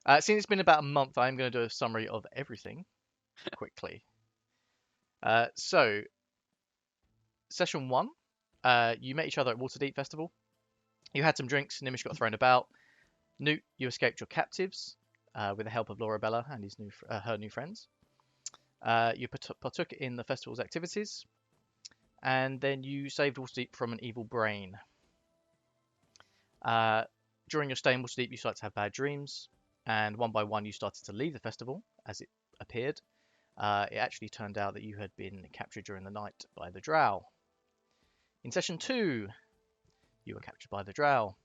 Since it's been about a month, I'm going to do a summary of everything quickly. So, session 1, you met each other at Waterdeep Festival. You had some drinks, Gnimish got thrown about. Noot, you escaped your captives with the help of Lorabella and her new friends. You partook in the festival's activities, and then you saved Waterdeep from an evil brain. During your stay in Waterdeep, you started to have bad dreams, and one by one you started to leave the festival, as it appeared. It actually turned out that you had been captured during the night by the Drow. In session 2, you were captured by the Drow.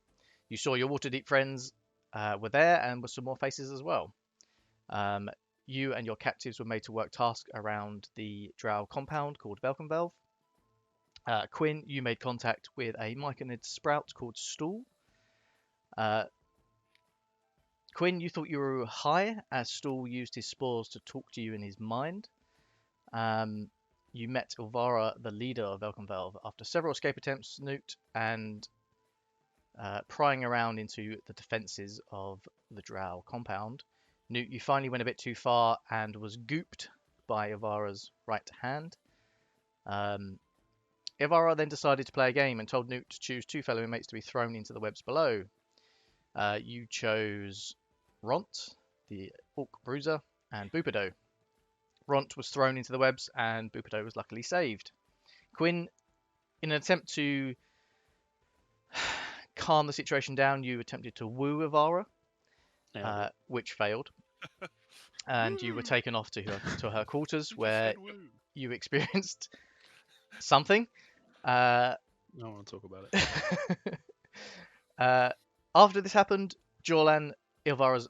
You saw your Waterdeep friends were there, and with some more faces as well. You and your captives were made to work tasks around the Drow compound called Velkenvelve. Quinn, you made contact with a myconid sprout called Stool. Quinn, you thought you were high, as Stool used his spores to talk to you in his mind. You met Ilvara, the leader of Velkenvelve, after several escape attempts, Noot, and prying around into the defences of the Drow compound. Noot, you finally went a bit too far and was gooped by Ilvara's right hand. Ilvara then decided to play a game and told Noot to choose 2 fellow inmates to be thrown into the webs below. You chose Ront, the Orc Bruiser, and Boopadoe. Ront was thrown into the webs, and Boopadoe was luckily saved. Quinn, in an attempt to calm the situation down, you attempted to woo Ilvara, which failed. And you were taken off to her quarters, where you experienced something. I don't want to talk about it. After this happened, Jorlan, Ilvara's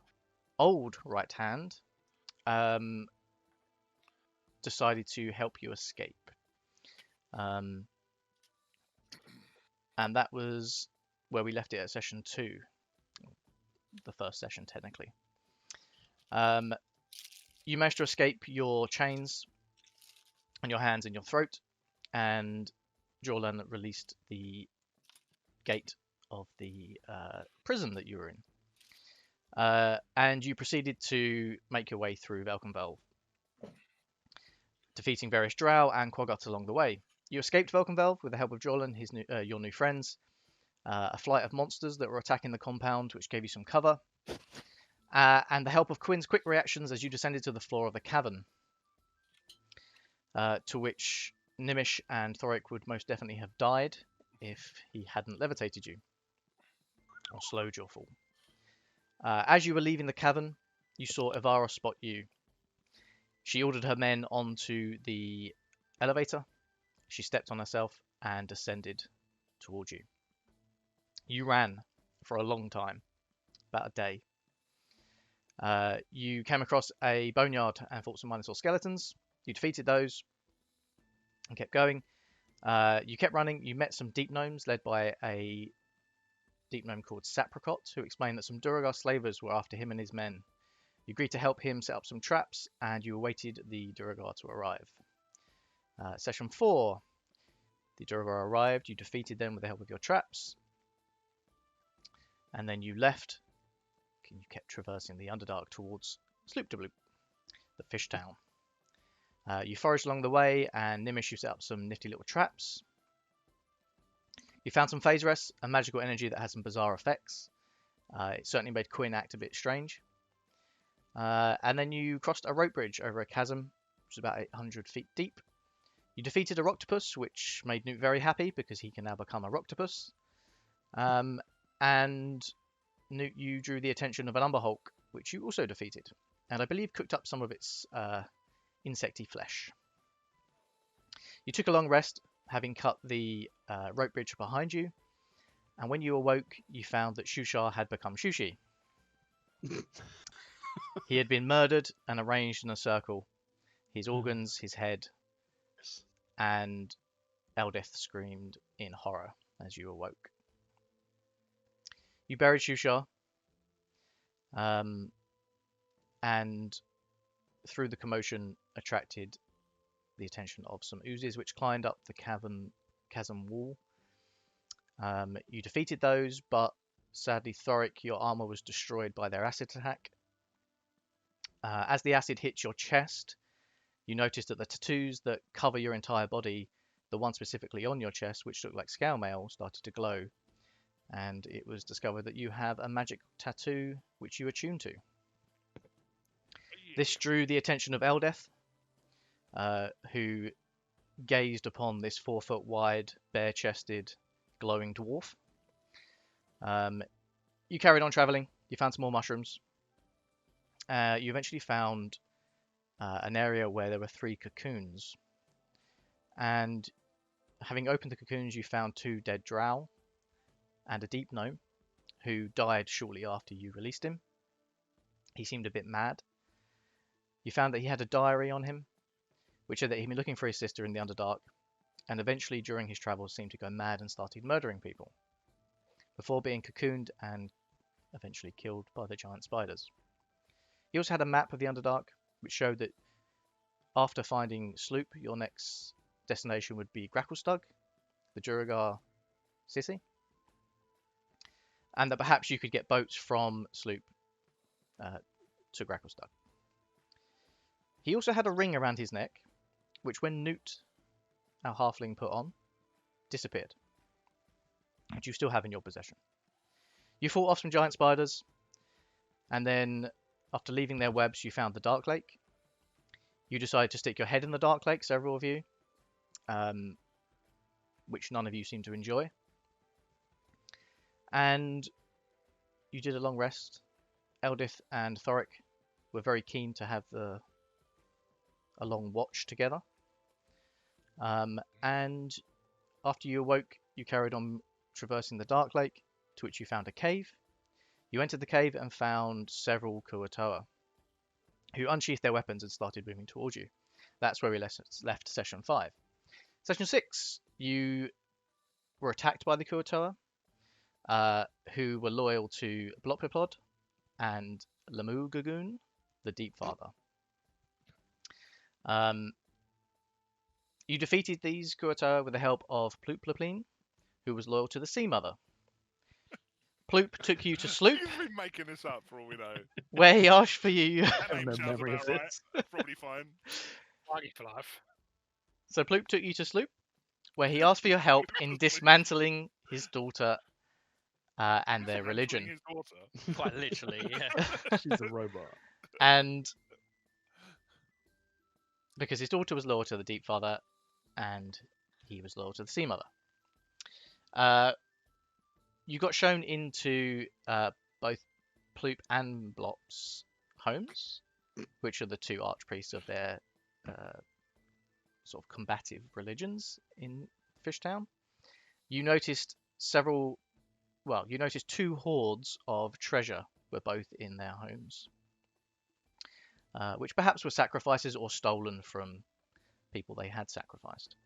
old right hand, decided to help you escape. And that was where we left it at session 2. The first session, technically. You managed to escape your chains on your hands and your throat, and Jorlan released the gate of the prison that you were in. And you proceeded to make your way through Velkenvelve, defeating various Drow and Quaggoths along the way. You escaped Velkenvelve with the help of Jorlan, your new friends, a flight of monsters that were attacking the compound, which gave you some cover, and the help of Quinn's quick reactions as you descended to the floor of the cavern, to which Gnimish and Thorrik would most definitely have died if he hadn't levitated you, or slowed your fall. As you were leaving the cavern, you saw Ilvara spot you. She ordered her men onto the elevator. She stepped on herself and descended towards you. You ran for a long time, about a day. You came across a boneyard and fought some Minotaur skeletons. You defeated those and kept going. You kept running. You met some deep gnomes led by a deep gnome called Sapricot, who explained that some Duergar slavers were after him and his men. You agreed to help him set up some traps, and you awaited the Duergar to arrive. Session 4. The Duergar arrived. You defeated them with the help of your traps. And then you left. You kept traversing the Underdark towards Sloop-de-Bloop, the fish town. You foraged along the way, and Gnimish, you set up some nifty little traps. You found some Faerzress, a magical energy that has some bizarre effects. It certainly made Quinn act a bit strange. And then you crossed a rope bridge over a chasm, which was about 800 feet deep. You defeated a Roctopus, which made Noot very happy because he can now become a Roctopus. And Noot, you drew the attention of an Umber Hulk, which you also defeated, and I believe cooked up some of its insecty flesh. You took a long rest, having cut the rope bridge behind you, and when you awoke, you found that Shushar had become Shushi. He had been murdered and arranged in a circle, his organs, his head, and Eldeth screamed in horror as you awoke. You buried Shushar, and through the commotion attracted the attention of some oozes which climbed up the chasm wall. You defeated those, but sadly Thorrik, your armor was destroyed by their acid attack, As the acid hits your chest, you notice that the tattoos that cover your entire body, the one specifically on your chest, which looked like scale mail, started to glow. And it was discovered that you have a magic tattoo which you attune to. This drew the attention of Eldeth, who gazed upon this 4-foot wide, bare-chested, glowing dwarf. You carried on travelling. You found some more mushrooms. You eventually found an area where there were 3 cocoons. And having opened the cocoons, you found 2 dead drow and a deep gnome who died shortly after you released him. He seemed a bit mad. You found that he had a diary on him, which said that he'd been looking for his sister in the Underdark, and eventually during his travels seemed to go mad and started murdering people, before being cocooned and eventually killed by the giant spiders. He also had a map of the Underdark, which showed that after finding Sloop, your next destination would be Gracklestug, the Duergar city, and that perhaps you could get boats from Sloop to Gracklestug. He also had a ring around his neck, which when Noot, our halfling, put on, disappeared, which you still have in your possession. You fought off some giant spiders, and then after leaving their webs, you found the Darklake. You decided to stick your head in the Darklake, several of you, which none of you seem to enjoy. And you did a long rest. Eldith and Thorrik were very keen to have a long watch together. And after you awoke, you carried on traversing the Darklake, to which you found a cave. You entered the cave and found several Kuatoa, who unsheathed their weapons and started moving towards you. That's where we left session 5. Session 6, you were attacked by the Kuatoa, who were loyal to Bloppblippodd and Lamu-Gagoon, the Deep Father. You defeated these Kuatoa with the help of Plooploopeen, who was loyal to the Sea Mother. Ploop took you to Sloop. You've been making this up for all we know. Where he asked for you. That name no sounds memory about of right. this. Probably fine. Argue for life. So Ploop took you to Sloop, where he asked for your help in dismantling his daughter and their religion. His daughter. Quite literally, yeah. She's a robot. And because his daughter was loyal to the Deep Father, and he was loyal to the Sea Mother. You got shown into both Ploop and Blop's homes, which are the 2 archpriests of their sort of combative religions in Fishtown. You noticed 2 hoards of treasure were both in their homes, which perhaps were sacrifices or stolen from people they had sacrificed.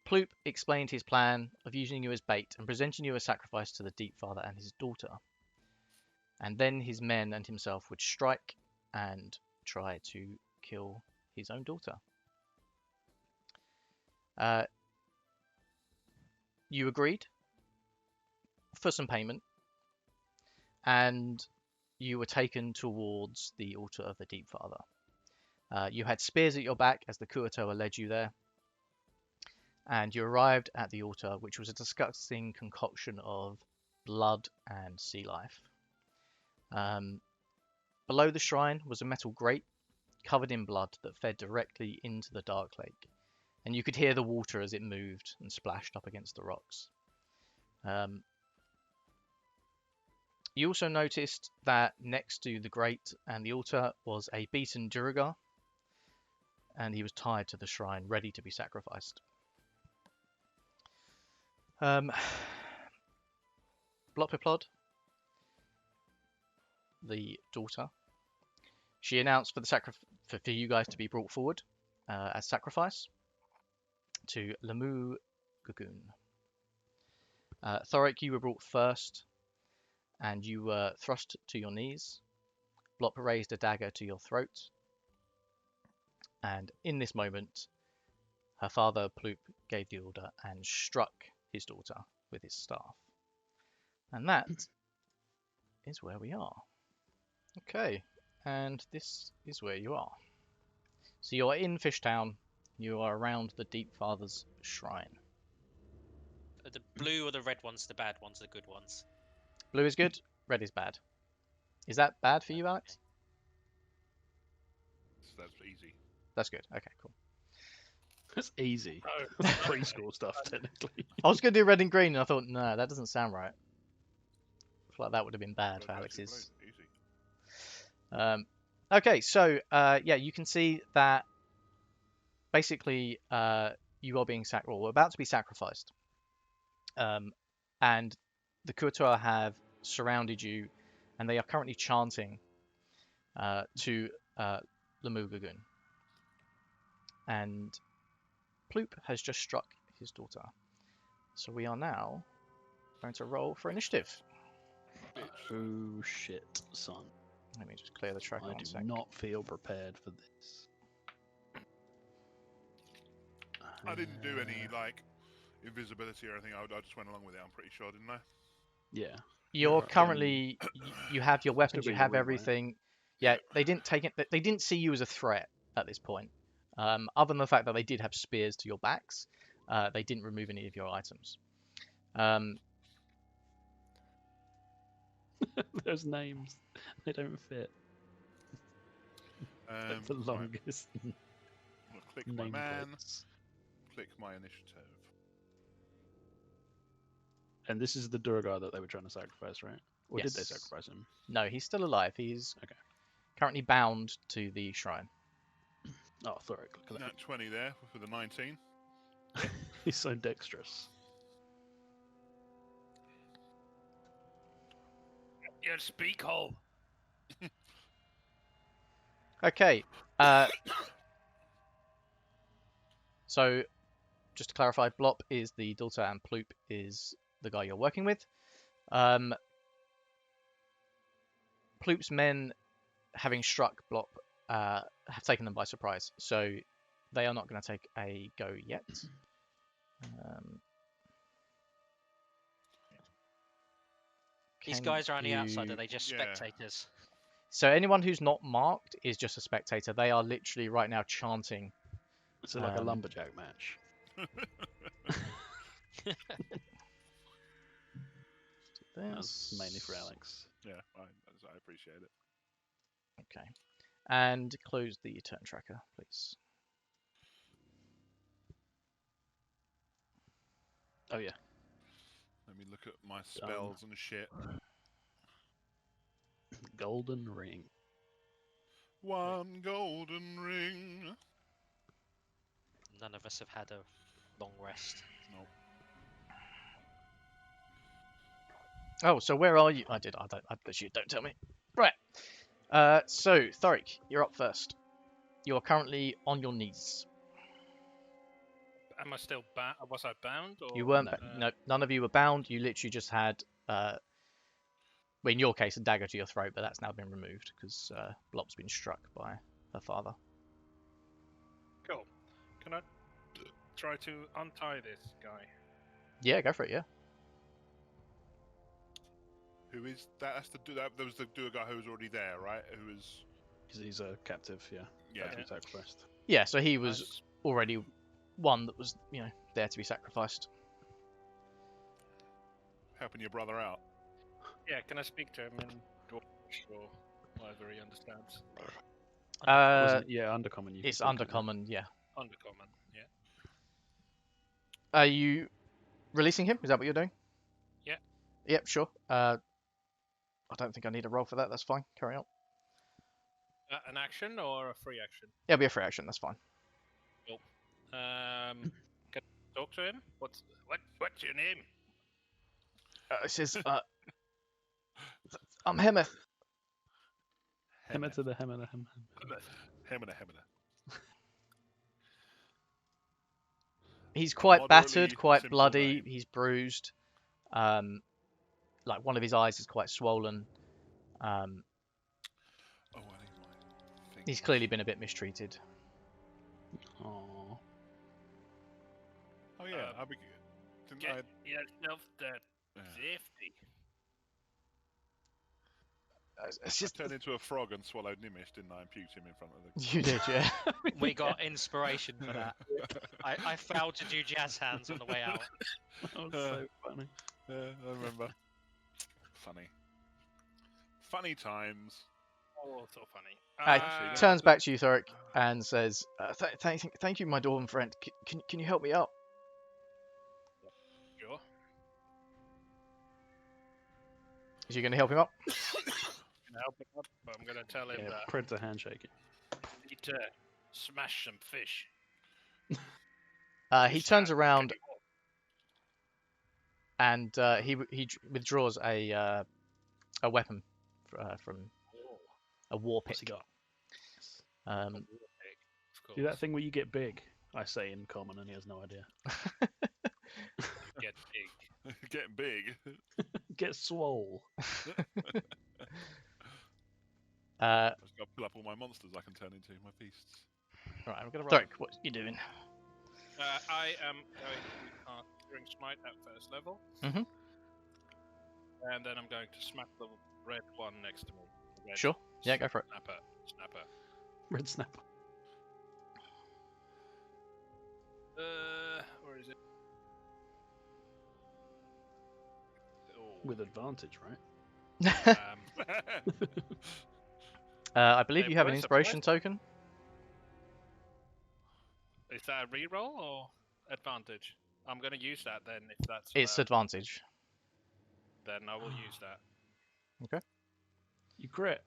Ploop explained his plan of using you as bait and presenting you as sacrifice to the Deep Father and his daughter. And then his men and himself would strike and try to kill his own daughter. You agreed for some payment, and you were taken towards the altar of the Deep Father. You had spears at your back as the Kuatoa led you there, and you arrived at the altar, which was a disgusting concoction of blood and sea life. Below the shrine was a metal grate covered in blood that fed directly into the Darklake, and you could hear the water as it moved and splashed up against the rocks. You also noticed that next to the grate and the altar was a beaten Duergar, and he was tied to the shrine, ready to be sacrificed. Bloppblippodd, the daughter, she announced for you guys to be brought forward as sacrifice to Lamu-Gagoon. Thorrik, you were brought first, and you were thrust to your knees. Blopp raised a dagger to your throat, and in this moment, her father, Ploop, gave the order and struck his daughter with his staff. And that is where we are. Okay, and this is where you are. So you're in Fishtown. You are around the Deep Father's shrine. Are the blue or the red ones the bad ones, the good ones? Blue is good. Red is bad. Is that bad for you, Alex? That's easy. That's good. Okay, cool. That's easy. Oh, That's preschool stuff, technically. I was going to do red and green, and I thought, no, that doesn't sound right. I feel like that would have been bad Go for blue, Alex's. Easy. Okay, so yeah, you can see that basically you are being about to be sacrificed, and the Kuatua have surrounded you, and they are currently chanting to Lemugagun. And Ploop has just struck his daughter, so we are now going to roll for initiative. Oh shit, son. Let me just clear the tracker I one do sec. not feel prepared for this. I didn't do any like invisibility or anything. I just went along with it. I'm pretty sure, didn't I? Yeah. You're right. currently you have your weapons, Still you be in have the room, right? everything. Yeah, they didn't take it. They didn't see you as a threat at this point. Other than the fact that they did have spears to your backs, they didn't remove any of your items. Those names, they don't fit. The Right. longest I'm gonna click my name man. plates. Click my initiative. And this is the Durgar that they were trying to sacrifice, right? Or did they Yes. sacrifice him? No, he's still alive. He's Okay. currently bound to the shrine. Oh, Thorrik, look at that. Nat 20 there for the 19. He's so dexterous. Your speak hole. Okay. So, just to clarify, Blopp is the daughter and Ploop is the guy you're working with. Ploop's men, having struck Blopp, have taken them by surprise, so they are not going to take a go yet. These Can guys are on the outside. you- Are they just Yeah. spectators? So anyone who's not marked is just a spectator. They are literally right now chanting. It's like a lumberjack match. That's mainly for Alex. Yeah, I appreciate it. Okay. And close the turn tracker, please. Oh yeah. Let me look at my spells and shit. Golden ring. One golden ring. None of us have had a long rest. Nope. Oh, so where are you? I don't tell me. Right. So Thorrik, you're up first. You are currently on your knees. Am I still bound? Was I bound? Or You weren't. No. No, none of you were bound. You literally just had, well, in your case, a dagger to your throat, but that's now been removed because Blopp's been struck by her father. Cool. Can I try to untie this guy? Yeah, go for it. Yeah. Who is that? That's that. There was the guy who was already there, right? Who was? He's a captive, yeah. Yeah. That's been sacrificed. Yeah. So he was Nice. already one that was, there to be sacrificed. Helping your brother out. Yeah, can I speak to him in Dwarvish or whatever he understands? Wasn't it? Yeah, undercommon. It's can speak, undercommon. Yeah. Undercommon, yeah. Are you releasing him? Is that what you're doing? Yeah. Yep. Sure. I don't think I need a roll for that. That's fine. Carry on. An action or a free action? It'll be a free action. That's fine. Can I talk to him? What's your name? It says, I'm Hemeth. Hammer to the hammer, hammer. Hemina. He's quite Moderately battered, quite simple bloody. name. He's bruised. Like one of his eyes is quite swollen. Oh, I think my thing He's was- clearly been a bit mistreated. Aww. Oh yeah, I'll be. Didn't I? yourself to Yeah. safety. It's I just turned into a frog and swallowed Gnimish, didn't I? And puked him in front of the. you did, yeah. We got inspiration for that. I failed to do jazz hands on the way out. That was so funny. Yeah, I remember. Funny times. Oh, so funny. Uh, turns back to you, Thorrik, and says, "Thank you, my dwarven friend. Can you help me up?" Sure. Is you going to help him up? Can help him up, but I'm gonna tell him Yeah, that Prince a handshake. you need to smash some fish. He Fish turns out, around can you walk? and he withdraws a weapon from a war What's he pick. got? Um, Of Do that course. thing where you get big. I say in common, and he has no idea. Get big. Getting big. Get swole. I've just got to pull up all my monsters I can turn into, my beasts. right, I'm going to roll. Thorrik, what you doing? I am going to cast Searing Smite at first level. Mhm. And then I'm going to smack the red one next to me. The red Sure. Yeah, go for it. Snapper. Red snapper. Where is it? Oh, With advantage, right? I believe They you have an were inspiration surprised. token. is that a reroll or advantage? I'm going to use that then if that's. It's advantage. Then I will use that. You crit.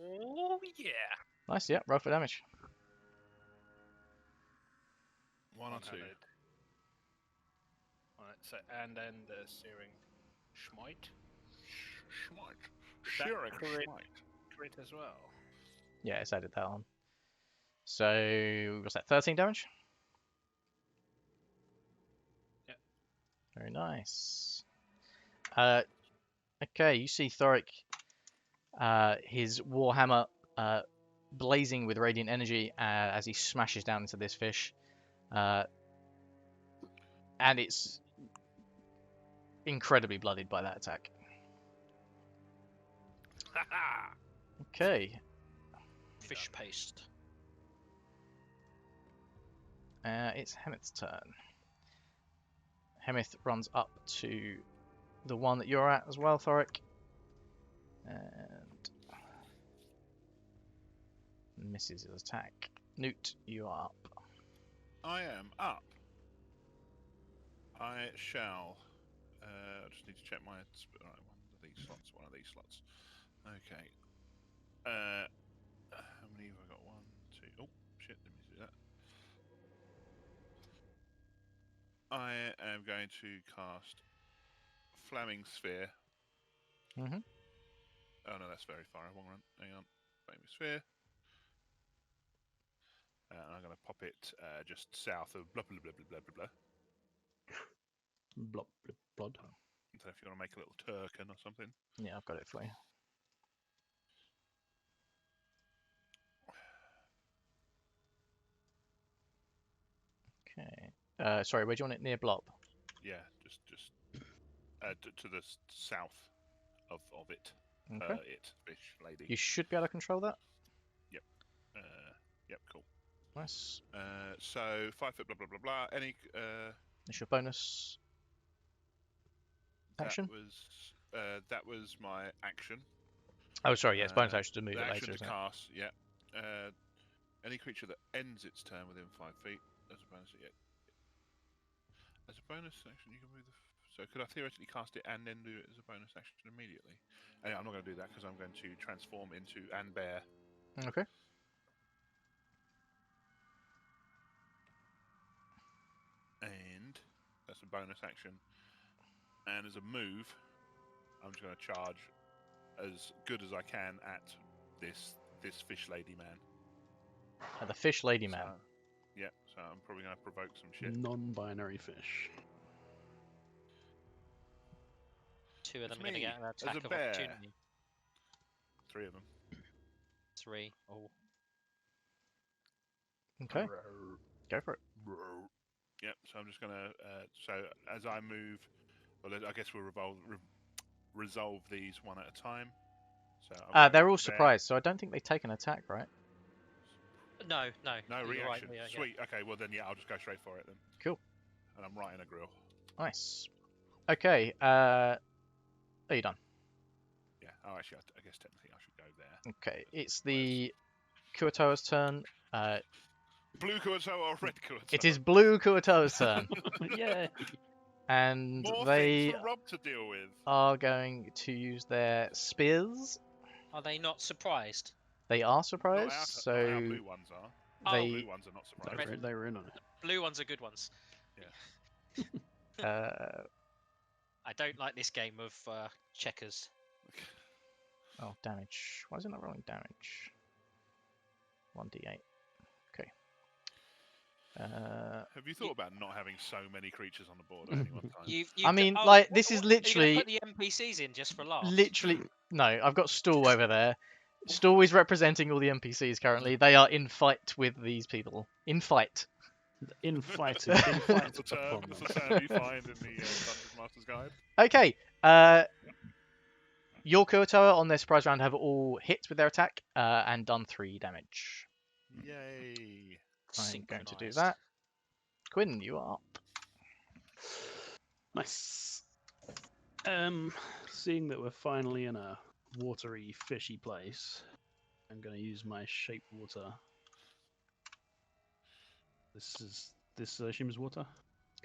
Oh yeah. Nice, yeah, roll for damage. 1 or 2. 100. Alright, so and then the Searing Smite. Schmite. That Shearing crit- Schmite. Crit as well. Yeah, it's added that on. So, what's that, 13 damage? Yeah. Very nice. Okay, you see Thorrik, his warhammer blazing with radiant energy as he smashes down into this fish. And it's incredibly bloodied by that attack. Haha! Okay, Fish paste. it's Hemeth's turn. Hemeth runs up to the one that you're at as well, Thorrik. And misses his attack. Noot, you are up. I am up. I shall. I just need to check my. Right, one of these slots. Okay. How many have I got? 1, 2. Oh, shit, let me do that. I am going to cast Flaming Sphere. Mhm. Oh no, that's very far. Wrong run. Hang on. Flaming Sphere. And I'm going to pop it just south of Bloppblippodd. Bloppblippodd. So if you want to make a little turkin or something. Yeah, I've got it for you. Okay. Sorry, where do you want it? Near Blob? Yeah, just to the south of it. Okay. Fish lady. You should be able to control that. Yep, cool. Nice. So 5 foot, blah blah blah blah. Any That's your bonus action. That was my action. Oh, sorry. Yeah, it's bonus action to move The it action later, to isn't it? cast. Yeah. Any creature that ends its turn within 5 feet as a bonus. Yeah. As a bonus action, you can move the. So could I theoretically cast it and then do it as a bonus action immediately? Anyway, I'm not going to do that because I'm going to transform into and bear. Okay. And that's a bonus action. And as a move, I'm just going to charge as good as I can at this fish lady man. The fish lady man. So, yeah, so I'm probably going to provoke some shit. Non-binary fish. 2 of them It's are going to me, get an as attack a of bear. opportunity. 3 of them. 3. Oh. Okay. Go for it. Yep, so I'm just going to... so as I move... Well, I guess we'll resolve these one at a time. So I'll go They're all there. surprised, so I don't think they take an attack, right? No. No you're reaction. Right, yeah. Sweet. Okay, well then, yeah, I'll just go straight for it then. Cool. And I'm right in a grill. Nice. Okay. Are you done? Yeah. Oh, actually, I guess technically I should go there. Okay. It's the Kuatoa's turn. Blue Kuatoa or red Kuatoa? It is Blue Kuatoa's turn, Yeah. and More they things for Rob to deal with. are going to use their spears. Are they not surprised? They are Not surprised, our so blue ones are. Oh. Our they blue ones are not surprised. They were in on it. Blue ones are good ones. I don't like this game of checkers. oh, damage. Why is it not rolling damage? 1d8. Okay. Have you thought about not having so many creatures on the board at any one time? I mean, like, this is Are you gonna literally- put the NPCs in just for laughs? Literally, no. I've got Stool over there. Stool is representing all the NPCs currently. They are in fight with these people. In fight. Infighting. That's a Infighting. term. That's a term you find in the Dungeon Master's Guide. Okay. Your Kuatoa on their surprise round have all hit with their attack and done 3 damage. Yay! I'm going to do Synchronised. that. Quinn, you are up. Nice. Seeing that we're finally in a watery, fishy place, I'm going to use my shape water. This I assume is water.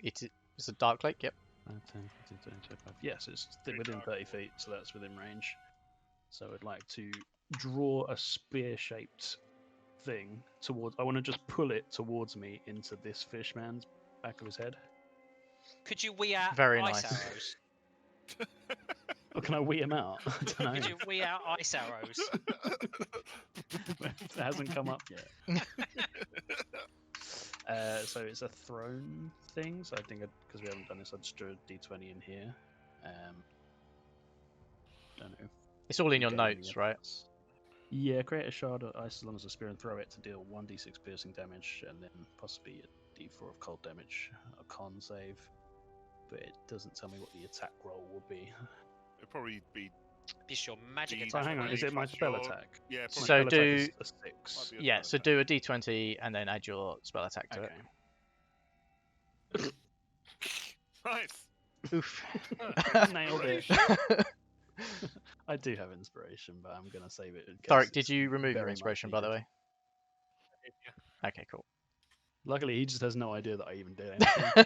It's a Darklake, yep. 10, 15, 20, 25. Yes, it's within 30 feet, so that's within range. So I'd like to draw a spear-shaped thing towards. I want to just pull it towards me into this fish man's back of his head. Could you wee out Very ice nice. arrows? Or can I wee him out? I don't know. Could you wee out ice arrows? It hasn't come up yet. So it's a thrown thing. So I think because we haven't done this, I'd just draw a d20 in here. Don't know. It's all in your Gain notes, any right? effects. Yeah, create a shard of ice as long as a spear and throw it to deal 1d6 piercing damage and then possibly a d4 of cold damage. A con save, but it doesn't tell me what the attack roll will be. It'd probably be. It's your magic So So attack. hang on, Really is it my plus spell your- attack? Yeah, My So probably. spell attack do- is a 6. Might be a Yeah, spell so attack. do a d20 and then add your spell attack to Okay. Nice. it. Oof. Nailed it. I do have inspiration, but I'm gonna save it. in case Thorrik, it's did you remove your very much inspiration, by the needed. way? Okay, cool. Luckily, he just has no idea that I even did anything.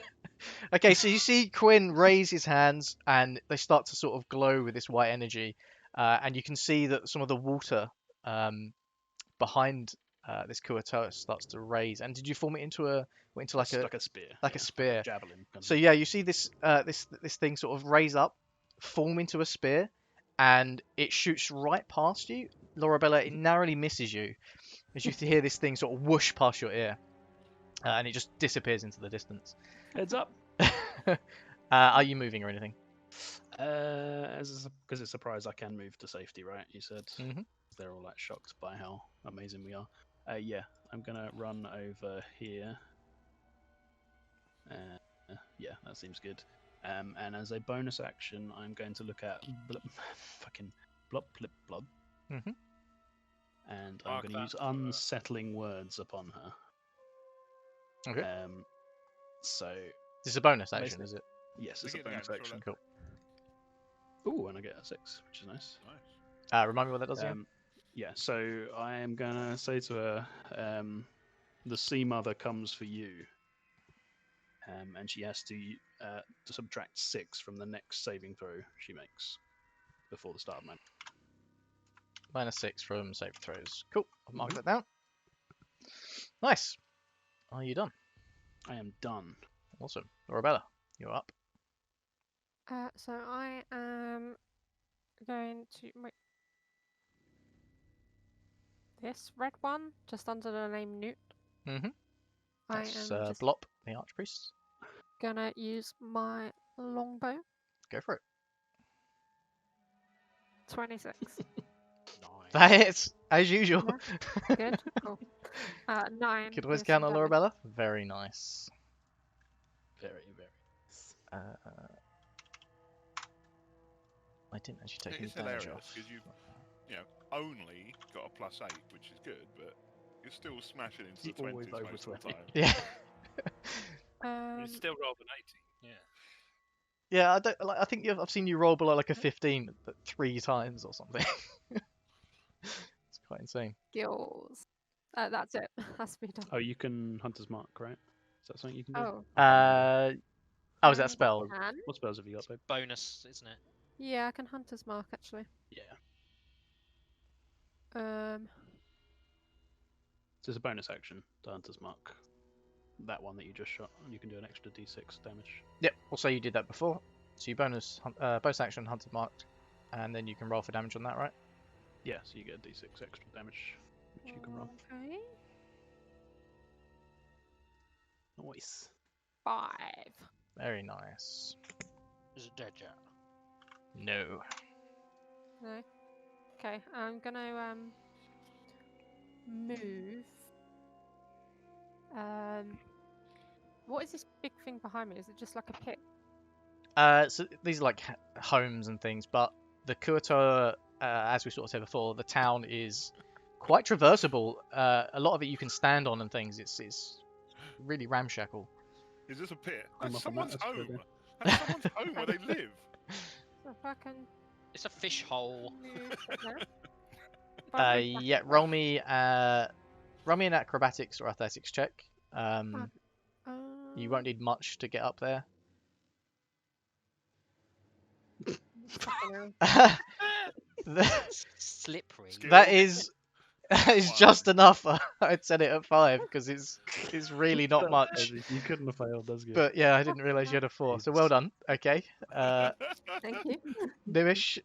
Okay, so you see Quinn raise his hands and they start to sort of glow with this white energy. And you can see that some of the water behind this Kuatoa starts to raise. And did you form it into like It's like a spear. like a spear? Javelin. kind So of. yeah, you see this this thing sort of raise up, form into a spear, and it shoots right past you. Lorabella, it narrowly misses you as you hear this thing sort of whoosh past your ear, and it just disappears into the distance. Heads up. Are you moving or anything? Because it's a surprise, I can move to safety, right? You said Mhm. they're all like shocked by how amazing we are. Yeah, I'm gonna run over here. Yeah, that seems good. And as a bonus action, I'm going to look at fucking Bloppblippodd. Mhm. And I'm Mark going to that use for- unsettling words upon her. Okay. So This is a bonus action, basically- is it? yes, it's a Begin the bonus game, action. Cool. Ooh, and I get a 6, which is nice. Nice. Remind me what that does again. Yeah, so I am gonna say to her, the Sea Mother comes for you, and she has to subtract 6 from the next saving throw she makes before the start of my. -6 from save throws. Cool. I'll mark that down. Nice. Are you done? I am done. Awesome. Lorabella, you're up. So I am going to wait. This red one, just under the name Noot. Mhm. I That's am just Blopp, the Archpriest. gonna use my longbow. Go for it. 26. Nice. That hits, as usual. Good. Cool. 9. Could always piercing count on damage. Lorabella. Very nice. Very, very. I I didn't actually take It any is damage hilarious off. because you've only got a +8, which is good, but you're still smashing into You the 20s always most of the overplay. time. Yeah. You still rolled an 18. Yeah. Yeah, I don't like. I think I've seen you roll below like a 15 3 times or something. It's quite insane. Skills. That's it. Has to be done. Oh, you can Hunter's Mark, right? Is that something you can do? Oh. I can't remember. Oh, is that a spell? Can. What spells have you got, babe? Bonus, isn't it? Yeah, I can Hunter's Mark actually. Yeah. So it's a bonus action, the Hunter's Mark. That one that you just shot, and you can do an extra d6 damage. Yep. Also, you did that before. So you bonus action hunted marked, and then you can roll for damage on that, right? Yeah, so you get a d6 extra damage, which you can roll. Okay. Nice. 5. Very nice. Is it dead yet? No. No. Okay, I'm gonna move. What is this big thing behind me? Is it just like a pit? So these are like homes and things, but the Kuato, as we sort of said before, the town is quite traversable. A lot of it you can stand on and things. It's really ramshackle. Is this a pit? I'm That's up on that, someone's that's a good home. idea. That's someone's home where they live. So if I can It's a fish hole. move it there. If I move back Yeah, a bit. roll me an acrobatics or athletics check. You won't need much to get up there. Fucking hell. Slippery. Skill. That is Wow. just enough. I'd set it at 5 because it's really not much. You couldn't have failed, that's good. But yeah, I didn't realise you had a 4. So well done. Okay. Thank you. Gnimish.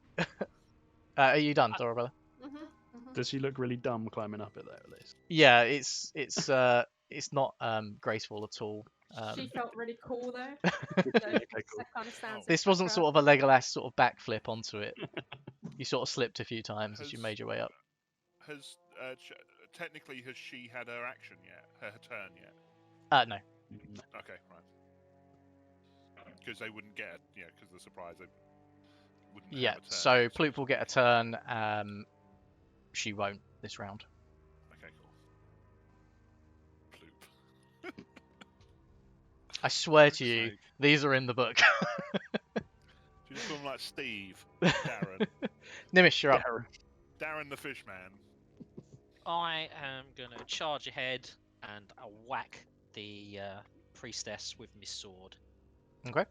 Are you done, Lorabella? Does she look really dumb climbing up it there at least? Yeah, it's not graceful at all. She felt really cool though. So Okay, cool. that kind of stands. This wasn't sort of a Legolas sort of backflip onto it. You sort of slipped a few times as you made your way up. Has technically has she had her action yet? Her turn yet? No. Okay, right. Because they wouldn't get, because of the surprise, they wouldn't. Yeah. Have a turn. So Ploop will get a turn. She won't this round. Okay, cool. Ploop. I swear to you, Sake. these are in the book. She's call him like Steve, Darren, Gnimish, you're up. Darren the fish man. I am gonna charge ahead and whack the priestess with my sword. Okay.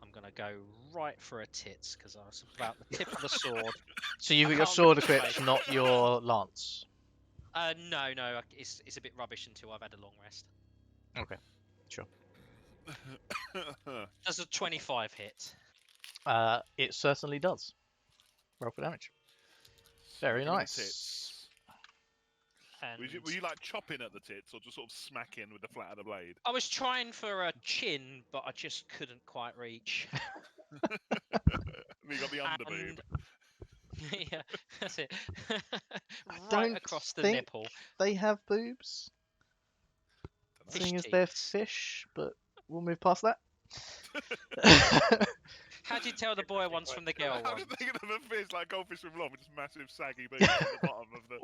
I'm gonna go right for her tits because I was about the tip of the sword. So you've I got your can't sword remember the equipped, face. not your lance. No, it's a bit rubbish until I've had a long rest. Okay. Sure. Does a 25 hit? It certainly does. Roll for damage. Very Smacking at the nice. tits. And Were you like chopping at the tits or just sort of smacking with the flat of the blade? I was trying for a chin, but I just couldn't quite reach. We got the underboob. Yeah, that's it. right don't across the think- nipple. They have boobs, Fish seeing as they're tits. fish, but we'll move past that. How'd you tell the boy once from the girl I'm one? just thinking of a fish like goldfish with long, with just massive saggy boobs at the bottom of the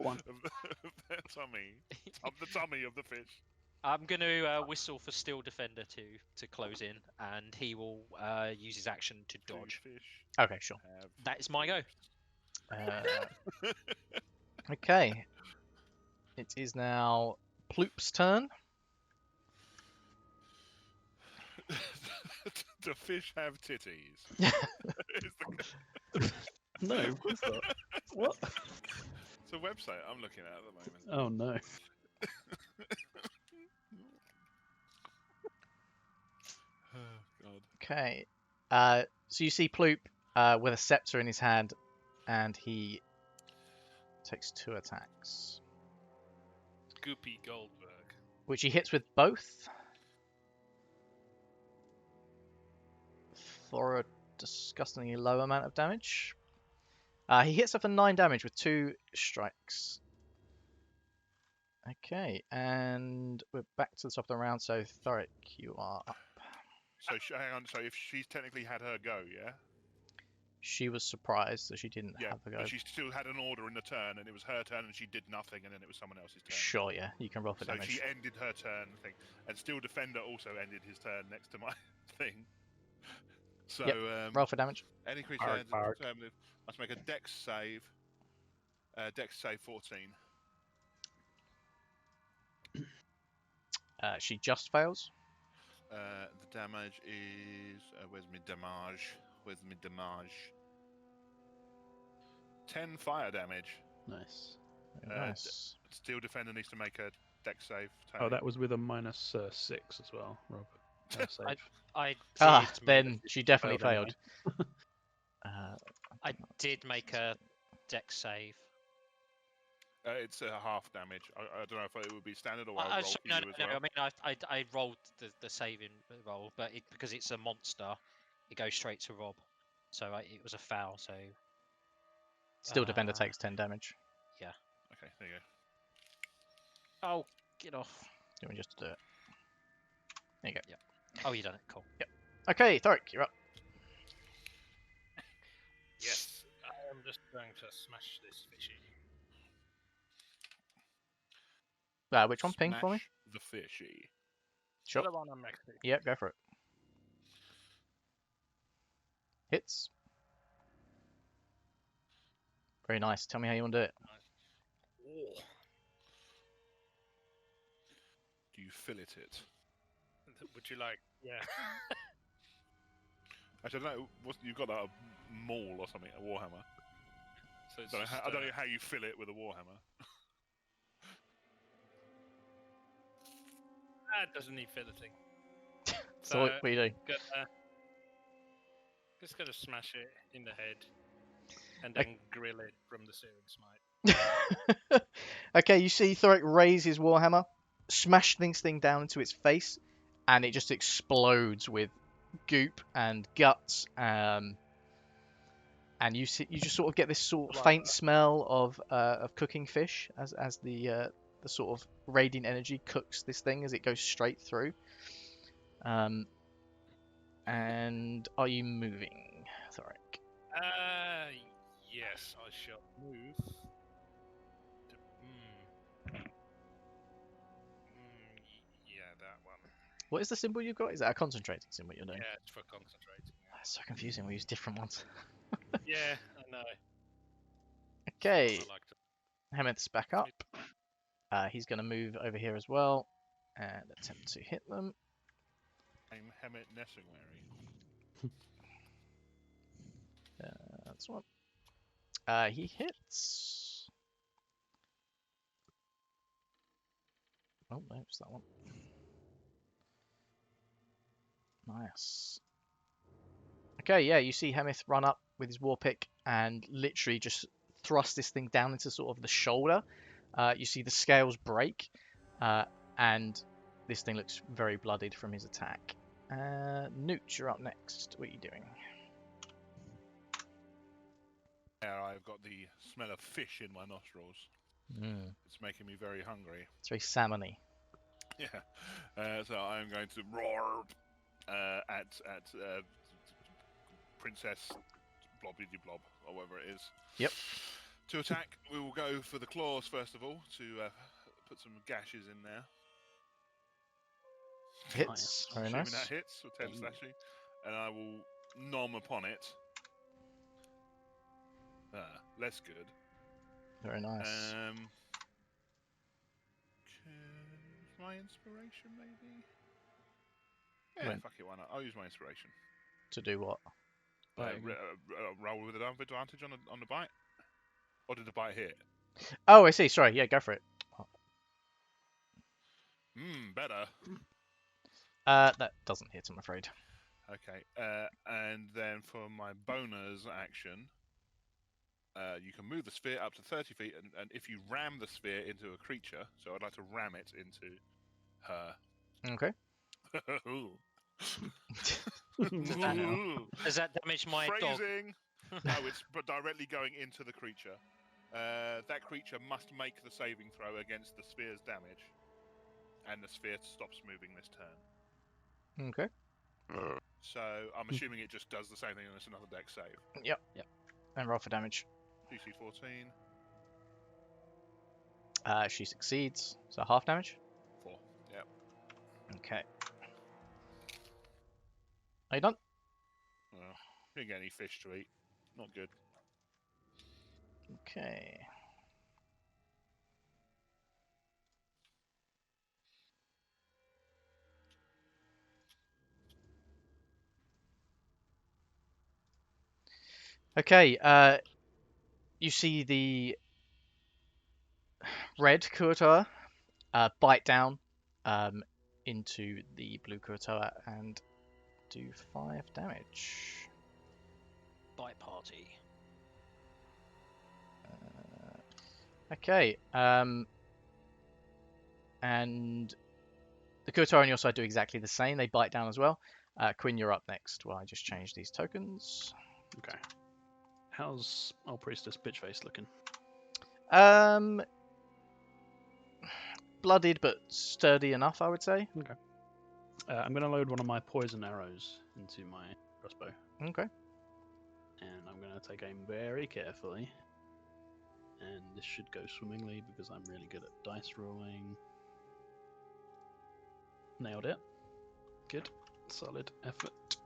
tummy, of the tummy of the fish. I'm going to whistle for Steel Defender to close in, and he will use his action to Do dodge. fish Okay, sure. have That is my go. Okay. It is now Ploop's turn. Do fish have titties? Is the- No, of course not. What? It's a website I'm looking at the moment. Oh no. Oh god. Okay. So you see Ploop with a scepter in his hand, and he takes 2 attacks, Goopy Goldberg. which he hits with both for a disgustingly low amount of damage. He hits her for 9 damage with 2 strikes. Okay, and we're back to the top of the round, so Thorrik, you are up. So hang on. So if she's technically had her go, yeah. She was surprised that she didn't Yeah, have a go. but she still had an order in the turn, and it was her turn, and she did nothing, and then it was someone else's turn. Sure, yeah, you can roll for So damage. she ended her turn thing, and Steel Defender also ended his turn next to my thing. So Roll for damage. any creature Arg, ends arg. turn with must make a Dex save. Dex save 14. She just fails. The damage is where's my damage? Where's my damage? 10 fire damage. Nice. Very Uh, nice. Steel Defender needs to make a Dex save. Oh, Tony. that was with a -6 as well, Rob. Save. I did Ah, make then she definitely failed failed. I did make a dex save. It's a half damage. I don't know if it would be standard or I'll I, roll for no, you no, as no. well. I mean, I rolled the saving roll, but because it's a monster, it goes straight to Rob. So it was a foul. So Still defender Uh, takes 10 damage. Okay, there you go. oh, get off. Do you want me just to do it? There you go. Oh, you done it. Cool. Okay, Thorrik, you're up. Yes, I am just going to smash this fishy. Which one? Ping for me? Smash the fishy. Sure. The one I'm next to. Yeah, go for it. Hits. Very nice. Tell me how you want to do it. Oh, Do you fillet it? would you like? Yeah. Actually, I don't know. You've got that maul or something, a warhammer. So it's I don't know how you fill it with a warhammer. It doesn't need filleting. So what do you do? Just gonna smash it in the head, and then grill it from the searing smite. Okay, you see Thorrik raise his warhammer, smash this thing down into its face, and it just explodes with goop and guts. And you just sort of get this sort of faint smell of cooking fish as the sort of radiant energy cooks this thing as it goes straight through. And are you moving, Thorrik? Yes, I shall move. Yeah, that one. What is the symbol you've got? Is that a concentrating symbol you're doing? Yeah, it's for concentrating. That's so confusing. We use different ones. Yeah, I know. Okay, I like to. Hemeth's back up. He's going to move over here as well and attempt to hit them. I'm Hemet Nessingwary. That's one. He hits. Oh, no, it's that one. Nice. Okay, yeah, you see Hemeth run up with his war pick and literally just thrust this thing down into sort of the shoulder. You see the scales break, and this thing looks very bloodied from his attack. Noot, you're up next. What are you doing? Yeah, I've got the smell of fish in my nostrils. It's making me very hungry. It's very salmony. Yeah. So I'm going to roar at Princess Bloppblippodd, or whatever it is. Yep. To attack, we will go for the claws first of all to put some gashes in there. Hits. Very Assuming nice. that hits with 10 slashing, and I will nom upon it. Less good. Very nice. My inspiration, maybe? When- Yeah, fuck it, why not? I'll use my inspiration. To do what? Roll with an advantage on the bite? Or did the bite hit? Oh, I see. Sorry. Yeah, go for it. Better. That doesn't hit, I'm afraid. Okay, and then for my bonus action, you can move the sphere up to 30 feet, and if you ram the sphere into a creature, so I'd like to ram it into her. Okay. Ooh. Does that damage my dog? Phrasing. No, it's directly going into the creature. That creature must make the saving throw against the sphere's damage, and the sphere stops moving this turn. Okay. So I'm assuming it just does the same thing and it's another dex save. Yep. Yep. And roll for damage. DC 14, She succeeds. So half damage. 4. Yep. Okay. Are you done? Well, didn't get any fish to eat. Not good. Okay. Okay, you see the red Kuatoa bite down into the blue Kuatoa and do 5 damage. Bite party. Okay, and the Kuatoa on your side do exactly the same. They bite down as well. Quinn, you're up next. Well, I just changed these tokens. Okay. How's old priestess bitchface looking? Bloodied but sturdy enough, I would say. Okay. I'm going to load one of my poison arrows into my crossbow, Okay. and I'm going to take aim very carefully. And this should go swimmingly because I'm really good at dice rolling. Nailed it. Good. Solid effort.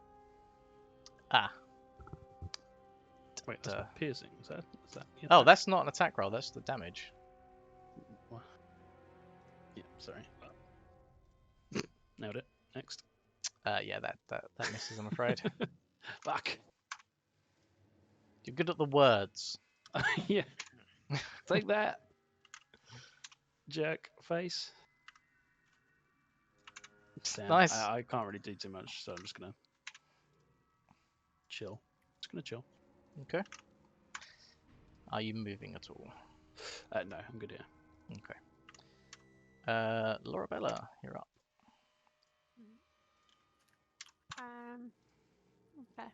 Ah. Wait, that's not piercing. Is that? Yeah, Oh, that's not an attack roll. That's the damage. What? Yeah, sorry. Nailed it. Next. Yeah, that misses, I'm afraid. Fuck. You're good at the words. Yeah. Take that. Jerk face. Damn, Nice. I can't really do too much, so I'm just gonna chill. Just gonna chill. Okay. Are you moving at all? No, I'm good here. Okay. Lorabella, you're up. Okay.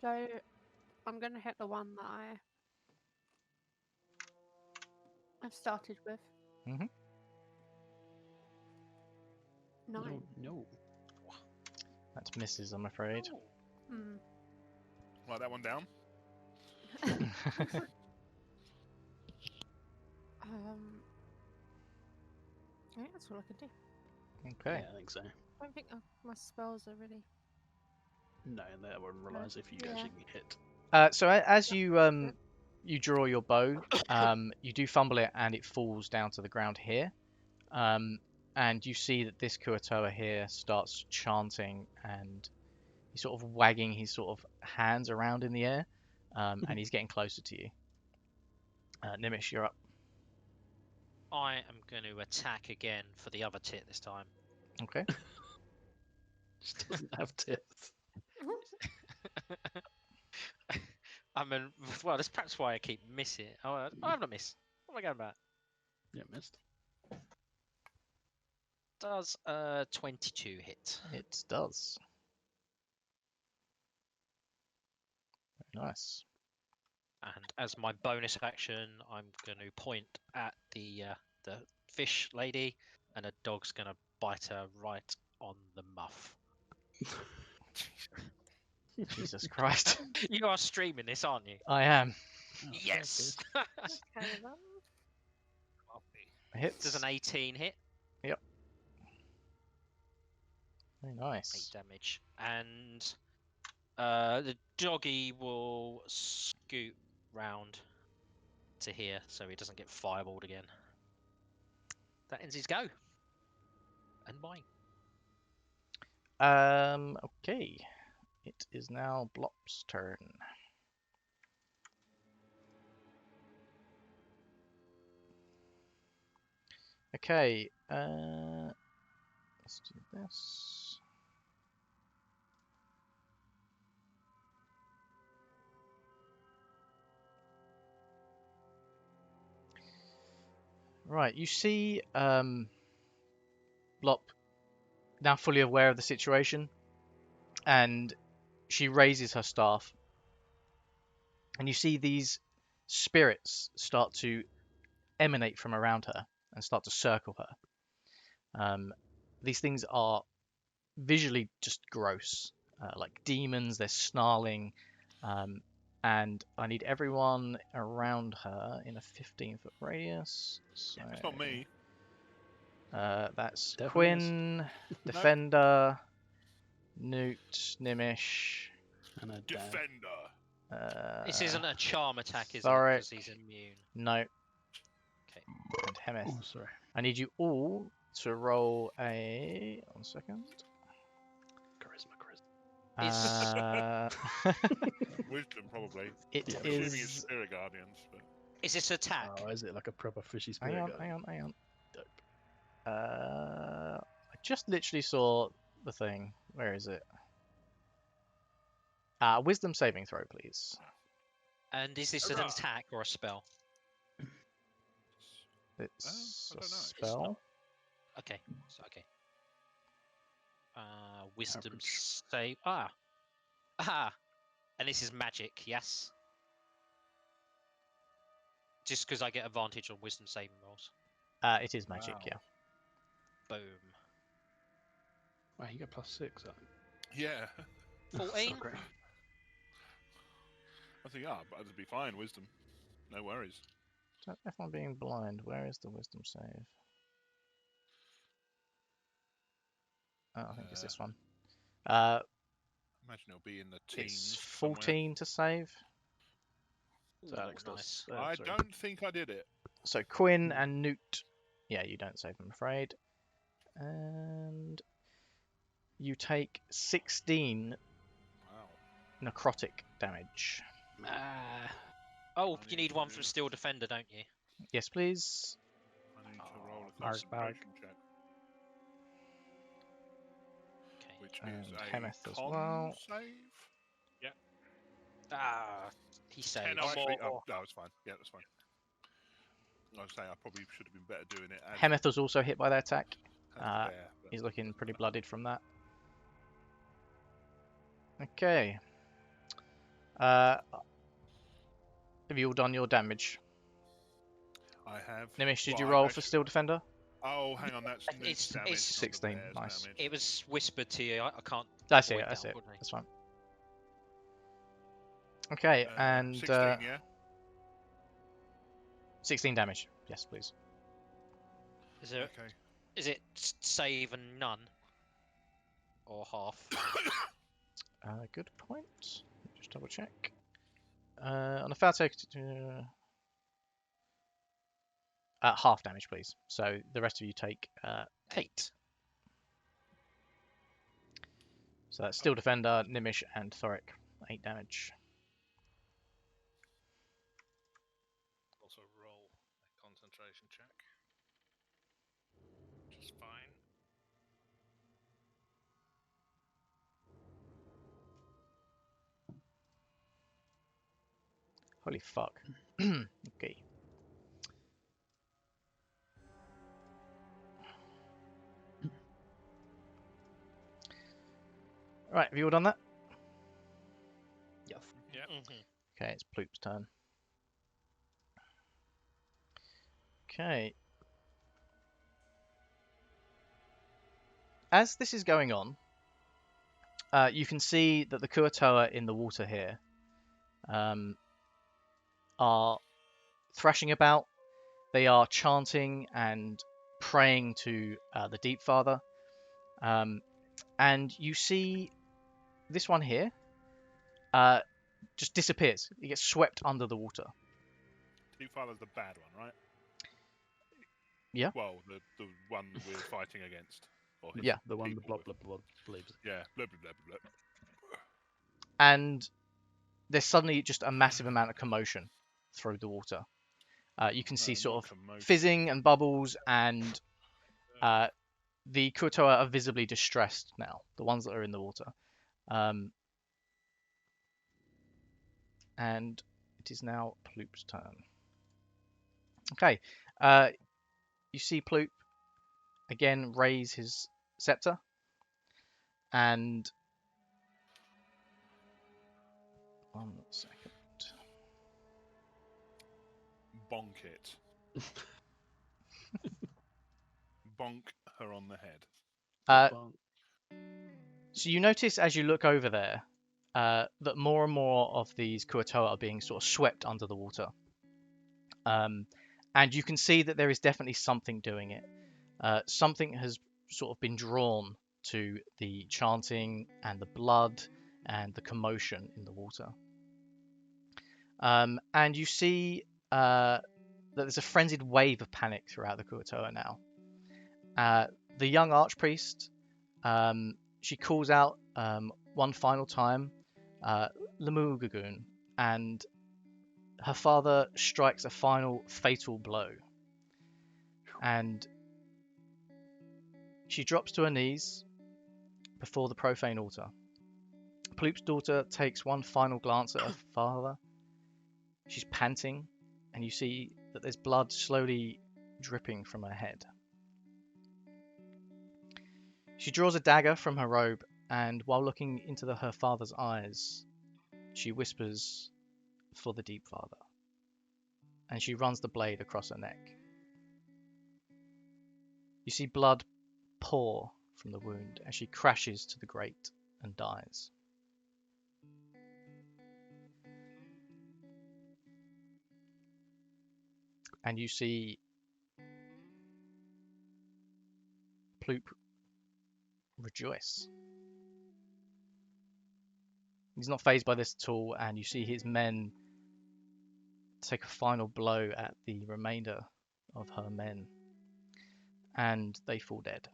So I'm gonna hit the one that I've started with. Mhm. 9. No. That misses, I'm afraid. Hmm. Write that one down. I think that's all I can do. Okay. Yeah, I think so. I don't think my spells are really. No, that one relies if you Yeah. actually hit. So as you you draw your bow, you do fumble it and it falls down to the ground here. And you see that this Kuatoa here starts chanting and he's sort of wagging his sort of hands around in the air, and he's getting closer to you. Gnimish, you're up. I am going to attack again for the other tit this time. Okay. Just doesn't have tits. I mean, well, that's perhaps why I keep missing. Oh, I have not missed. What am I going about? Yeah, missed. Does 22 hit? It does. Very nice. And as my bonus action, I'm going to point at the fish lady, and a dog's going to bite her right on the muff. Jesus Christ. You are streaming this, aren't you? I am. Oh, Yes. Okay then. Hits. Does an 18 hit? Very 8 nice. damage. And the doggy will scoot round to here so he doesn't get fireballed again. That ends his go. And mine. Okay. It is now Blop's turn. Okay, let's do this. Right, you see Blop now fully aware of the situation, and she raises her staff, and you see these spirits start to emanate from around her and start to circle her. These things are visually just gross, like demons. They're snarling, and I need everyone around her in a 15-foot radius. So It's not me. that's Definitely is. Quinn, Defender, Noot, Gnimish. And a dad. Defender. This isn't a charm attack, is it? Thorrik. Because he's immune. No. Okay. And Hemeth. Oh, sorry. I need you all to roll a. 1 second. Charisma. Wisdom, probably. It Yeah. I'm assuming it's is. Spirit Guardians. But... Is this attack? Oh, is it like a proper fishy spirit? Hang on. I just literally saw the thing. Where is it? Wisdom saving throw, please. And is this an Hurrah. attack or a spell? It's I a don't know. It's spell. Okay. So, okay. Wisdom Average. save. And this is magic, yes? Just because I get advantage on wisdom saving rolls. It is magic, Wow. yeah. Boom. Wow, you got +6. Yeah. 14? So great. I think, but that'd be fine. Wisdom. No worries. Don't know if I'm being blind. Where is the wisdom save? Oh, I think it's this one. Imagine it'll be in the teens. It's somewhere. 14 to save. So Alex does. Nice. I sorry. don't think I did it. So Quinn and Noot. Yeah, you don't save, I'm afraid. And you take 16 Wow. necrotic damage. Oh, I you need need one to- from Steel Defender, don't you? Yes, please. I need to roll a Mark, Mark. concentration check, Okay. which And is a Hemeth as con well. save. He saved. 10 Oh, or actually, more. no, it's fine. Yeah, that's fine. I was saying I probably should have been better doing it. As Hemeth was also hit by that attack. as uh, bear, but He's looking doesn't pretty matter. blooded from that. Okay. Have you all done your damage? I have. Nimish, did well, you I roll for actually- Steel Defender? Oh, hang on, that's It's- Noot's damage. it's- not the 16, bear's nice. damage. It was whispered to you. I can't. I see it, avoid I that, see it. unfortunately. That's fine. Okay, and 16, yeah. 16 damage. Yes, please. Is it? Okay. Is it save and none? Or half? Good point. Just double check. On a fail take, half damage, please. So the rest of you take 8. So that's Steel Defender, Gnimish, and Thorrik. 8 damage. Also roll a concentration check. Which is fine. Holy fuck. Okay. Right, have you all done that? Yeah. Yeah. Okay, it's Ploop's turn. Okay. As this is going on, you can see that the Kuatoa in the water here are thrashing about. They are chanting and praying to the Deep Father. And you see this one here just disappears. He gets swept under the water. Deep Father's the bad one, right? Yeah. Well, the one we're fighting against. Or his Yeah. The one the people Bloppblippodd believes. Yeah. Blah, blah, blah, blah, blah. And there's suddenly just a massive amount of commotion through the water. You can see No, sort not of commotion. fizzing and bubbles, and the Kuatoa are visibly distressed now, the ones that are in the water. And it is now Ploop's turn. Okay, you see Ploop again raise his scepter, and 1 second. Bonk it. Bonk her on the head. Uh, Bonk. So you notice as you look over there that more and more of these Kuatoa are being sort of swept under the water. And you can see that there is definitely something doing it. Something has sort of been drawn to the chanting and the blood and the commotion in the water. And you see that there's a frenzied wave of panic throughout the Kuatoa now. The young Archpriest, she calls out one final time, Lemugagoon, and her father strikes a final fatal blow. And she drops to her knees before the profane altar. Ploop's daughter takes one final glance at her father. She's panting, and you see that there's blood slowly dripping from her head. She draws a dagger from her robe, and while looking into her father's eyes, she whispers, "For the deep father," and she runs the blade across her neck. You see blood pour from the wound as she crashes to the grate and dies. And you see Ploop rejoice. He's not fazed by this at all, and you see his men take a final blow at the remainder of her men, and they fall dead.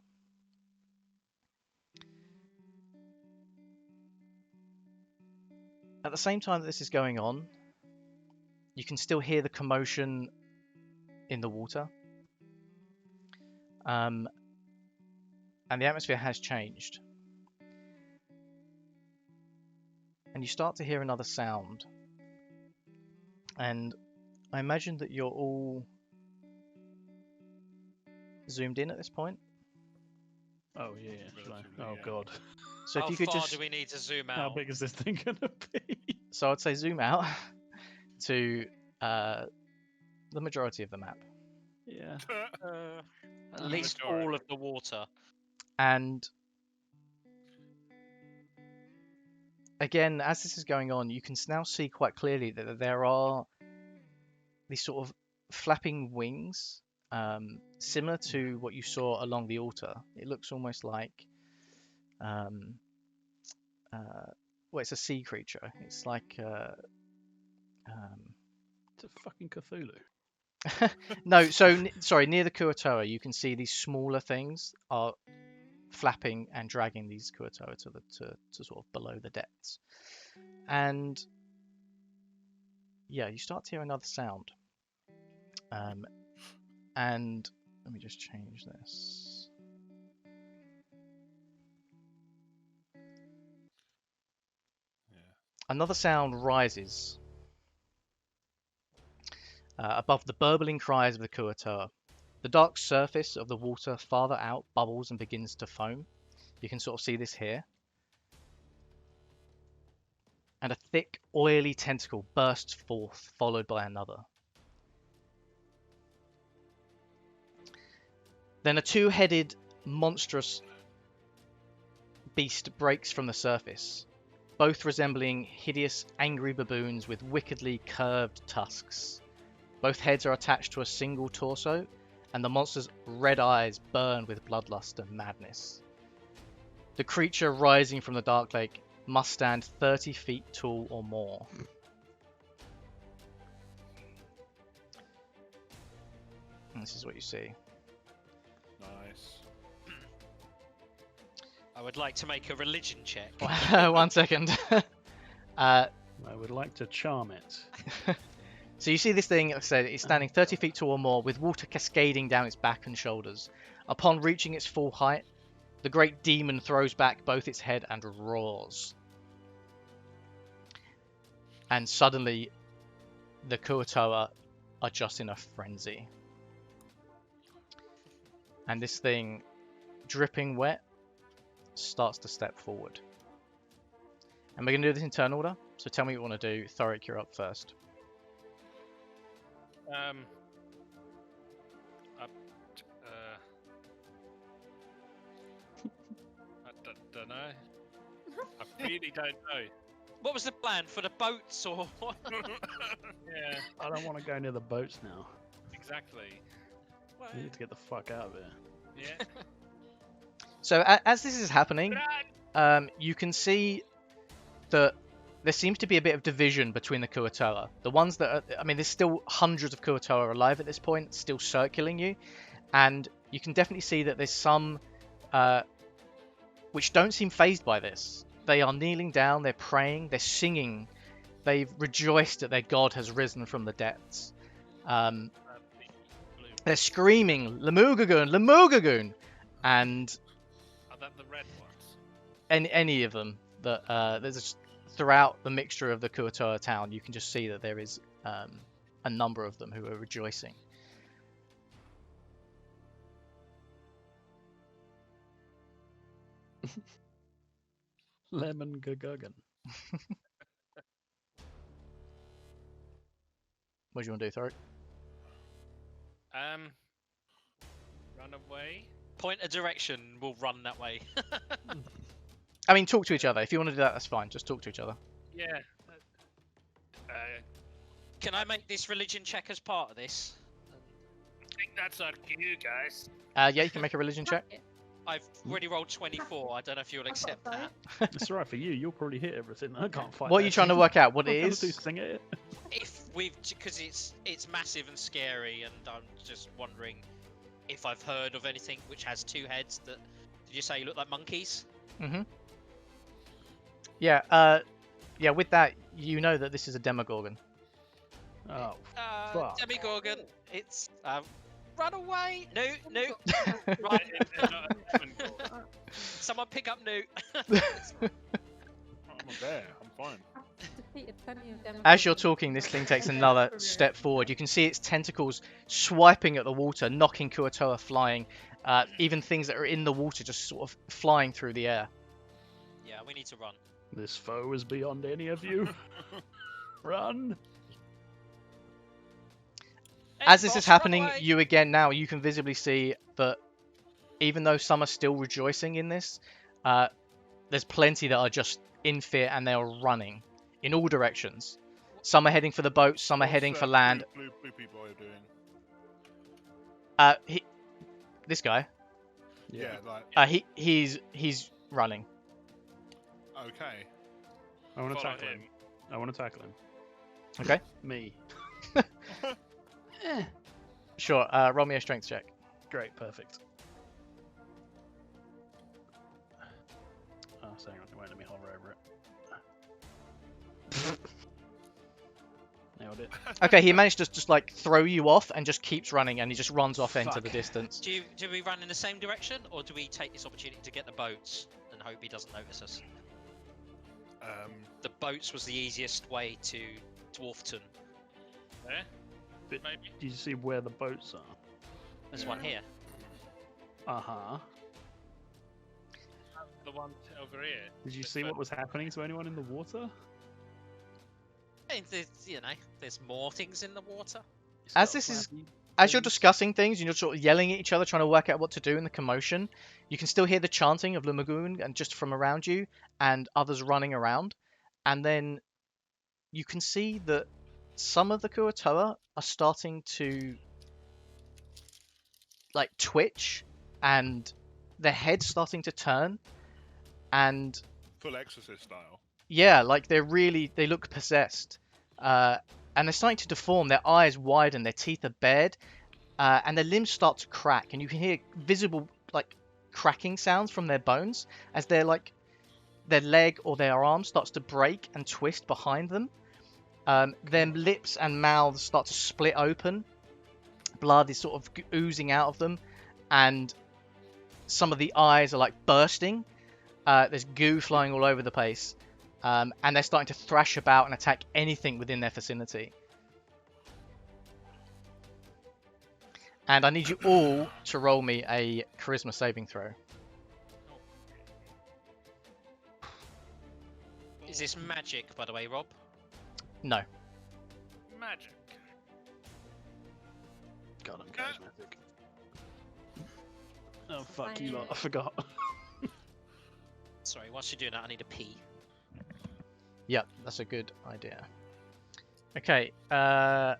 At the same time that this is going on, you can still hear the commotion in the water. And the atmosphere has changed. And you start to hear another sound. And I imagine that you're all zoomed in at this point. Oh yeah, shall I? Relatively, Oh yeah. god. So How if you could far just, do we need to zoom How out? big is this thing gonna be? so I'd say zoom out to the majority of the map. Yeah. At least all of the water. And again, as this is going on, you can now see quite clearly that there are these sort of flapping wings, similar to what you saw along the altar. It looks almost like, well, it's a sea creature. It's like, It's a fucking Cthulhu. no. So sorry, near the Kuatoa, you can see these smaller things are flapping and dragging these Kuatoa to sort of below the depths. And yeah, you start to hear another sound. And let me just change this. Yeah. Another sound rises above the burbling cries of the Kuatoa. The dark surface of the water farther out bubbles and begins to foam. You can sort of see this here. And a thick, oily tentacle bursts forth, followed by another. Then a two-headed, monstrous beast breaks from the surface, both resembling hideous, angry baboons with wickedly curved tusks. Both heads are attached to a single torso, and the monster's red eyes burn with bloodlust and madness. The creature rising from the Darklake must stand 30 feet tall or more. And this is what you see. Nice. I would like to make a religion check. 1 second. I would like to charm it. So you see this thing, like I said, it's standing 30 feet tall or more with water cascading down its back and shoulders. Upon reaching its full height, the great demon throws back both its head and roars. And suddenly, the Kuatoa are just in a frenzy. And this thing, dripping wet, starts to step forward. And we're going to do this in turn order. So tell me what you want to do. Thorrik, you're up first. Don't know. I really don't know. What was the plan for the boats or what? Yeah, I don't want to go near the boats now. exactly. We need to get the fuck out of here. Yeah. So as this is happening, you can see that there seems to be a bit of division between the Kuatoa. The ones that are, I mean, there's still hundreds of Kuatoa alive at this point, still circling you, and you can definitely see that there's some which don't seem phased by this. They are kneeling down, they're praying, they're singing, they've rejoiced that their god has risen from the depths. They're screaming, Lemugagoon, Lemugagoon! And Are that the red ones? any of them that throughout the mixture of the Kuatoa town, you can just see that there is a number of them who are rejoicing. Lemon Guguggan. What do you want to do, Thorrik? Run away. Point a direction, we'll run that way. I mean, talk to each other. If you want to do that, that's fine. Just talk to each other. Yeah. Can I make this religion check as part of this? I think that's on you guys. Yeah, you can make a religion check. I've already rolled 24. I don't know if you'll accept that. It's alright for you. You'll probably hit everything. I can't fight. What are you trying to work out? What it What is? sing it? If we've, because it's massive and scary, and I'm just wondering if I've heard of anything which has two heads that. Did you say look like monkeys? Mm-hmm. Yeah. Yeah. With that, you know that this is a Demogorgon. Oh, fuck. Demogorgon. It's run away, Noot, Noot. Right, it's not a human god. Someone pick up Noot. I'm not there. I'm fine. Defeated plenty of them. As you're talking, this thing takes another step forward. You can see its tentacles swiping at the water, knocking Kuatoa flying. Even things that are in the water just sort of flying through the air. Yeah, we need to run. This foe is beyond any of you. Run. As this is Boss, run happening, away. you can visibly see that even though some are still rejoicing in this, there's plenty that are just in fear and they are running in all directions. Some are heading for the boats, some are heading for land. Bloopy boy doing? This guy, Yeah, like he's running. okay. I want to Follow tackle him. him. I want to tackle him. Okay, Me. sure. Roll me a strength check. Great, perfect. Oh, so hang on, it won't let me hover over it. Nailed it. Okay, he managed to just like throw you off and just keeps running, and he just runs off into the Fuck. distance. Do we run in the same direction, or do we take this opportunity to get the boats and hope he doesn't notice us? The boats was the easiest way to Dwarfton. There? But- Maybe? Do you see where the boats are? There's one here. Uh-huh. The one over here. Did you This see one. what was happening to anyone in the water? Hey, there's more things in the water. You As got this is- flabby As you're things? discussing things and you're sort of yelling at each other, trying to work out what to do in the commotion, you can still hear the chanting of Lumagoon and just from around you, and others running around. And then you can see that some of the Kuatoa are starting to like twitch, and their heads starting to turn, and Full Exorcist style. yeah, like they look possessed. And they're starting to deform, their eyes widen, their teeth are bared, and their limbs start to crack, and you can hear visible like cracking sounds from their bones as their leg or their arm starts to break and twist behind them. Their lips and mouths start to split open. Blood is sort of oozing out of them, and some of the eyes are like bursting. There's goo flying all over the place. And they're starting to thrash about and attack anything within their vicinity. And I need you all to roll me a charisma saving throw. Is this magic, by the way, Rob? No. Magic. God, I'm charismatic. Oh fuck you Fine. lot! I forgot. Sorry, whilst you're doing that, I need a pee. Yeah, that's a good idea. Okay. Oh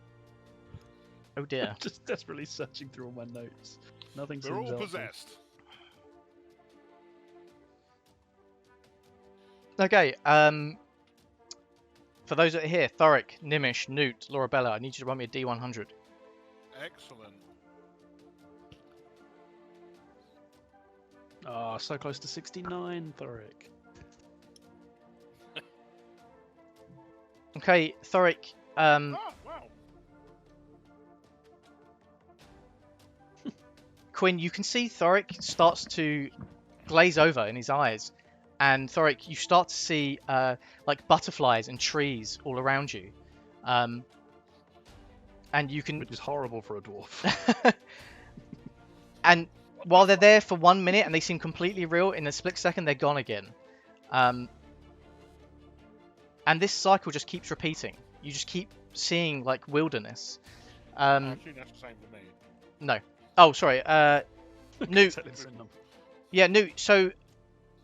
dear. Just desperately searching through all my notes. Nothing We're seems all helpful. possessed. Okay. For those that are here, Thorrik, Gnimish, Noot, Lorabella, I need you to run me a D100. Excellent. Oh, so close to 69, Thorrik. Okay, Thorrik. Ah, wow. Quinn, you can see Thorrik starts to glaze over in his eyes, and Thorrik, you start to see like butterflies and trees all around you, and you can. Which is horrible for a dwarf. And while they're there for 1 minute and they seem completely real, in a split second they're gone again. And this cycle just keeps repeating. You just keep seeing like wilderness. Actually, that's the same for me. No. Oh, sorry. Noot. Totally different number. Yeah, Noot. So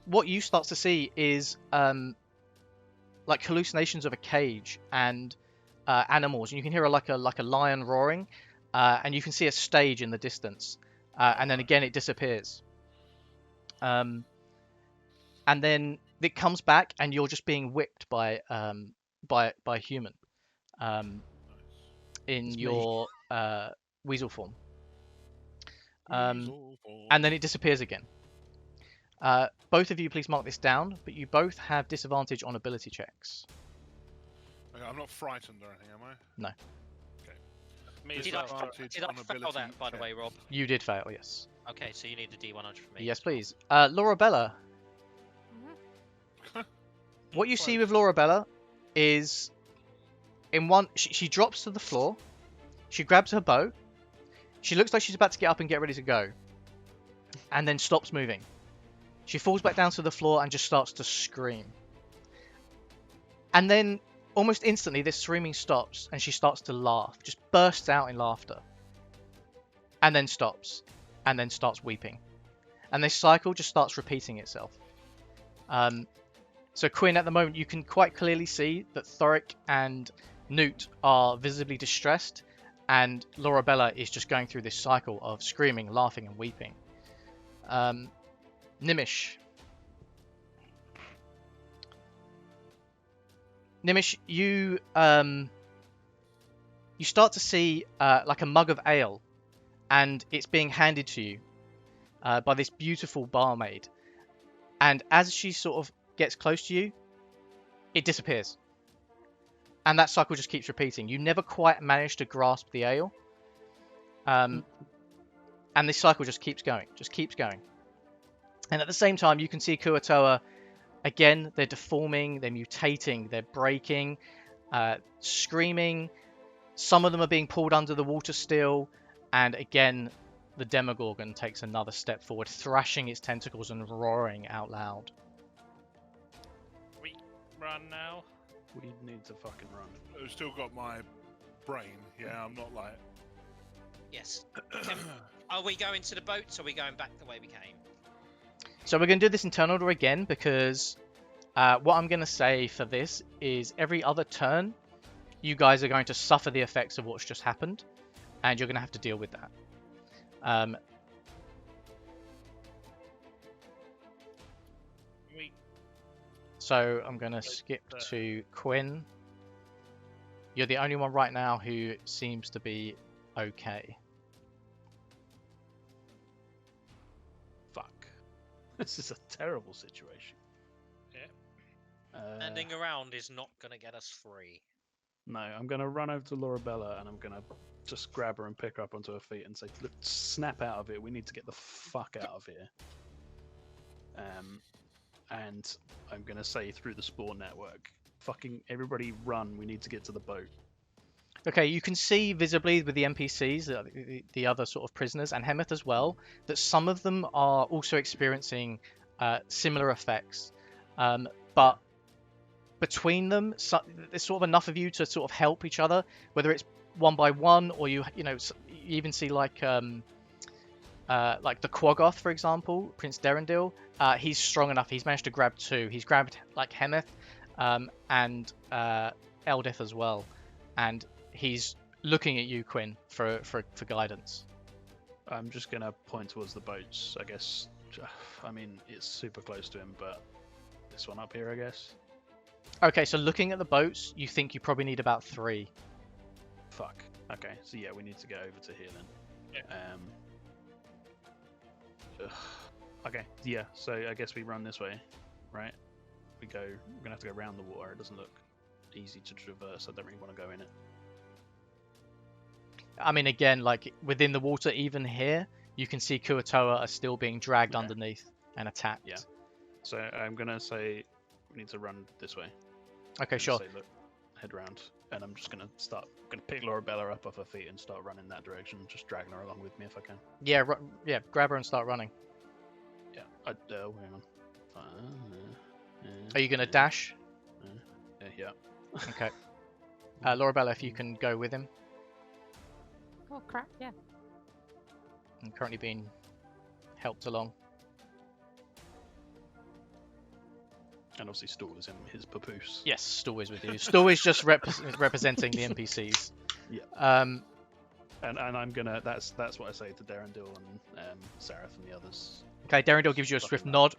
what you start to see is like hallucinations of a cage and animals, and you can hear like a lion roaring, and you can see a stage in the distance, and then again it disappears. And then it comes back, and you're just being whipped by a human, in It's me. your weasel form. Weasel And then it disappears again. Both of you, please mark this down, but you both have disadvantage on ability checks. Okay, I'm not frightened or anything, am I? No. Okay. Me Did as I, well. did I fail that, by the way, Rob? You did fail, yes. Okay, so you need a D100 for me. Yes, please. Lorabella, what you see with Lorabella is in one she drops to the floor, she grabs her bow, she looks like she's about to get up and get ready to go, and then stops moving. She falls back down to the floor and just starts to scream. And then almost instantly this screaming stops and she starts to laugh, just bursts out in laughter, and then stops, and then starts weeping, and this cycle just starts repeating itself. So Quinn, at the moment, you can quite clearly see that Thorrik and Noot are visibly distressed, and Lorabella is just going through this cycle of screaming, laughing, and weeping. Gnimish. Gnimish, you start to see like a mug of ale, and it's being handed to you by this beautiful barmaid. And as she sort of gets close to you, it disappears. And that cycle just keeps repeating. You never quite manage to grasp the ale. And this cycle just keeps going, And at the same time, you can see Kuatoa, again, they're deforming, they're mutating, they're breaking, screaming. Some of them are being pulled under the water still. And again, the Demogorgon takes another step forward, thrashing its tentacles and roaring out loud. We run now. We need to fucking run. I've still got my brain. Yeah, I'm not like. Yes. Are we going to the boats or are we going back the way we came? So we're going to do this in turn order again, because what I'm going to say for this is every other turn, you guys are going to suffer the effects of what's just happened, and you're going to have to deal with that. So I'm going to skip to Quinn. You're the only one right now who seems to be okay. Fuck. This is a terrible situation. Standing around is not going to get us free. No, I'm going to run over to Lorabella and I'm going to just grab her and pick her up onto her feet and say, look, snap out of it. We need to get the fuck out of here. And I'm going to say through the Spore network, fucking everybody run. We need to get to the boat. Okay, you can see visibly with the NPCs, the other sort of prisoners, and Hemeth as well, that some of them are also experiencing similar effects. But between them, there's sort of enough of you to sort of help each other, whether it's one by one or you even see like like the Quaggoth, for example, Prince Derendil, he's strong enough. He's managed to grab 2. He's grabbed like Hemeth and Eldeth as well, and he's looking at you, Quinn, for guidance. I'm just gonna point towards the boats, I guess. I mean, it's super close to him, but this one up here, I guess. Okay, so looking at the boats, you think you probably need about 3. Fuck. Okay, so yeah, we need to get over to here then. Okay, yeah, so I guess we run this way, right? We're gonna have to go around the water. It doesn't look easy to traverse. I don't really want to go in it. I mean, again, like within the water, even here, you can see Kuatoa are still being dragged Okay. underneath and attacked. Yeah. So I'm gonna say we need to run this way. Okay, And sure. Say, look, head round, and I'm just gonna pick Lorabella up off her feet and start running that direction, just dragging her along with me if I can. Yeah, yeah, grab her and start running. Yeah. Hang on. Are you gonna dash? Yeah. Okay. Lorabella, if you can go with him. Oh crap! Yeah. I'm currently being helped along. And obviously Stall is in his papoose. Yes, Stall is with you. Stall is just representing the NPCs. Yeah. Um, And I'm gonna. That's what I say to Derendil and Sareth and the others. okay, Derendil gives you a Stuff swift like that. nod.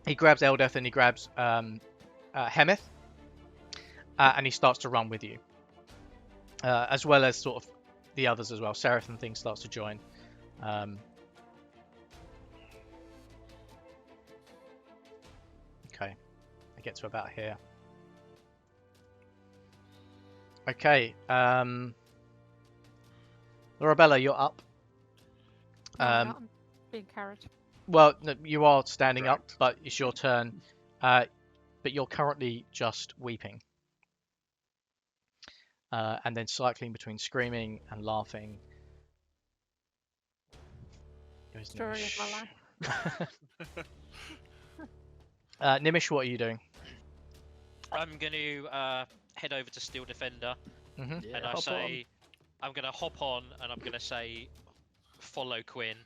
He grabs Eldeth and he grabs Hemeth, and he starts to run with you, as well as sort of the others as well. Sareth and things starts to join. Okay, I get to about here. Okay, Lorabella, you're up. I'm being carried. Well, no, you are standing up, Dragged. but it's your turn. But you're currently just weeping. And then cycling between screaming and laughing. There's Story of my Gnimish. life. Gnimish, what are you doing? I'm going to head over to Steel Defender, Hmm Yeah, and I hop say, I'm going to hop on, and I'm going to say, follow Quinn.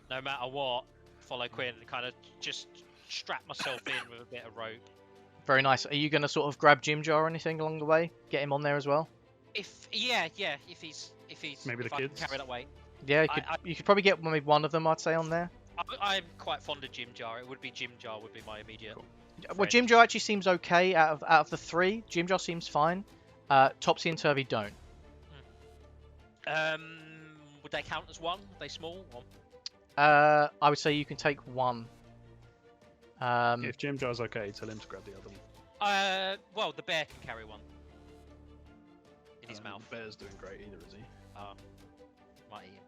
No matter what, follow Quinn, and kind of just strap myself in with a bit of rope. Very nice. Are you going to sort of grab Jim Jar or anything along the way? Get him on there as well? If he's Maybe if the I can kids? carry that weight. Yeah, you could probably get maybe one of them, I'd say, on there. I'm quite fond of Jim Jar. It would be Jim Jar would be my immediate. Cool. Well, friend. Jim Jar actually seems okay out of the 3. Jim Jar seems fine. Topsy and Turvy don't. Would they count as one? Are they small? Or... I would say you can take one. If Jim Jar's okay, tell him to grab the other one. Well, the bear can carry one in his mouth. Bear's doing great either, is he? Might eat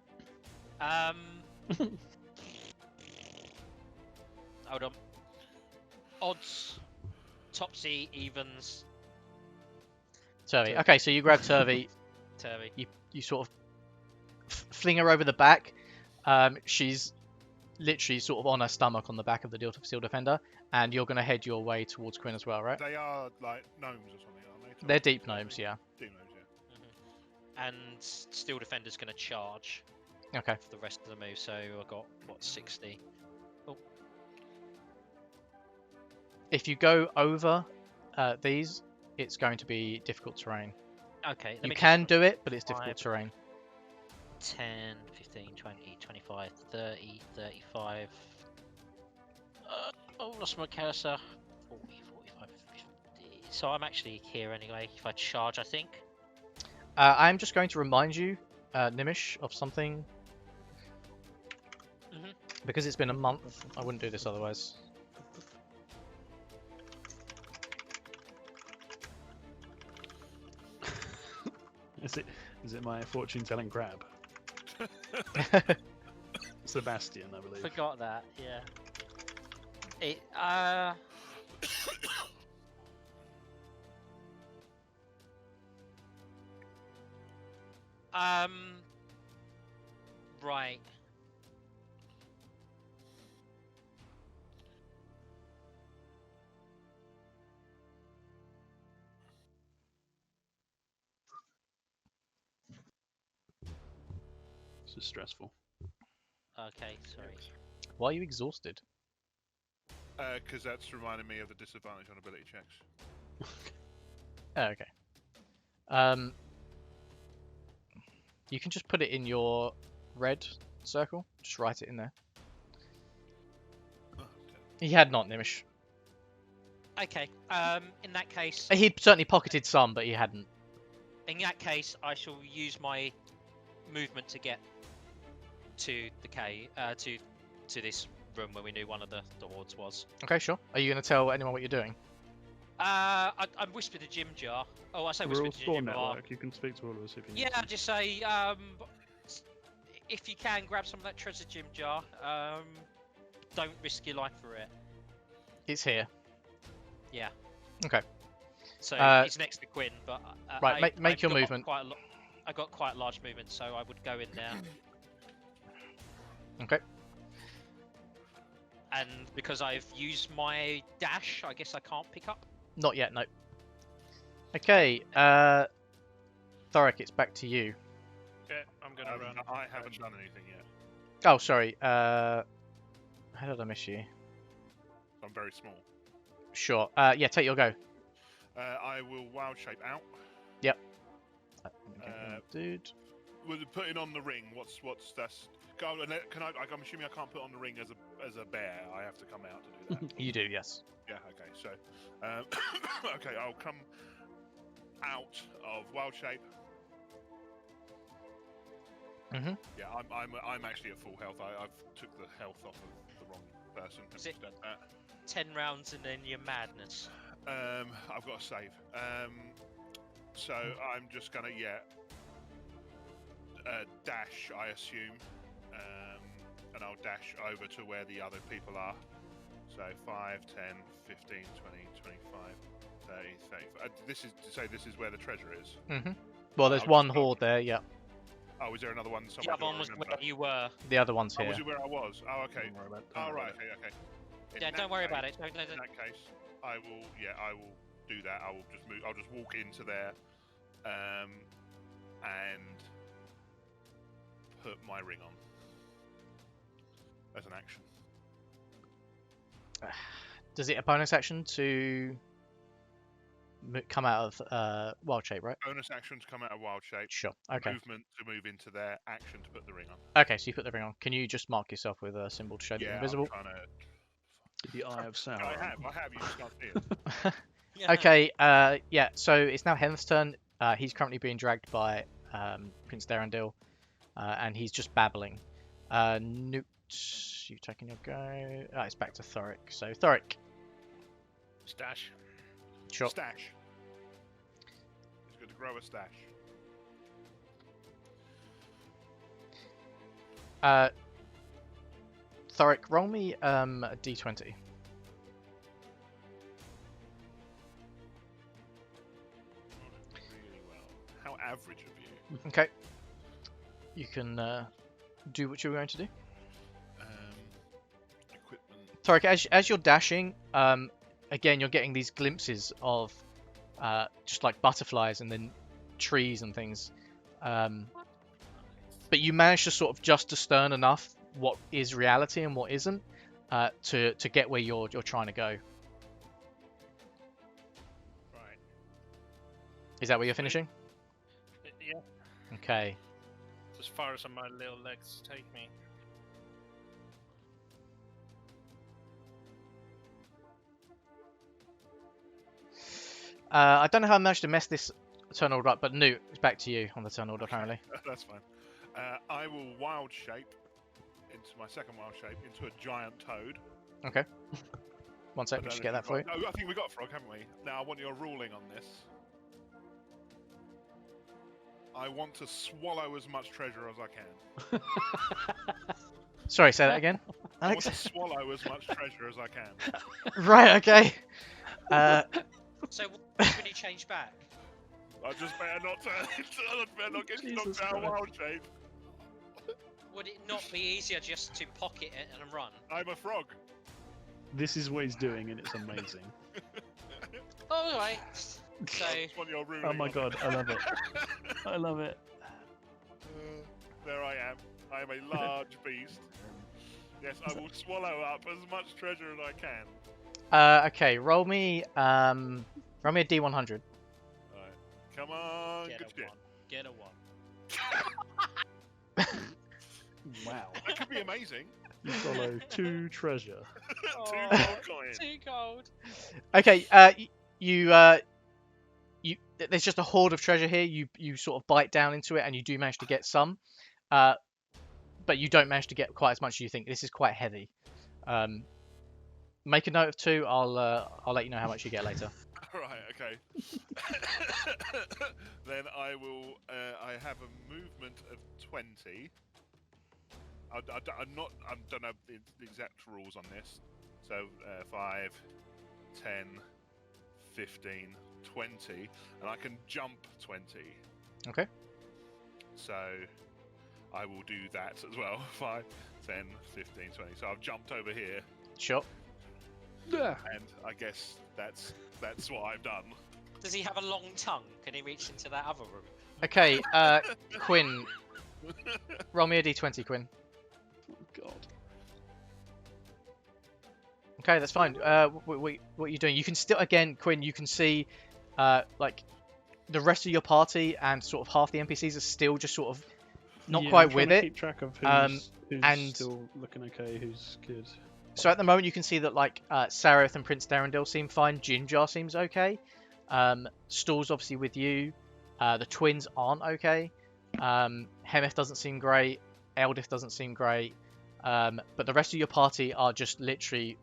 him. Hold on. Odds. Topsy, evens, Turvy. Okay, so you grab Turvy. Turvy. You sort of fling her over the back. She's literally sort of on her stomach on the back of the Steel Defender, and you're going to head your way towards Quinn as well, right? They are like gnomes or something, aren't they? They're deep gnomes, yeah. Deep gnomes, yeah. And Steel Defender's going to charge Okay. for the rest of the move, so I got, what, 60? If you go over these, it's going to be difficult terrain. Okay. You can do it, but it's difficult Five. terrain. 10, 15, 20, 25, 30, 35. Lost my cursor. 40, 45, 50. So I'm actually here anyway, if I charge, I think. I'm just going to remind you, Gnimish, of something. Mhm. Because it's been a month, I wouldn't do this otherwise. Is it my fortune-telling crab? Sebastian, I believe. Forgot that, yeah. It, right. This is stressful. Okay, sorry. Why are you exhausted? Because that's reminding me of the disadvantage on ability checks. Oh, okay. You can just put it in your red circle. Just write it in there. Oh, He had not, Gnimish. Okay. In that case, He certainly pocketed some, but he hadn't. I shall use my movement to get to the cave, to this room where we knew one of the hordes was. Okay, sure. Are you going to tell anyone what you're doing? I whispered to Jim Jar. Oh, I say We're all whispered to spawn Jim Jar. network. You can speak to all of us if you need Yeah, to. I'll just say, if you can grab some of that treasure Jim Jar, don't risk your life for it. It's here. Yeah. Okay. So it's next to Quinn, but Right, make your got movement. I got quite a large movement, so I would go in there. Okay. And because I've used my dash, I guess I can't pick up. Not yet, no. Okay, Thorrik, it's back to you. Okay, I'm gonna run. I haven't done anything yet. Oh, sorry. How did I miss you? I'm very small. Sure. Yeah, take your go. I will wild shape out. Dude. With putting on the ring, what's that's? Go and can I? I'm assuming I can't put on the ring as a bear. I have to come out to do that. You do, yes. Yeah. Okay. So, okay, I'll come out of wild shape. Mhm. Yeah, I'm actually at full health. I've took the health off of the wrong person. Is it- Done that. 10 rounds and then your madness. I've got a save. So I'm just gonna dash, I assume, and I'll dash over to where the other people are. So 5, 10, 15, 20, 25, 30, 35. This is where the treasure is. Mhm. Well, there's I'll one just- horde there. Yeah. Oh, is there another one The somewhere? other one was where you were. The other one's Oh, here. was it where I was? Oh, okay. Don't worry about it. Oh, right. Okay. In Yeah, that don't worry about case- it. No, In that case, I will. Yeah, I will do that. I will just move. I'll just walk into there, and put my ring on as an action. Does it a bonus action to come out of wild shape, right? Bonus action to come out of wild shape. Sure. Okay. Movement to move into there. Action to put the ring on. Okay, so you put the ring on. Can you just mark yourself with a symbol to show that you're Yeah, invisible? I'm trying to. The Eye of Sauron. I have. You just can't see it. Yeah. Okay, yeah, so it's now Hen's turn. He's currently being dragged by Prince Darandil, and he's just babbling. Noot, you taking your go? It's back to Thorrik. So, Thorrik. Stash. Sure. Stash. He's going to grow a stash. Thorrik, roll me a d20. Really well. How average of you. Okay. You can do what you were going to do. Equipment. Thorrik, as you're dashing, again, you're getting these glimpses of just like butterflies and then trees and things. But you manage to sort of just discern enough what is reality and what isn't to get where you're trying to go. Right. Is that where you're finishing? Yeah. Okay. As far as my little legs take me. I don't know how I managed to mess this turn order up, but Noot, it's back to you on the turn order apparently. That's fine. I will wild shape into my second wild shape into a giant toad. Okay. One I sec, don't we should know get if that for you. you've got- No, I think we got frog, haven't we? Now I want your ruling on this. I want to swallow as much treasure as I can. Sorry, say that again, I want Alex. to swallow as much treasure as I can. Right, okay. So when you change back? I just better not turn I better not get Jesus knocked out Christ. wild shape. Would it not be easier just to pocket it and run? I'm a frog. This is what he's doing, and it's amazing. All right. I So just want your ruling Oh my on god, I love it. I love it. There I am. I am a large beast. Yes, I will swallow up as much treasure as I can. Okay, roll me a D100. Alright. Come on. Get Good a shit. 1. Get a 1. Wow. That could be amazing. You follow 2 treasure. 2 Oh, gold coins. Too cold. Okay, you there's just a hoard of treasure here. You sort of bite down into it, and you do manage to get some, but you don't manage to get quite as much as you think. This is quite heavy. Make a note of 2. I'll let you know how much you get later. Right, okay. Then I will. I have a movement of 20. I don't know the exact rules on this. So 5, 10, 15, 20, and I can jump 20. Okay. So I will do that as well. 5, 10, 15, 20. So I've jumped over here, Sure. Yeah. and I guess that's what I've done. Does he have a long tongue? Can he reach into that other room? Okay, Quinn, roll me a D20, Quinn. Oh God. Okay, that's fine. What are you doing? You can still, again, Quinn, you can see, like, the rest of your party and sort of half the NPCs are still just sort of not Yeah, quite I'm trying with to it. Keep track of who's and- still looking okay, who's good. So at the moment, you can see that, like, Sareth and Prince Darendil seem fine. Jinjar seems okay. Stool's obviously with you. The twins aren't okay. Hemeth doesn't seem great. Eldith doesn't seem great. But the rest of your party are just literally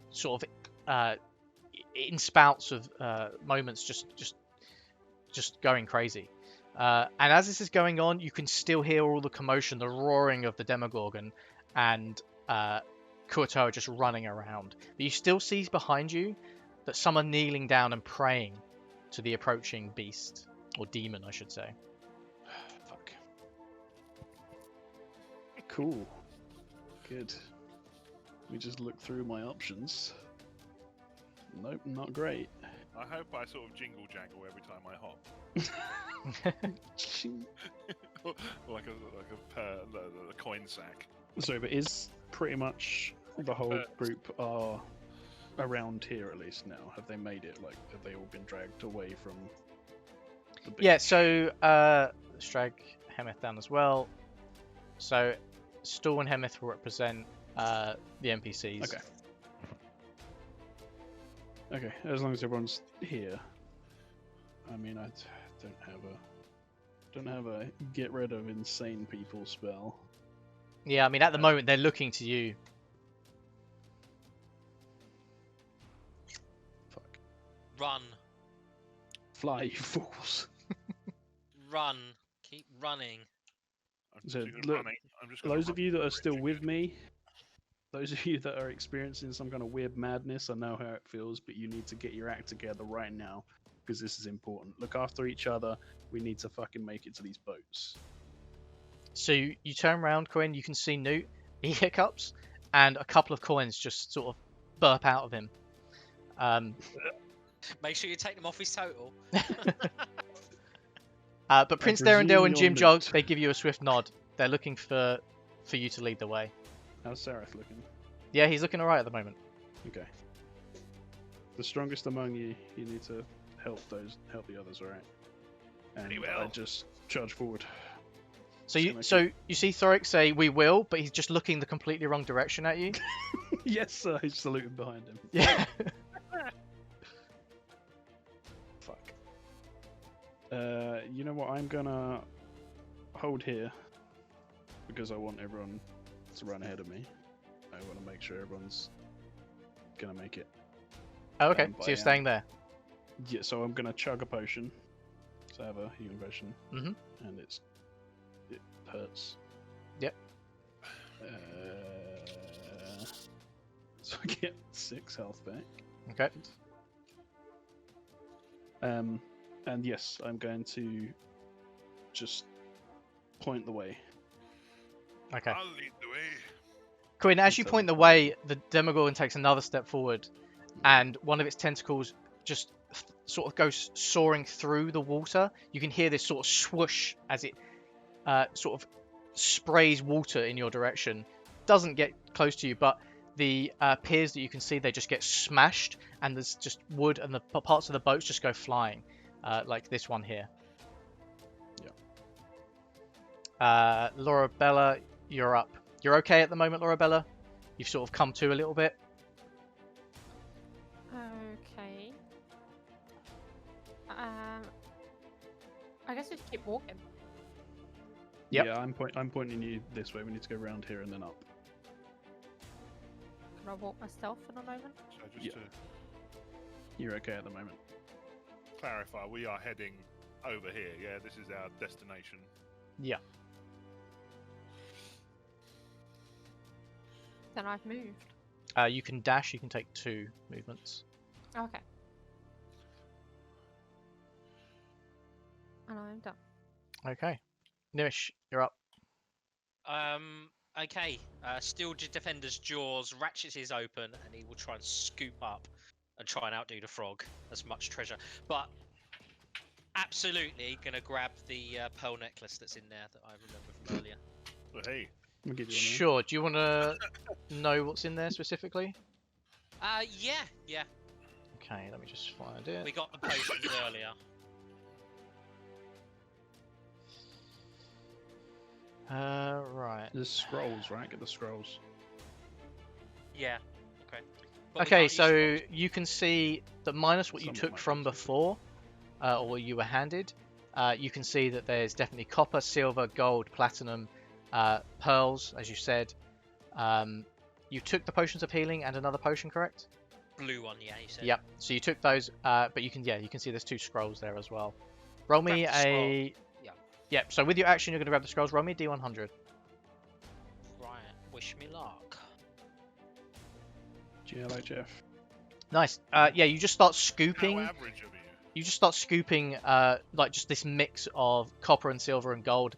sort of in spouts of moments just going crazy. And as this is going on, you can still hear all the commotion, the roaring of the Demogorgon, and Kuotoa just running around. But you still see behind you that some are kneeling down and praying to the approaching beast, or demon, I should say. Fuck. Cool. Good. Let me just look through my options. Nope, not great. I hope I sort of jingle jangle every time I hop, like a coin sack. Sorry, but is pretty much the whole group are around here at least now? Have they made it? Like, have they all been dragged away from the beach? Yeah, so let's drag Hemeth down as well. So Stool and Hemeth will represent the NPCs. Okay. Okay, as long as everyone's here. I mean, I don't have a get rid of insane people spell. Yeah, I mean, at the moment, they're looking to you. Fuck. Run. Fly, you fools. Run. Keep running. I'm So, just gonna look, run it. I'm just gonna Those run of you that are over still it. with me, those of you that are experiencing some kind of weird madness, I know how it feels, but you need to get your act together right now, because this is important. Look after each other. We need to fucking make it to these boats. So you turn around, Quinn, you can see Noot. He hiccups, and a couple of coins just sort of burp out of him. Make sure you take them off his total. But Prince presume Darendil and you're Jim Jog, Noot. they give you a swift nod. They're looking for you to lead the way. How's Sareth looking? Yeah, he's looking alright at the moment. Okay. The strongest among you, you need to help the others, alright? And Very I well. just charge forward. So Just you gonna see Thorrik say, "We will," but he's just looking the completely wrong direction at you. Yes, sir. He's saluting behind him. Yeah. Fuck. You know what? I'm gonna hold here because I want everyone to run ahead of me. I want to make sure everyone's gonna make it. Oh, okay. But So you're I staying am- there. Yeah, so I'm gonna chug a potion. So I have a healing potion, Mhm. and it hurts. Yep. So I get 6 health back. Okay. And yes, I'm going to just point the way. Okay. I'll lead the way. Quinn, as you Until point the the way, the Demogorgon takes another step forward, and one of its tentacles just sort of goes soaring through the water. You can hear this sort of swoosh as it sort of sprays water in your direction. Doesn't get close to you, but the piers that you can see, they just get smashed, and there's just wood, and the parts of the boats just go flying, like this one here. Yeah. Lorabella, you're up. You're okay at the moment, Lorabella? You've sort of come to a little bit. Okay. I guess we should keep walking. Yep. Yeah, I'm pointing you this way. We need to go round here and then up. Can I walk myself in a moment? So just Yeah. to You're okay at the moment. clarify, we are heading over here. Yeah, this is our destination. Yeah. Then I've moved. You can dash. You can take 2 movements. Okay. And I'm done. Okay. Gnimish, you're up. Okay. Steel Defender's jaws ratchets his open, and he will try and scoop up and try and outdo the frog. As much treasure, but absolutely gonna grab the pearl necklace that's in there that I remember from earlier. Well, hey, I'll give you one there. Sure. Do you want to know what's in there specifically? Yeah. Okay, let me just find it. We got the potions earlier. Right. There's scrolls, right? Get the scrolls. Yeah. Okay. But we Okay, can't use so scrolls. you can see that minus what you Someone took might from use it. before, or what you were handed, you can see that there's definitely copper, silver, gold, platinum, pearls, as you said. You took the potions of healing and another potion, correct? Blue one, yeah. You said. Yep. So you took those, but you can see there's 2 scrolls there as well. Roll me Grab the scroll. a. Yeah. Yep. So with your action, you're going to grab the scrolls. Roll me a d100. Right. Wish me luck. GLO Jeff. Nice. Yeah, you just start how scooping. average of you? You just start scooping, like just this mix of copper and silver and gold,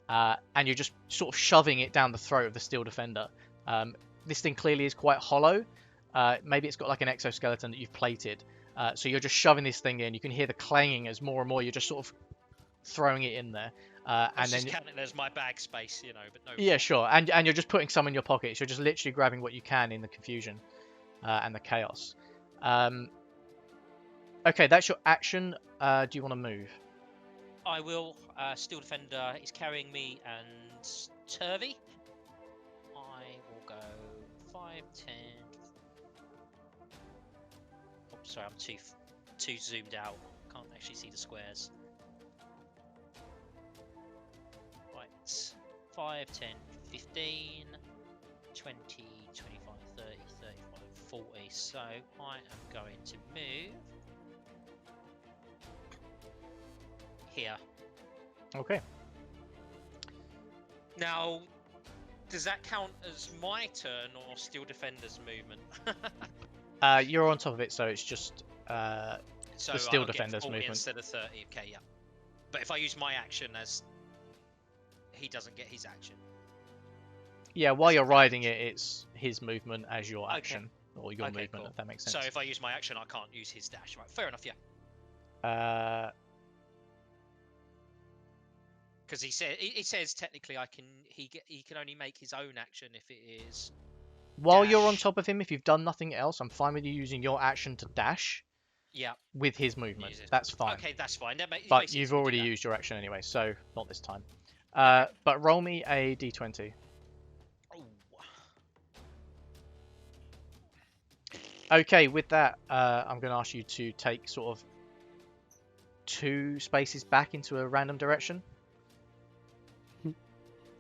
and you're just sort of shoving it down the throat of the Steel Defender. This thing clearly is quite hollow. Maybe it's got like an exoskeleton that you've plated. So you're just shoving this thing in. You can hear the clanging as more and more. You're just sort of throwing it in there, I and was then just counting it as my bag space, you know, but no. yeah, sure. And you're just putting some in your pockets. You're just literally grabbing what you can in the confusion and the chaos. Okay, that's your action. Do you want to move? I will. Steel Defender is carrying me and Turvy. I will go 5, 10. Oh, sorry, I'm too zoomed out. Can't actually see the squares. Right. 5, 10, 15, 20, 25, 30, 35, 40. So I am going to move here. Okay. Now, does that count as my turn or Steel Defender's movement? You're on top of it, so it's just So the Steel I'll get Defender's 40 movement. instead of 30. Okay, yeah. But if I use my action as he doesn't get his action. Yeah, while you're riding it, it's his movement as your Okay. action or your Okay, movement, cool. if that makes So sense. if I use my action, I can't use his dash. Right, fair enough, yeah. Because he says technically he can only make his own action if it is. While you're on dash. top of him, if you've done nothing else, I'm fine with you using your action to dash Yeah. with his movement. Use it. That's fine. Okay, that's fine. That But makes it you've easy to do already that. used your action anyway, so not this time. But roll me a d20. Ooh. Okay, with that, I'm going to ask you to take sort of 2 spaces back into a random direction.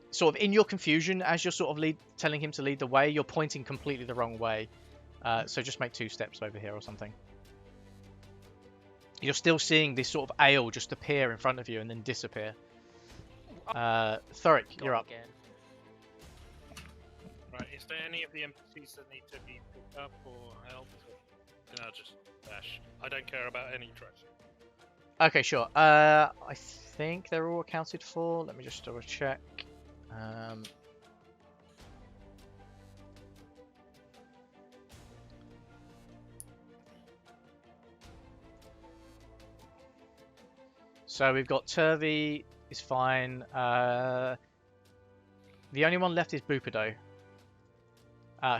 Sort of in your confusion, as you're sort of telling him to lead the way, you're pointing completely the wrong way. So just make 2 steps over here or something. You're still seeing this sort of ale just appear in front of you and then disappear. Thorrik, you're Gone up. again. Right, is there any of the NPCs that need to be picked up or helped? Or can I just dash? I don't care about any treasure. Okay, sure. I think they're all accounted for. Let me just double check. So we've got Turvy is fine. The only one left is Bupido,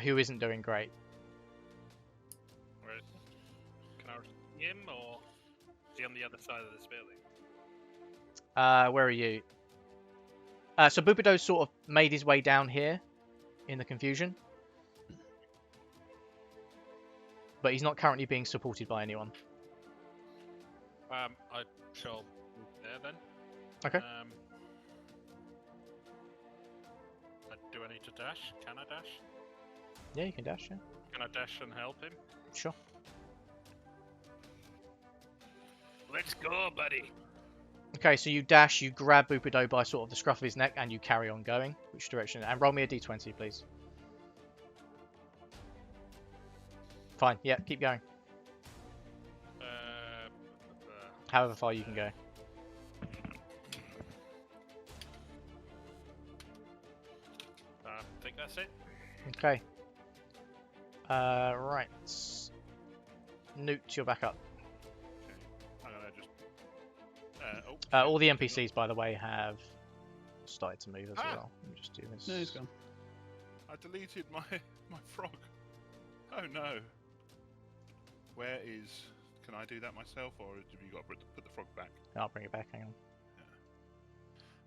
who isn't doing great. Right. Can I see him, or is he on the other side of this building? Where are you? So Bupido's sort of made his way down here in the confusion. But he's not currently being supported by anyone. I shall move there then. Okay. Do I need to dash? Can I dash? Yeah, you can dash, yeah. Can I dash and help him? Sure. Let's go, buddy. Okay, so you dash, you grab Bupido by sort of the scruff of his neck, and you carry on going. Which direction? And roll me a d20, please. Fine, yeah, keep going. However far you can go. I think that's it. Okay. Right. Noot, you're back up. I'm gonna just. All the NPCs, by the way, have started to move as well. Let me just do this. No, he's gone. I deleted my frog. Oh no. Where is? Can I do that myself, or have you got to put the frog back? I'll bring it back. Hang on.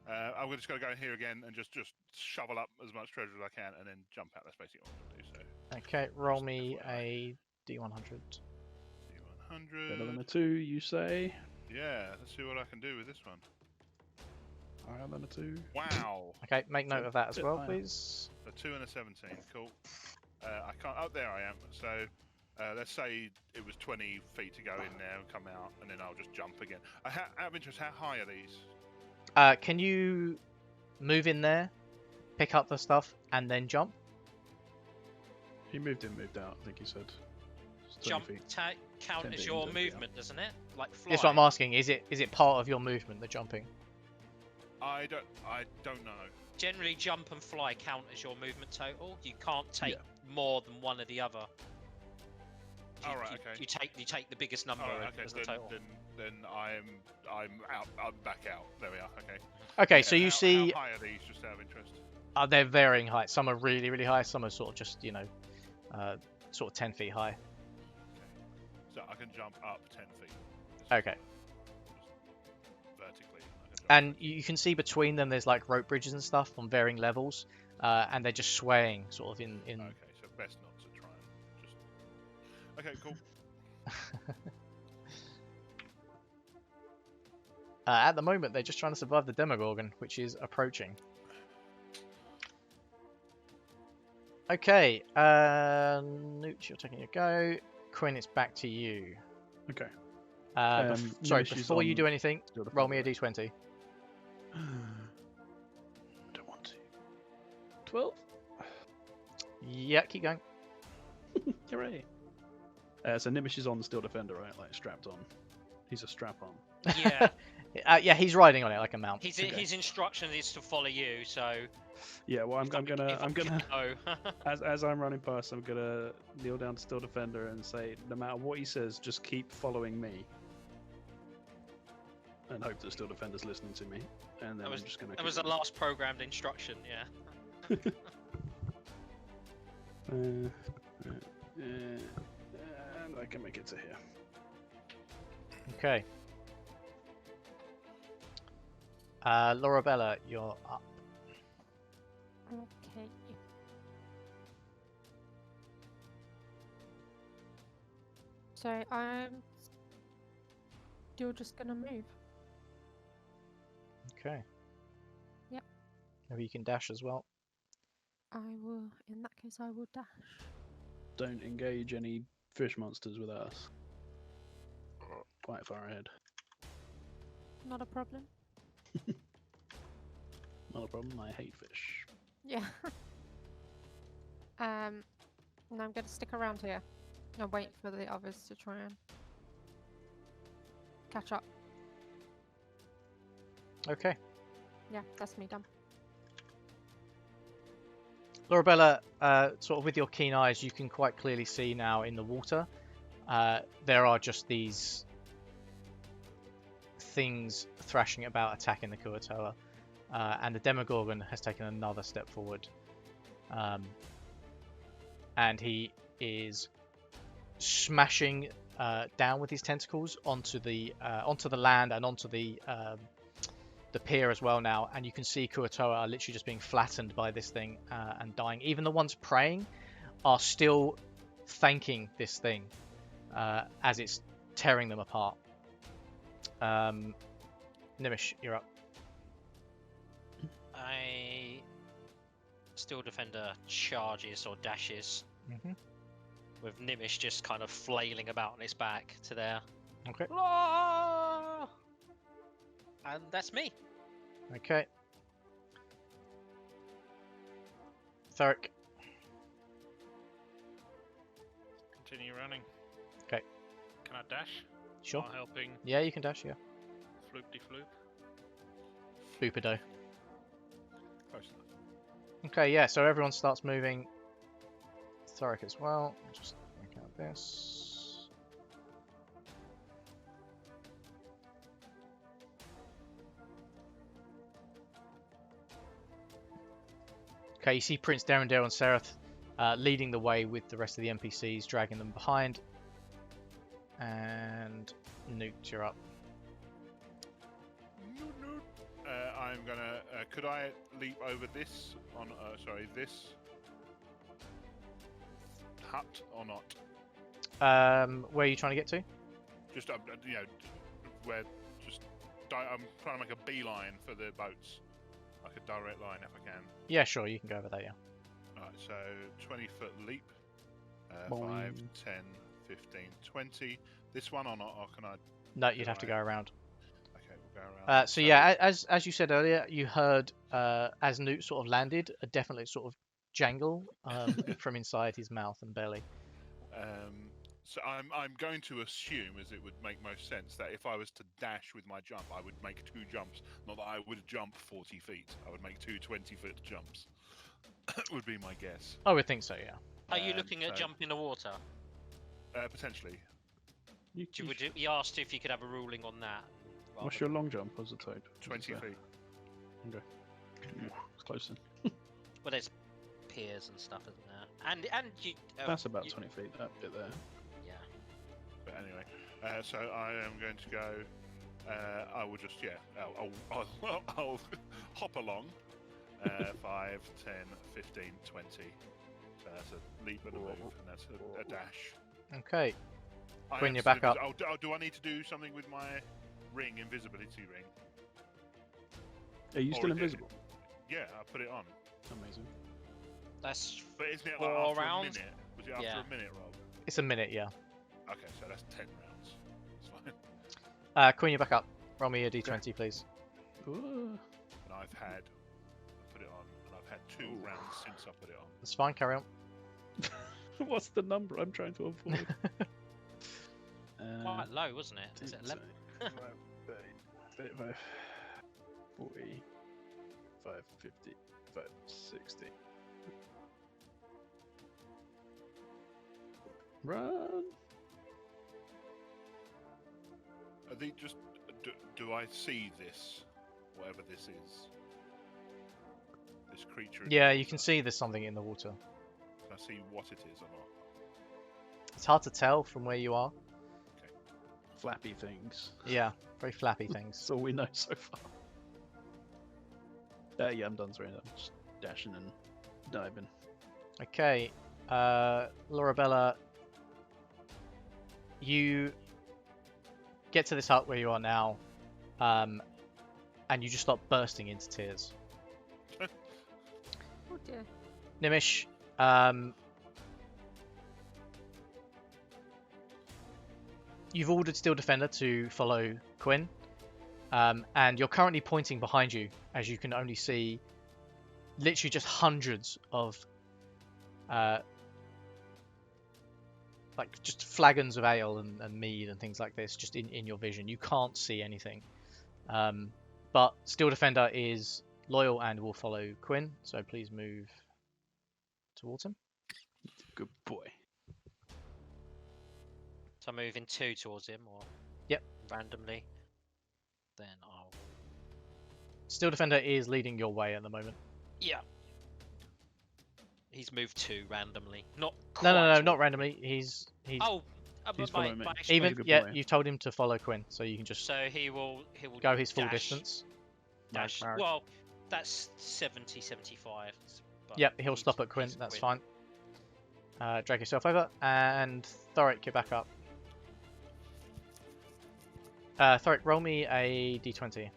I'm just going to go in here again and just shovel up as much treasure as I can, and then jump out. That's basically what I'm going to do. So. Okay, roll me a D100. D100. Better than a 2, you say? Yeah, let's see what I can do with this one. Higher than a 2. Wow. Okay, make note of that as Bit well, higher. please. A 2 and a 17. Cool. I can't. Oh, there I am. So let's say it was 20 feet to go in there and come out, and then I'll just jump again. Out of interest, how high are these? Can you move in there, pick up the stuff, and then jump? He moved in, moved out, I think he said. It's 20 Jump feet. count 10 as feet your into it, yeah. movement, doesn't it? Like fly. That's what I'm asking. Is it part of your movement, the jumping? I don't know. Generally, jump and fly count as your movement total. You can't take Yeah. more than one or the other. All right. Okay. You take the biggest number All right, okay. as the total. Then I'm out. I'm back out. There we are. Okay. Okay, so you how, see how high are these? Just out of interest. they're varying heights. Some are really, really high. Some are sort of just, sort of 10 feet high. So I can jump up 10 feet. Okay. Just vertically. I can jump And you can see between them there's like rope bridges and stuff on varying levels, and they're just swaying sort of in. Okay, so best not to try and just. Okay, cool. At the moment, they're just trying to survive the Demogorgon, which is approaching. Okay, Noot, you're taking a go. Quinn, it's back to you. Okay. Sorry, Gnimish is before you on do anything, still the roll me a front d20. I don't want to. 12? Yeah, keep going. Hooray. So Gnimish is on the Steel Defender, right? Like strapped on. He's a strap on. Yeah, Yeah, he's riding on it like a mount. his instruction is to follow you. So Yeah, well, I'm gonna Oh, as I'm running past, I'm gonna kneel down to Steel Defender and say, no matter what he says, just keep following me, and hope that Steel Defender's listening to me. And then I'm just gonna. that was the last programmed instruction. Yeah. And I can make it to here. Okay. Lorabella, you're up. Okay. So I'm still just gonna move. Okay. Yep. Maybe you can dash as well. I will. In that case, I will dash. Don't engage any fish monsters with us. Quite far ahead. Not a problem. Not a problem. I hate fish. Yeah. And I'm gonna stick around here and wait for the others to try and catch up. Okay. Yeah, that's me done. Lorabella, sort of with your keen eyes, you can quite clearly see now in the water, there are just these things thrashing about, attacking the Kuatoa. and the Demogorgon has taken another step forward, and he is smashing down with his tentacles onto the land and onto the pier as well now. And you can see Kuatoa are literally just being flattened by this thing and dying. Even the ones praying are still thanking this thing as it's tearing them apart. Gnimish, you're up. Steel Defender charges or dashes, Mm-hmm. with Gnimish just kind of flailing about on its back to there. Okay. Ah! And that's me. Okay. Thorrik. Continue running. 'Kay. Can I dash? Sure. While helping Yeah, you can dash. Yeah. Floop-de-floop. Floopido. Close enough. Okay, yeah, so everyone starts moving. Thorrik as well. I'll just work out this. Okay, you see Prince Darendale and Sereth leading the way with the rest of the NPCs, dragging them behind. And Noot, you're up. Noot. I'm gonna. Could I leap over this on? Sorry, this hut or not? Where are you trying to get to? Just you know, where just. I'm trying to make a beeline for the boats, like a direct line if I can. Yeah, sure, you can go over there, yeah. Alright, so 20-foot leap. 5, Boing. 10, 15, 20. This one or not? Or can I? No, you'd have to go around. Okay, we'll go around. So yeah, as you said earlier, you heard as Noot sort of landed, a definite sort of jangle from inside his mouth and belly. So I'm going to assume, as it would make most sense, that if I was to dash with my jump, I would make 2 jumps. Not that I would jump 40 feet. I would make 2 20-foot jumps. Would be my guess. I would think so, yeah. Are you looking at so- jumping the water? Potentially. He asked if you could have a ruling on that. What's rather your long jump? Was it 20 feet. Okay. It's close then. Well, there's piers and stuff, isn't there? And you. That's about 20 feet, that bit there. Yeah. But anyway, so I am going to go. I will just I'll hop along. 5, 10, 15, 20. So that's a leap and a move, and that's a dash. Okay. I Quinn, am you're still back up. do I need to do something with my ring, invisibility ring? Are you Or still is it- invisible? Yeah, I put it on. Amazing. That's But isn't it 4 like after rounds? a minute? Was it after Yeah. a minute, Rob? It's a minute, yeah. Okay, so that's 10 rounds. That's fine. Quinn, you're back up. Roll me a d20, please. Ooh. And I've had put it on, and I've had 2 rounds since I put it on. That's fine, carry on. What's the number I'm trying to avoid? quite low, wasn't it? Is it 11? 35, 40, 5, 50, 5, 60. Run! Are they just? Do I see this? Whatever this is. This creature. in the Yeah, you can water? see there's something in the water. Can I see what it is or not? It's hard to tell from where you are. Flappy things. Yeah, very flappy things. That's all we know so far. Yeah, I'm done throwing. I'm just dashing and diving. Okay, Lorabella, you get to this hut where you are now, and you just start bursting into tears. Oh dear. Gnimish, you've ordered Steel Defender to follow Quinn, and you're currently pointing behind you, as you can only see literally just hundreds of like just flagons of ale and mead and things like this just in your vision. You can't see anything, but Steel Defender is loyal and will follow Quinn, so please move towards him. Good boy. So I'm moving 2 towards him, or Yep. randomly. Then I'll Steel Defender is leading your way at the moment. Yeah. He's moved 2 randomly. Not No, quite not all- randomly. He's He's Oh, but following me. action even. He's a good Yeah, boy. you told him to follow Quinn, so you can just So he will go his full dash. distance. Dash. Mark. Well, that's 70, 75. but Yep, he'll he's- stop at Quinn. he's That's Quinn. fine. Drag yourself over, and Thorrik, you're back up. Thorrik, roll me a d20.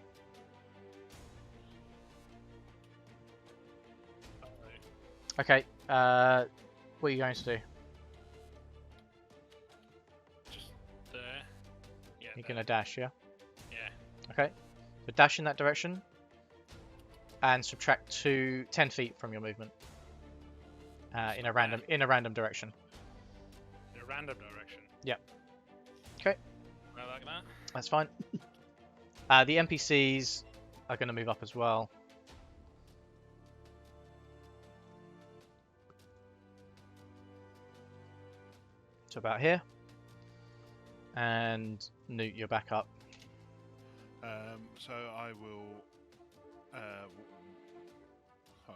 Okay. What are you going to do? Just there. Yeah. You're there. gonna dash, yeah? Yeah. Okay. So dash in that direction, and subtract 10 feet from your movement. In a random direction. In a random direction. Yep. Okay. I like that. That's fine. The NPCs are going to move up as well. To about here. And Noot, you're back up. So I will.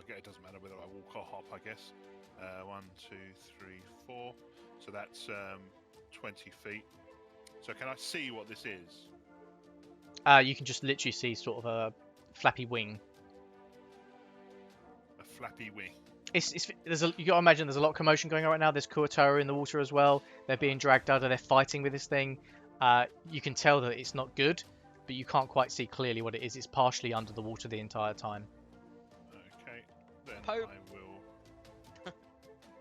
Okay, it doesn't matter whether I walk or hop, I guess. 1, 2, 3, 4. So that's 20 feet. So can I see what this is? You can just literally see sort of a flappy wing. A flappy wing. You got to imagine there's a lot of commotion going on right now. There's Kuatoa in the water as well. They're being dragged under. They're fighting with this thing. You can tell that it's not good, but you can't quite see clearly what it is. It's partially under the water the entire time. Okay, then Pope. I will.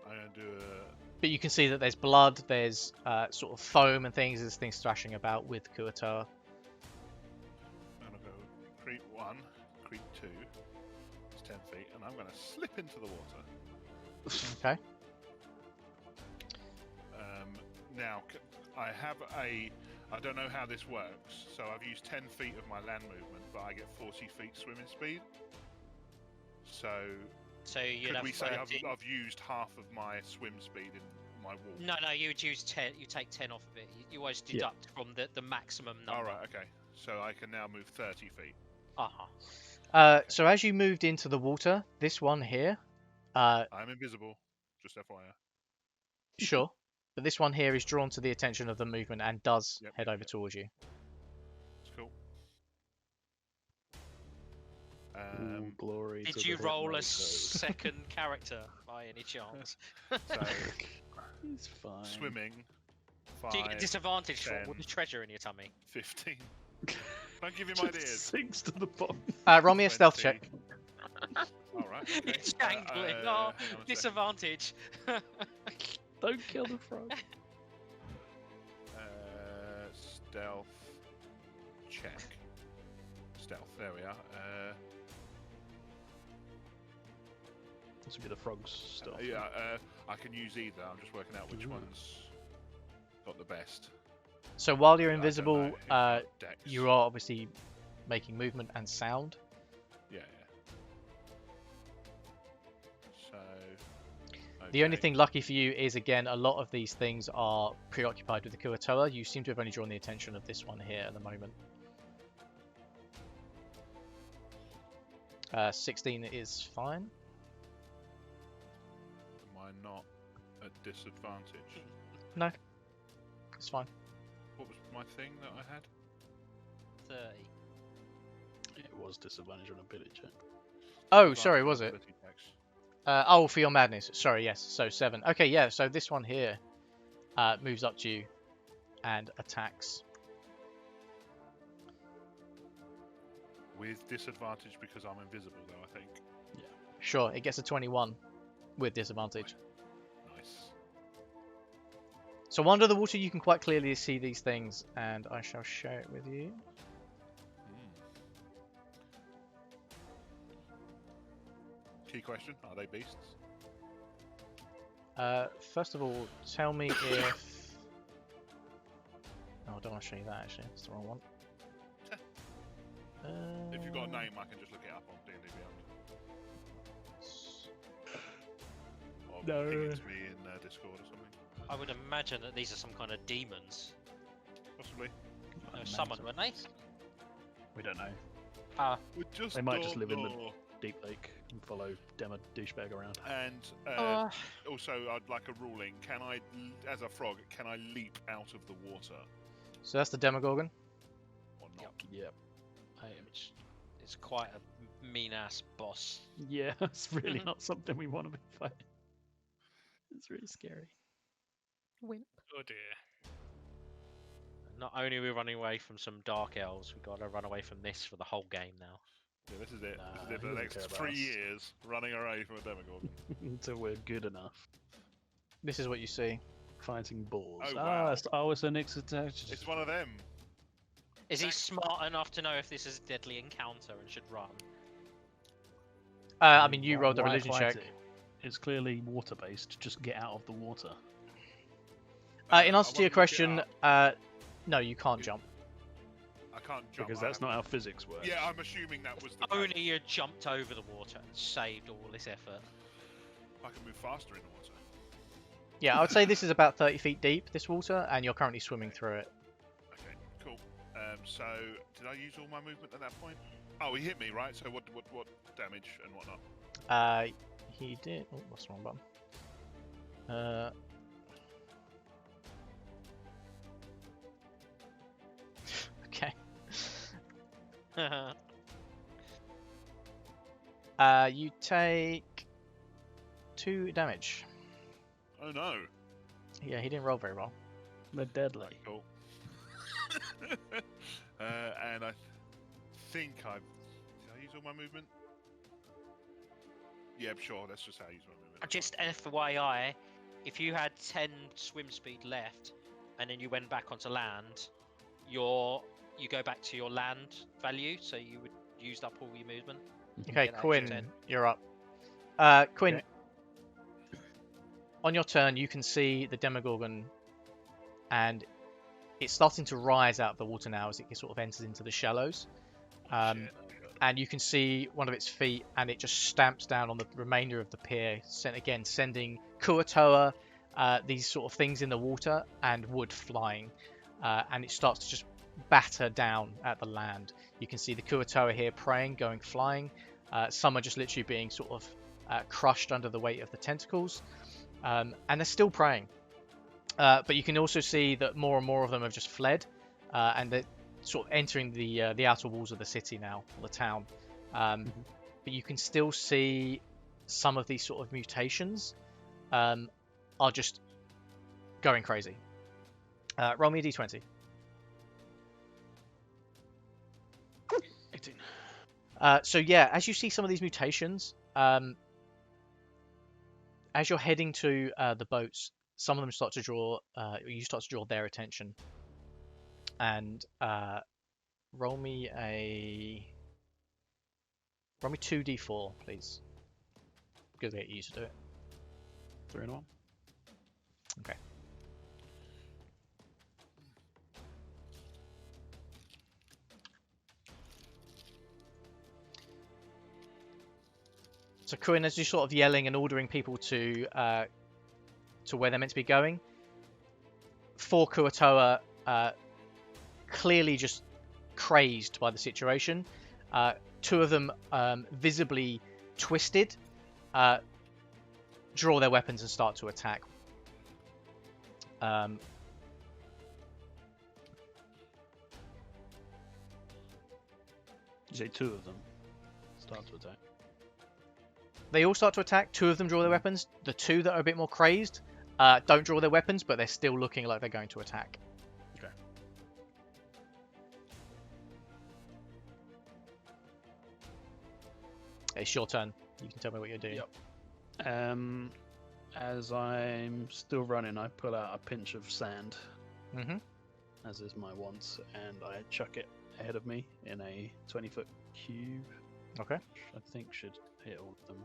I'm gonna do a. But you can see that there's blood. There's sort of foam and things. There's things thrashing about with Kuatoa. I'm gonna go creep 1, creep 2. It's 10 feet, and I'm gonna slip into the water. Okay. Now I have a. I don't know how this works. So I've used 10 feet of my land movement, but I get 40 feet swimming speed. So So you'd could have we say 30. I've used half of my swim speed in my walk? No, you would use 10. You take 10 off of it. You always deduct from the maximum number. All right. Okay. So I can now move 30 feet. So as you moved into the water, this one here, I'm invisible. Just FYI. sure, but this one here is drawn to the attention of the movement and does Yep, head over yep. towards you. It's cool. Ooh, glory. Did to you the roll a Hitmoto. second character by any chance? So It's fine. swimming. 5, Do you get disadvantage for 10. all the treasure in your tummy? 15. Don't give him Just ideas. sinks to the bottom. Roll me a stealth 20. check. All right. Okay. It's jangling. hang Oh, on a second. disadvantage. Don't kill the frog. Stealth check. Stealth. There we are. This would be the frog's stuff. Yeah. I can use either. I'm just working out which Ooh. one's got the best. So while you're I don't invisible, know if I've got Dex. you are obviously making movement and sound. Yeah. So. The only okay. thing lucky for you is, again, a lot of these things are preoccupied with the Kuatoa. You seem to have only drawn the attention of this one here at the moment. 16 is fine. Am I not at disadvantage? No, it's fine. What was my thing that I had? 30. It was disadvantage on ability check. Oh, sorry, was it? Ability checks. Oh, for your madness. Sorry, yes. So 7. Okay, yeah. So this one here moves up to you and attacks. With disadvantage because I'm invisible, though, I think. Sure, it gets a 21 with disadvantage. Nice. So under the water, you can quite clearly see these things, and I shall share it with you. Key question: are they beasts? First of all, tell me if... Oh, I don't want to show you that, actually. That's the wrong one. If you've got a name, I can just look it up on D&D Beyond. Or No. ping it to me in Discord or something. I would imagine that these are some kind of demons. Possibly. They were summoned, weren't they? We don't know. We're just They might just live in the- door. Deep Lake and follow Dema douchebag around. And Uh, also, I'd like a ruling. Can I, as a frog, can I leap out of the water So that's the Demogorgon. or not? Yep. which is quite a mean ass boss. Yeah, it's really not something we want to be fighting. It's really scary. Wimp. Oh dear. Not only are we running away from some dark elves, we've got to run away from this for the whole game now. Yeah, this is it. Nah, this is he it for the doesn't next care about 3 us. years, running away from a Demogorgon. Until we're good enough. This is what you see. Fighting boars. Oh, wow. It's a Nix attack. It's one of them. Is he smart enough to know if this is a deadly encounter and should run? I mean, you Why- rolled a why religion fight check. it? It's clearly water-based. Just get out of the water. In I answer to your wanna look it question, up. no, you can't jump. I can't jump. Because I that's have- not how physics works. Yeah, I'm assuming that was the. Only you jumped over the water and saved all this effort. I can move faster in the water. Yeah, I would say this is about 30 feet deep, this water, and you're currently swimming through it. Okay, cool. So did I use all my movement at that point? Oh, he hit me, right? So what damage and whatnot? He did. Oh, that's the wrong button. Okay. You take 2 damage. Oh no. Yeah, he didn't roll very well. They're deadly. Right, cool. And I think did I use all my movement? Yeah, sure. That's just how I use my movement. Just FYI, if you had 10 swim speed left, and then you went back onto land, you go back to your land value, so you would used up all your movement. Okay, Get that Quinn, extra 10. you're up. Quinn, Okay. on your turn, you can see the Demogorgon, and it's starting to rise out of the water now as it sort of enters into the shallows. Shit. And you can see one of its feet, and it just stamps down on the remainder of the pier, sending Kuatoa, these sort of things in the water, and wood flying. And it starts to just batter down at the land. You can see the Kuatoa here praying, going flying. Some are just literally being sort of crushed under the weight of the tentacles. And they're still praying. But you can also see that more and more of them have just fled. And they're sort of entering the outer walls of the city now, or the town. But you can still see some of these sort of mutations are just going crazy. Roll me a d20. 18. So yeah, as you see some of these mutations, as you're heading to the boats, some of them start to draw. You start to draw their attention. And roll me 2d4, please. Good to get you to do it. 3 and 1. Okay. So Quinn, as you're sort of yelling and ordering people to where they're meant to be going, 4 Kuatoa clearly just crazed by the situation. 2 of them visibly twisted, draw their weapons and start to attack. You say 2 of them start to attack. They all start to attack. 2 of them draw their weapons. The 2 that are a bit more crazed don't draw their weapons, but they're still looking like they're going to attack. Okay. It's your turn. You can tell me what you're doing. Yep. As I'm still running, I pull out a pinch of sand, Mm-hmm. as is my wont, and I chuck it ahead of me in a 20-foot cube. Okay. Which I think should hit all of them.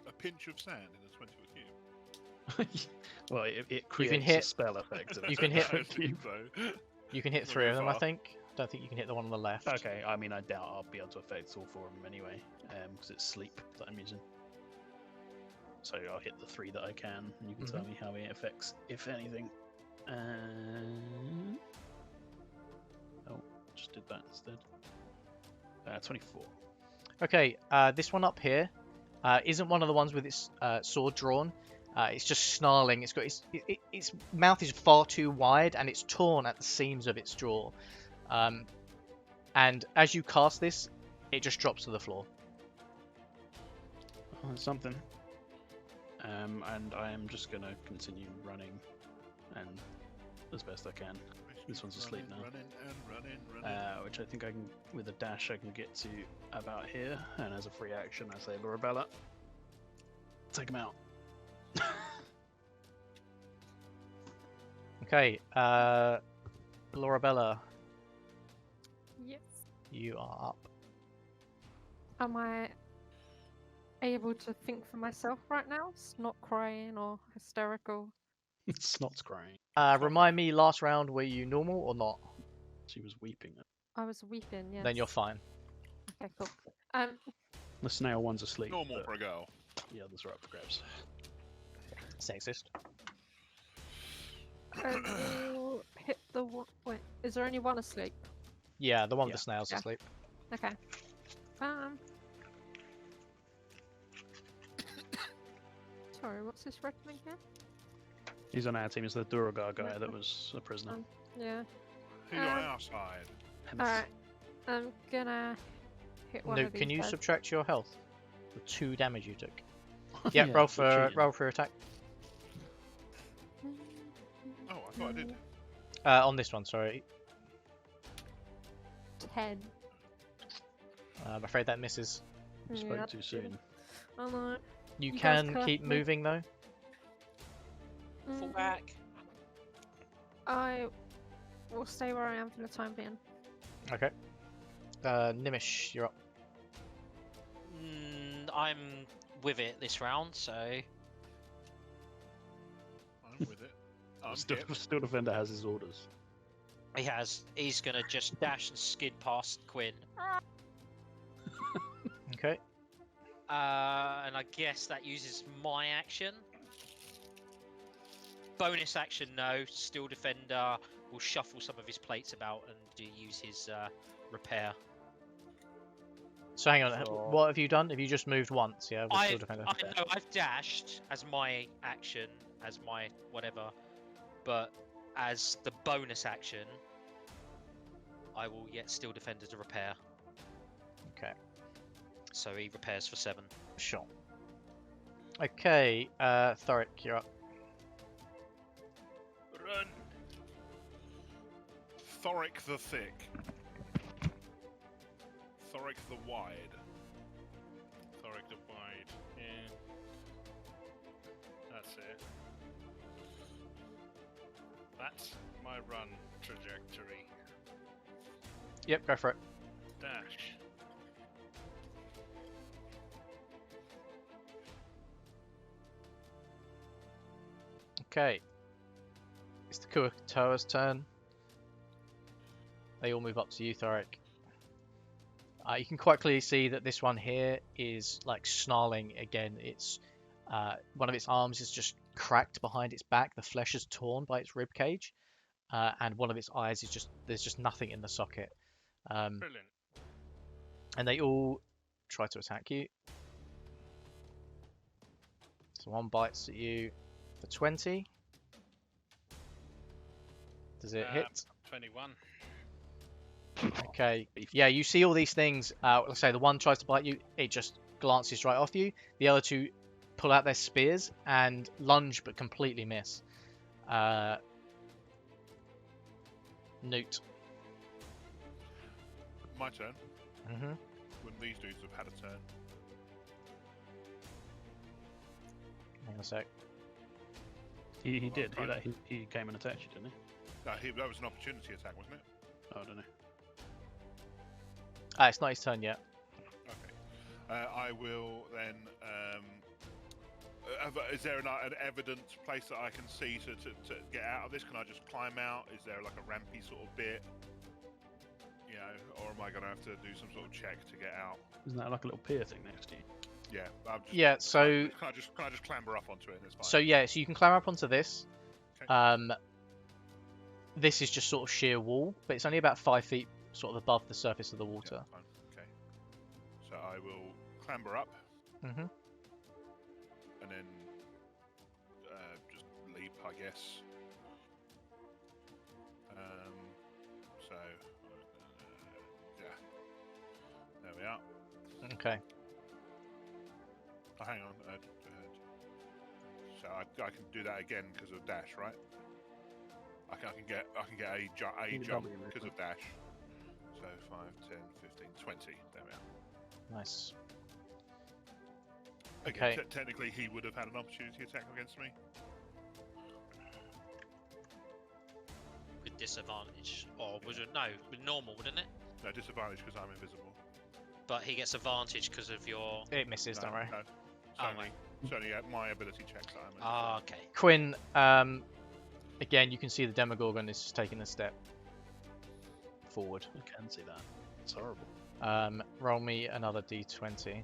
A pinch of sand in a 20-foot cube. Well, it can creates hit- a spell effect. you can hit- I think so. You can hit Not 3 very of them, I far. think. Don't think you can hit the one on the left. Okay, I mean, I doubt I'll be able to affect all 4 of them anyway, because it's sleep that I'm using. So I'll hit the 3 that I can, and you can tell me how it affects, if anything. Oh, just did that instead. 24. Okay, this one up here isn't one of the ones with its sword drawn. It's just snarling. It's got its mouth is far too wide, and it's torn at the seams of its jaw. And as you cast this, it just drops to the floor. Oh, that's something. And I am just going to continue running, and as best I can. This one's asleep now. Running. Which I think I can, with a dash, I can get to about here. And as a free action, I say, Lorabella, take him out. Okay, Lorabella, Yes. you are up. Am I able to think for myself right now? It's not crying or hysterical. Snot's crying. Remind me, last round, were you normal or not? She was weeping. I was weeping, yes. Then you're fine. Okay, cool. The snail one's asleep. Normal but for a girl. the others are up for grabs. Sexist. I will hit the one. Wait, is there only one asleep? Yeah, the one with Yeah. the snails Yeah. asleep. Okay. Sorry, what's this red thing here? He's on our team. He's the Duragar guy that was a prisoner. Yeah. Who's on our side? Alright. I'm gonna hit one Noot, of these can you guys. subtract your health? The 2 damage you took. Yeah, Yeah, roll for cheating. for attack. Oh, I thought I did. On this one, sorry. 10. I'm afraid that misses. You Yeah, spoke too soon. I know. You You guys can cursed keep me. moving though. Fall Mm, back. I will stay where I am for the time being. Okay. Gnimish, you're up. I'm with it this round, so I'm with it. I'm Still, hip. still defender has his orders. he's gonna just dash and skid past Quinn. Okay. And I guess that uses my action. Bonus action, no. Still defender will shuffle some of his plates about and use his repair. So hang on, So- what have you done? Have you just moved once? Yeah, with I Shield Defender. know I've dashed as my action, as my whatever, but as the bonus action, I will yet still defender to repair. Okay, So he repairs for 7. sure. Okay, Thorrik, you're up. Run! Thorrik the Thick. Thorrik the Wide. Thorrik the Wide. Yeah. That's it. That's my run trajectory. Yep, go for it. Dash. Okay. It's the Kuatoa's turn. They all move up to you, Thorrik. You can quite clearly see that this one here is like snarling again. It's one of its arms is just cracked behind its back. The flesh is torn by its rib cage, and one of its eyes is there's just nothing in the socket. Brilliant. And they all try to attack you. So one bites at you for 20. Does it hit? 21. Okay. Yeah, you see all these things. Let's say the one tries to bite you, it just glances right off you. The other two pull out their spears and lunge but completely miss. Noot. My turn. Mm-hmm. When these dudes have had a turn. Hang on a sec. He Well, did. I'm He came and attacked you, didn't he? No, that was an opportunity attack, wasn't it? Oh, I don't know. It's not his turn yet. Okay. I will then. Is there an evident place that I can see to get out of this? Can I just climb out? Is there like a rampy sort of bit? You know, or am I going to have to do some sort of check to get out? Isn't that like a little pier thing next to you? Yeah. I'm just, Yeah, so Can I just clamber up onto it? That's fine. so you can climb up onto this. Okay. This is just sort of sheer wall, but it's only about 5 feet sort of above the surface of the water. Yeah, fine. Okay. I will clamber up Mm-hmm. and then just leap, I guess. So yeah, there we are. Okay. Oh, hang on. So I can do that again because of dash, right? I can get a jump because of dash. So 5, 10, 15, 20. There we are. Nice. Again, Okay. technically, he would have had an opportunity attack against me. With disadvantage, or was it no? With normal, wouldn't it? No disadvantage because I'm invisible. But he gets advantage because of your. It misses, don't worry. No, it's Oh, only, it's only my ability checks that I'm in. Ah, okay. Quinn, again, you can see the Demogorgon is just taking a step forward. I can see that. It's horrible. Roll me another d20.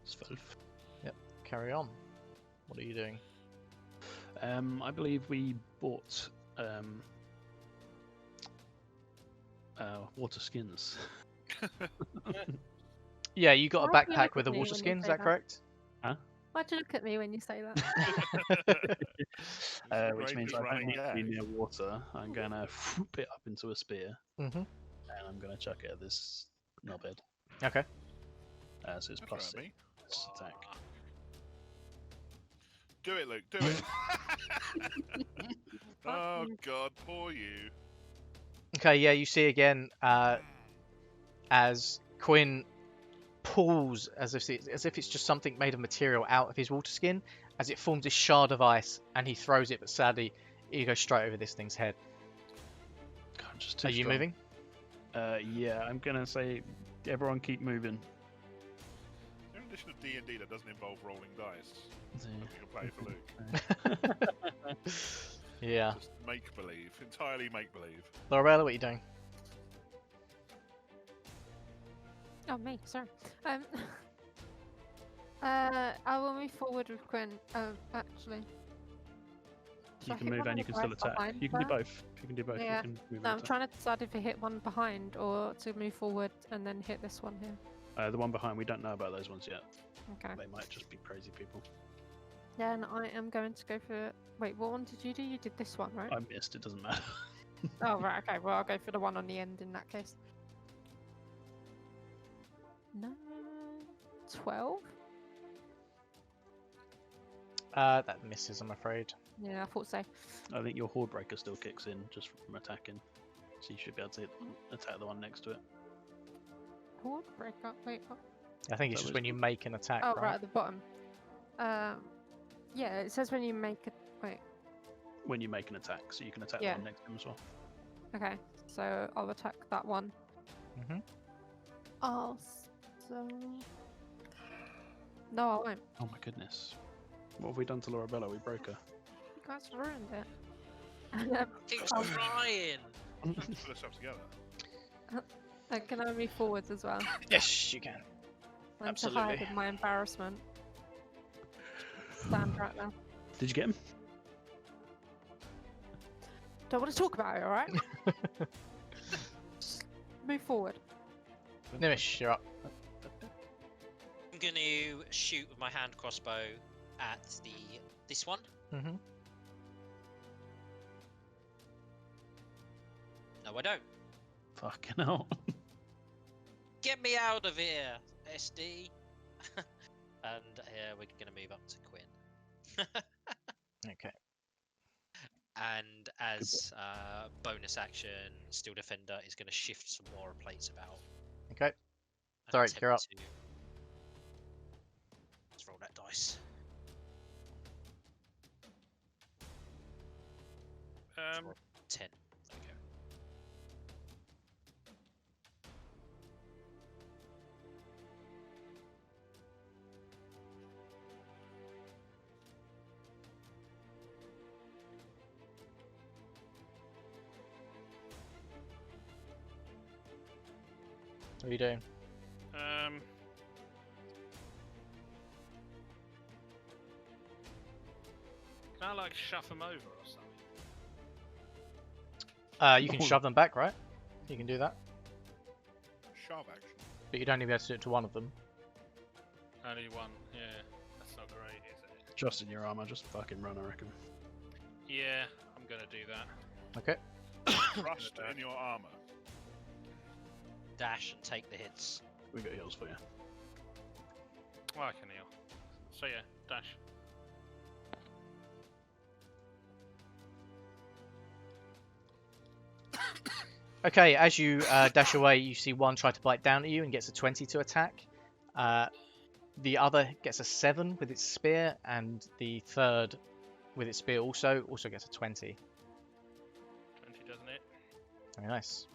It's 12. Carry on. What are you doing? I believe we bought water skins. Yeah, you got a Why do you backpack look with at a me water when you skin, is say that that? correct? Why'd you look at me when you say that? Which means I don't running need to be gas. near water. I'm gonna whoop it up into a spear, Mm-hmm. and I'm gonna chuck it at this knobhead. Okay. So it's That's plus right, me. 6 attack. Do it, Luke. Do it. Oh God, poor you. Okay, yeah, you see again as Quinn pulls as if it's just something made of material out of his water skin, as it forms this shard of ice, and he throws it, but sadly, it goes straight over this thing's head. God, I'm just too Are you strong. moving? Yeah, I'm gonna say everyone keep moving. In addition of D&D that doesn't involve rolling dice, Yeah. you can play for Luke. Yeah. Just make believe, entirely make believe. Lorabella, what are you doing? Oh, me, sorry. I will move forward with Quinn. Actually. Should You I can hit move one and of you the can still guys attack. behind You can do first? both. You can do both. Yeah. You can move No, and I'm attack. trying to decide if to hit one behind or to move forward and then hit this one here. The one behind, we don't know about those ones yet. Okay. They might just be crazy people. Then I am going to go for. Wait, what one did you do? You did this one, right? I missed, it doesn't matter. Oh, right, okay. Well, I'll go for the one on the end in that case. 9, 12? That misses, I'm afraid. Yeah, I thought so. I think your Horde Breaker still kicks in just from attacking. So you should be able to attack the one next to it. Horde break up. Wait, what? I think it's That just was- when you make an attack, Oh, right? right at the bottom. Yeah, it says when you make a. Wait, When you make an attack, so you can attack the Yeah. one next to him as well. okay. So I'll attack that one. Mm-hmm. Oh, so. No, I won't. Oh my goodness. What have we done to Lorabella? We broke her. You guys ruined it. Keeps Oh. trying. Put us up together. Can I move forwards as well? Yes, you can. And Absolutely. to hide in my embarrassment. Stand right now. Did you get him? Don't want to talk about it, alright? Just move forward. Gnimish, you're up. I'm going to shoot with my hand crossbow at this one. Mm-hmm. No, I don't. Fucking hell. Get me out of here, SD. And we're going to move up to Quinn. Okay. And as bonus action, Steel Defender is going to shift some more plates about. Okay. and Thorrik, attempt you're up. to- Let's roll that dice. Let's roll 10. There we go. What are you doing? Can I like shove them over or something? You can shove them back, right? You can do that. shove action. But you'd only be able to do it to one of them. Only one. Yeah, that's not great, is it? Just in your armor, just fucking run, I reckon. Yeah, I'm gonna do that. Okay. Thrust in your armor. Dash and take the hits. We got heals for you. Well, I can heal. So yeah, dash. Okay, as you dash away, you see one try to bite down at you and gets a 20 to attack. The other gets a 7 with its spear, and the third with its spear also gets a 20. 20, doesn't it? Very nice.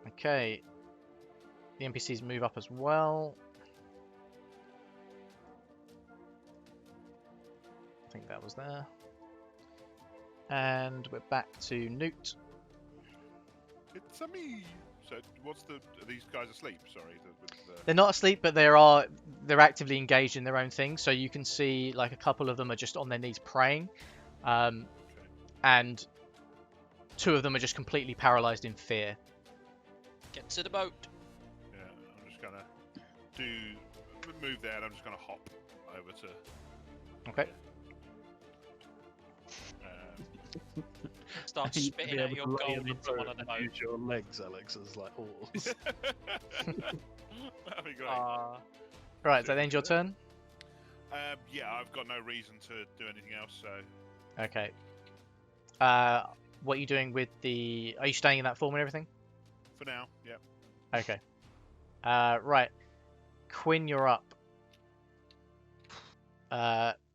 Okay. The NPCs move up as well. I think that was there. And we're back to Noot. It's a me. So what's the? Are these guys asleep? Sorry. They're not asleep, but they're actively engaged in their own thing. So you can see like a couple of them are just on their knees praying, and 2 of them are just completely paralyzed in fear. Get to the boat. Yeah, I'm just gonna move there, and I'm just gonna hop over to. Okay. Start You'd be spitting out able your to lay in gold the into one boat of the and boats. use your legs, Alex, as like oars. That'd be great. Right, so that ends your turn. Yeah, I've got no reason to do anything else, so. Okay. What are you doing with the? Are you staying in that form and everything? For now, yeah. Okay. Right. Quinn, you're up.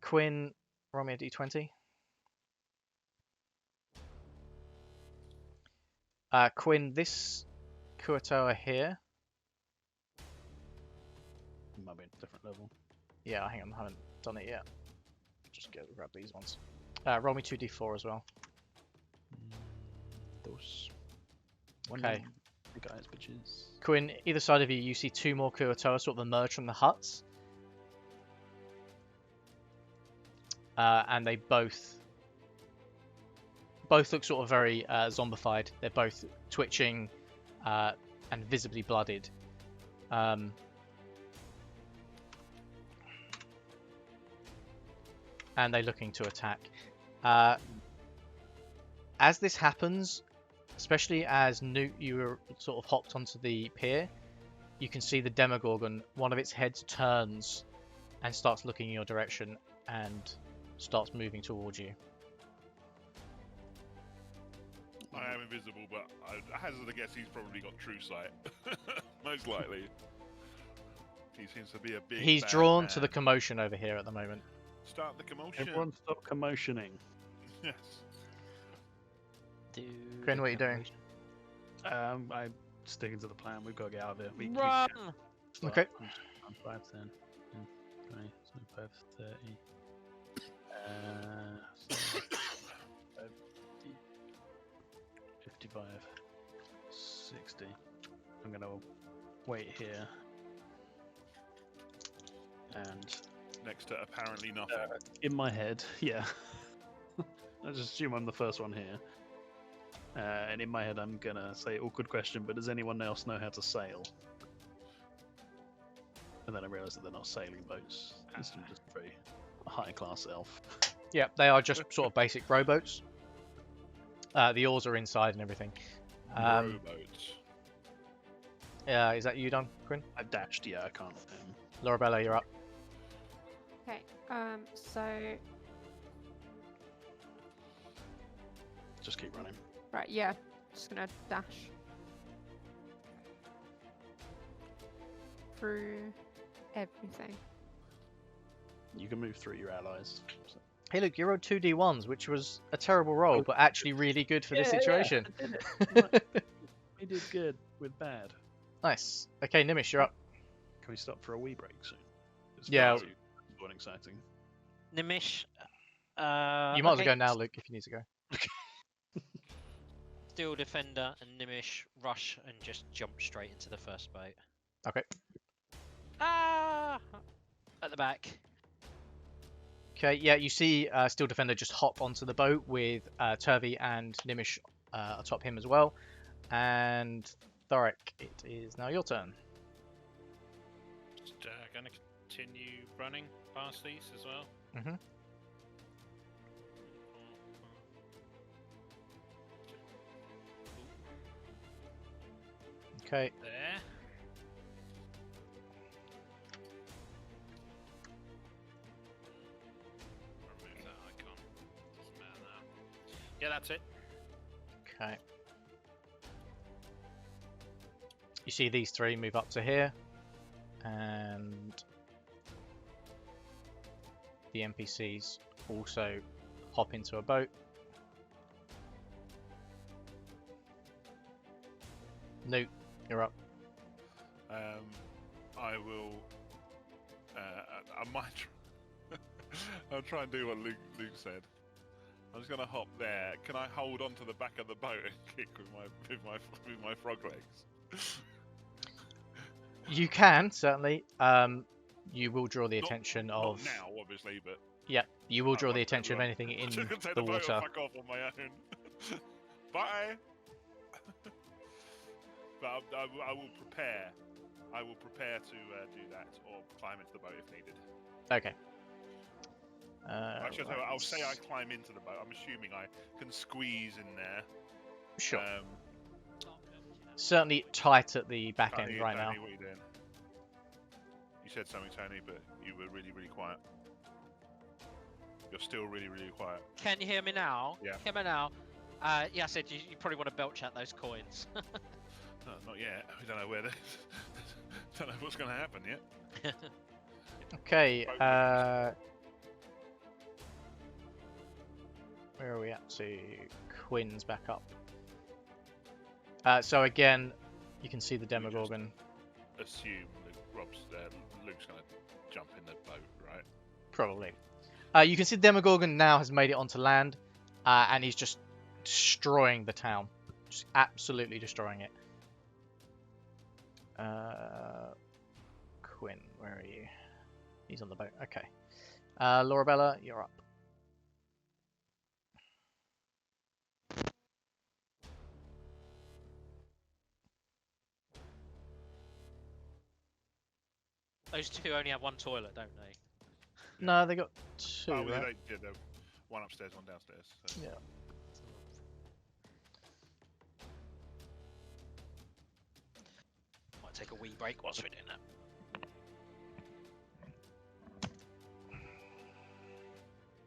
Quinn, roll me a d20. Quinn, this Kuatoa here. Might be a different level. Yeah, hang on, I haven't done it yet. Just go grab these ones. Roll me 2d4 as well. Those. Okay. Guys, bitches. Quinn, either side of you, you see 2 more Kuatoa sort of emerge from the huts. And they both look sort of very zombified. They're both twitching and visibly blooded. And they're looking to attack. As this happens, especially as Noot, you were sort of hopped onto the pier, you can see the Demogorgon, one of its heads turns and starts looking in your direction and starts moving towards you. I am invisible, but I hazard a guess he's probably got true sight. Most likely. He seems to be a big. He's bad drawn man. to the commotion over here at the moment. Start the commotion. Everyone stop commotioning. Yes. Quinn, what are you doing? I'm sticking to the plan. We've got to get out of it. We Run! can't Okay. I'm 5, 10, 20, 25, 30. 55, 60. I'm gonna wait here. And Next to apparently nothing. in my head, yeah. I just assume I'm the first one here. And in my head, I'm gonna say awkward question, but does anyone else know how to sail? And then I realise that they're not sailing boats. This is just a very high-class elf. Yeah, they are just sort of basic rowboats. The oars are inside and everything. Rowboats. Is that you done, Quinn? I dashed, yeah, I can't. Lorabella, you're up. Okay, so Just keep running. right, yeah, just gonna dash through everything. You can move through your allies. So. Hey, look, you rolled 2d1s, which was a terrible roll, but actually really good for this situation. I did it. We did good with bad. Nice. Okay, Gnimish, you're up. Can we stop for a wee break soon? It's Yeah. far too exciting. Nimish. You might as well go now, Luke, if you need to go. Steel Defender and Nimish rush and just jump straight into the first boat. Okay. Ah! At the back. Okay, yeah, you see Steel Defender just hop onto the boat with Turvey and Gnimish atop him as well. And Thorrik, it is now your turn. Just gonna continue running past these as well. Mm-hmm. Okay. There. Remove that icon. Doesn't matter now. Yeah, that's it. Okay. You see these three move up to here, and the NPCs also hop into a boat. Noot, you're up. I will. I might. I'll try and do what Luke said. I'm just gonna hop there. Can I hold on to the back of the boat and kick with my frog legs? You can certainly. You will draw the attention not of. now, obviously, but Yeah, you will I draw the might attention of run. anything in I'm just gonna take the the boat water. and fuck off on my own. Bye. But I will prepare. I will prepare to do that, or climb into the boat if needed. Okay. Actually, right. I'll say I climb into the boat. I'm assuming I can squeeze in there. Sure. Certainly tight at the back Tony, end right Tony, now. what are you doing? You said something, Tony, but you were really, really quiet. You're still really, really quiet. Can you hear me now? Yeah. Hear me now? Yeah, I said you probably want to belch out those coins. No, not yet. We don't know where don't know what's going to happen yet. Okay. Where are we at to? Quinn's back up. So again, you can see the Demogorgon. Assume that Luke's going to jump in the boat, right? Probably. You can see the Demogorgon now has made it onto land, and he's just destroying the town. Just absolutely destroying it. Quinn, where are you? He's on the boat. Okay. Lorabella, you're up. Those two only have one toilet, don't they? No, they got two. Oh, well, right? they did. One upstairs, one downstairs. So. Yeah. Might take a wee break whilst we're doing that.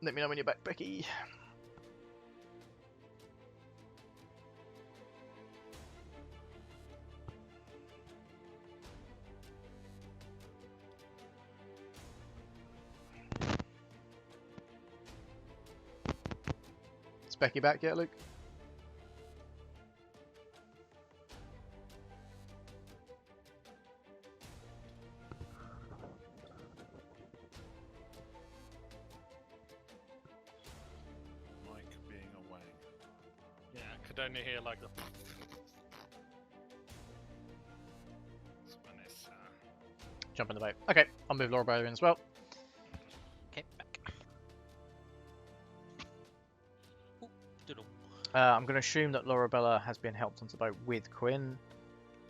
Let me know when you're back, Becky. Is Becky back yet, Luke? Mike being away. Yeah, I could only hear like the. That's when it's, Jump in the boat. Okay, I'll move Lorabella in as well. Okay, back. Ooh, doodle. I'm going to assume that Lorabella has been helped onto the boat with Quinn.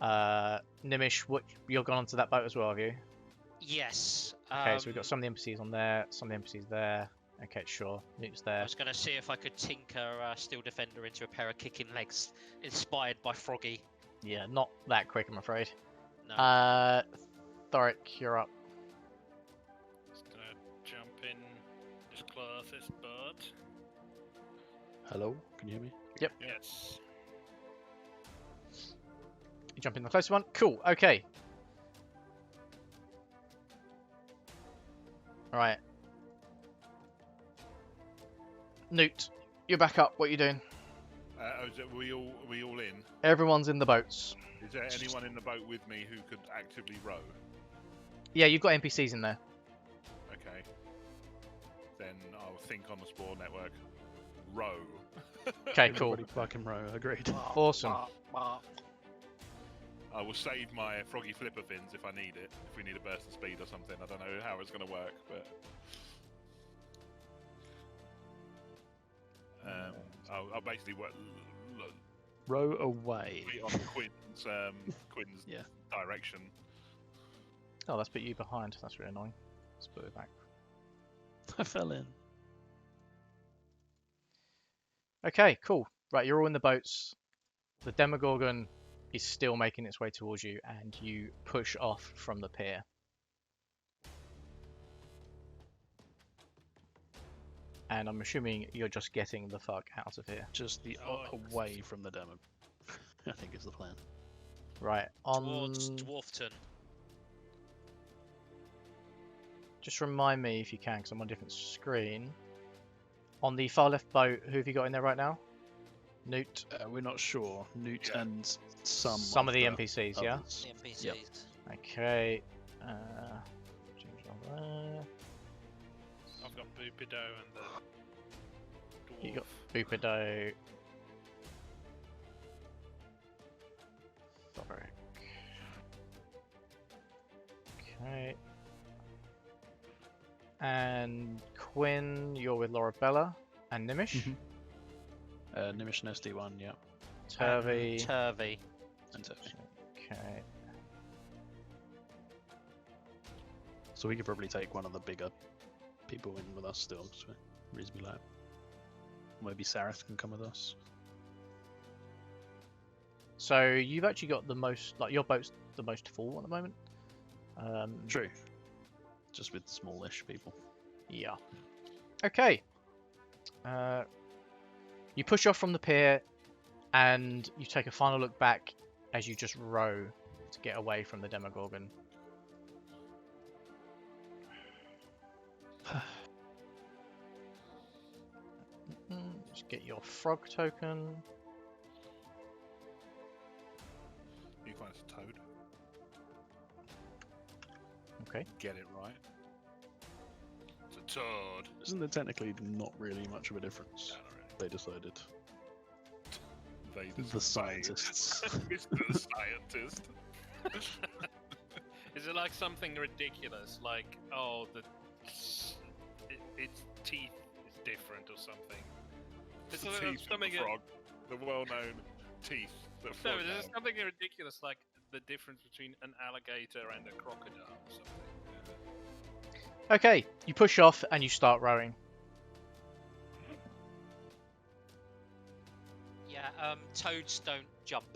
Gnimish, you're gone onto that boat as well, have you? Yes. Okay, so we've got some of the NPCs on there, some of the NPCs there. Okay, sure. Noot's I there. was going to see if I could tinker Steel Defender into a pair of kicking legs inspired by Froggy. Yeah, not that quick, I'm afraid. No. Thorrik, you're up. just gonna jump in, just close this bird. Hello, can you hear me? Yes. You jump in the closest one. Cool, okay. Alright. Noot, you're back up. What are you doing? Are we all in? Everyone's in the boats. Is there anyone in the boat with me who could actively row? Yeah, you've got NPCs in there. Okay. Then I'll think on the Spore network. Row. Okay, cool. Everybody fucking row, agreed. Awesome. I will save my froggy flipper fins if I need it. If we need a burst of speed or something. I don't know how it's going to work, but... I'll basically work... Row away. Be on Quinn's Yeah. direction. Oh, that's put you behind. That's really annoying. Let's put it back. I fell in. Okay, cool. Right, you're all in the boats. The Demogorgon is still making its way towards you, and you push off from the pier. And I'm assuming you're just getting the fuck out of here. Just the Oh, away from the demo. I think is the plan. Right, Towards on... Dwarfton. Just remind me if you can, because I'm on a different screen. On the far left boat, who have you got in there right now? Noot? We're not sure. Noot Yeah. and some Some of the NPCs, yeah? others. The NPCs. Yep. Okay. Change all there. I've got Boopido and the dwarf. You got Boopido. Thorrik. Okay. And Quinn, you're with Lorabella and Gnimish. Mhm. Gnimish and SD1, yeah. Turvy. Turvy. And Turvy. Okay. So we could probably take one of the bigger people in with us still, so reasonably light. Maybe Sareth can come with us. So you've actually got the most, like your boat's the most full at the moment. True. Just with smallish people. Yeah. Okay. You push off from the pier, and you take a final look back as you just row to get away from the Demogorgon. Just get your frog token. You find it's a toad. Okay. Get it right. It's a toad. Isn't there technically not really much of a difference? No, not really. They decided. They The scientists. Mr. Scientist. Is it like something ridiculous, like its teeth is different or something? It's Is the there teeth of something the frog. The well-known teeth that No, frog there's have. something ridiculous, like the difference between an alligator and a crocodile or something. Okay, you push off and you start rowing. Yeah, toads don't jump.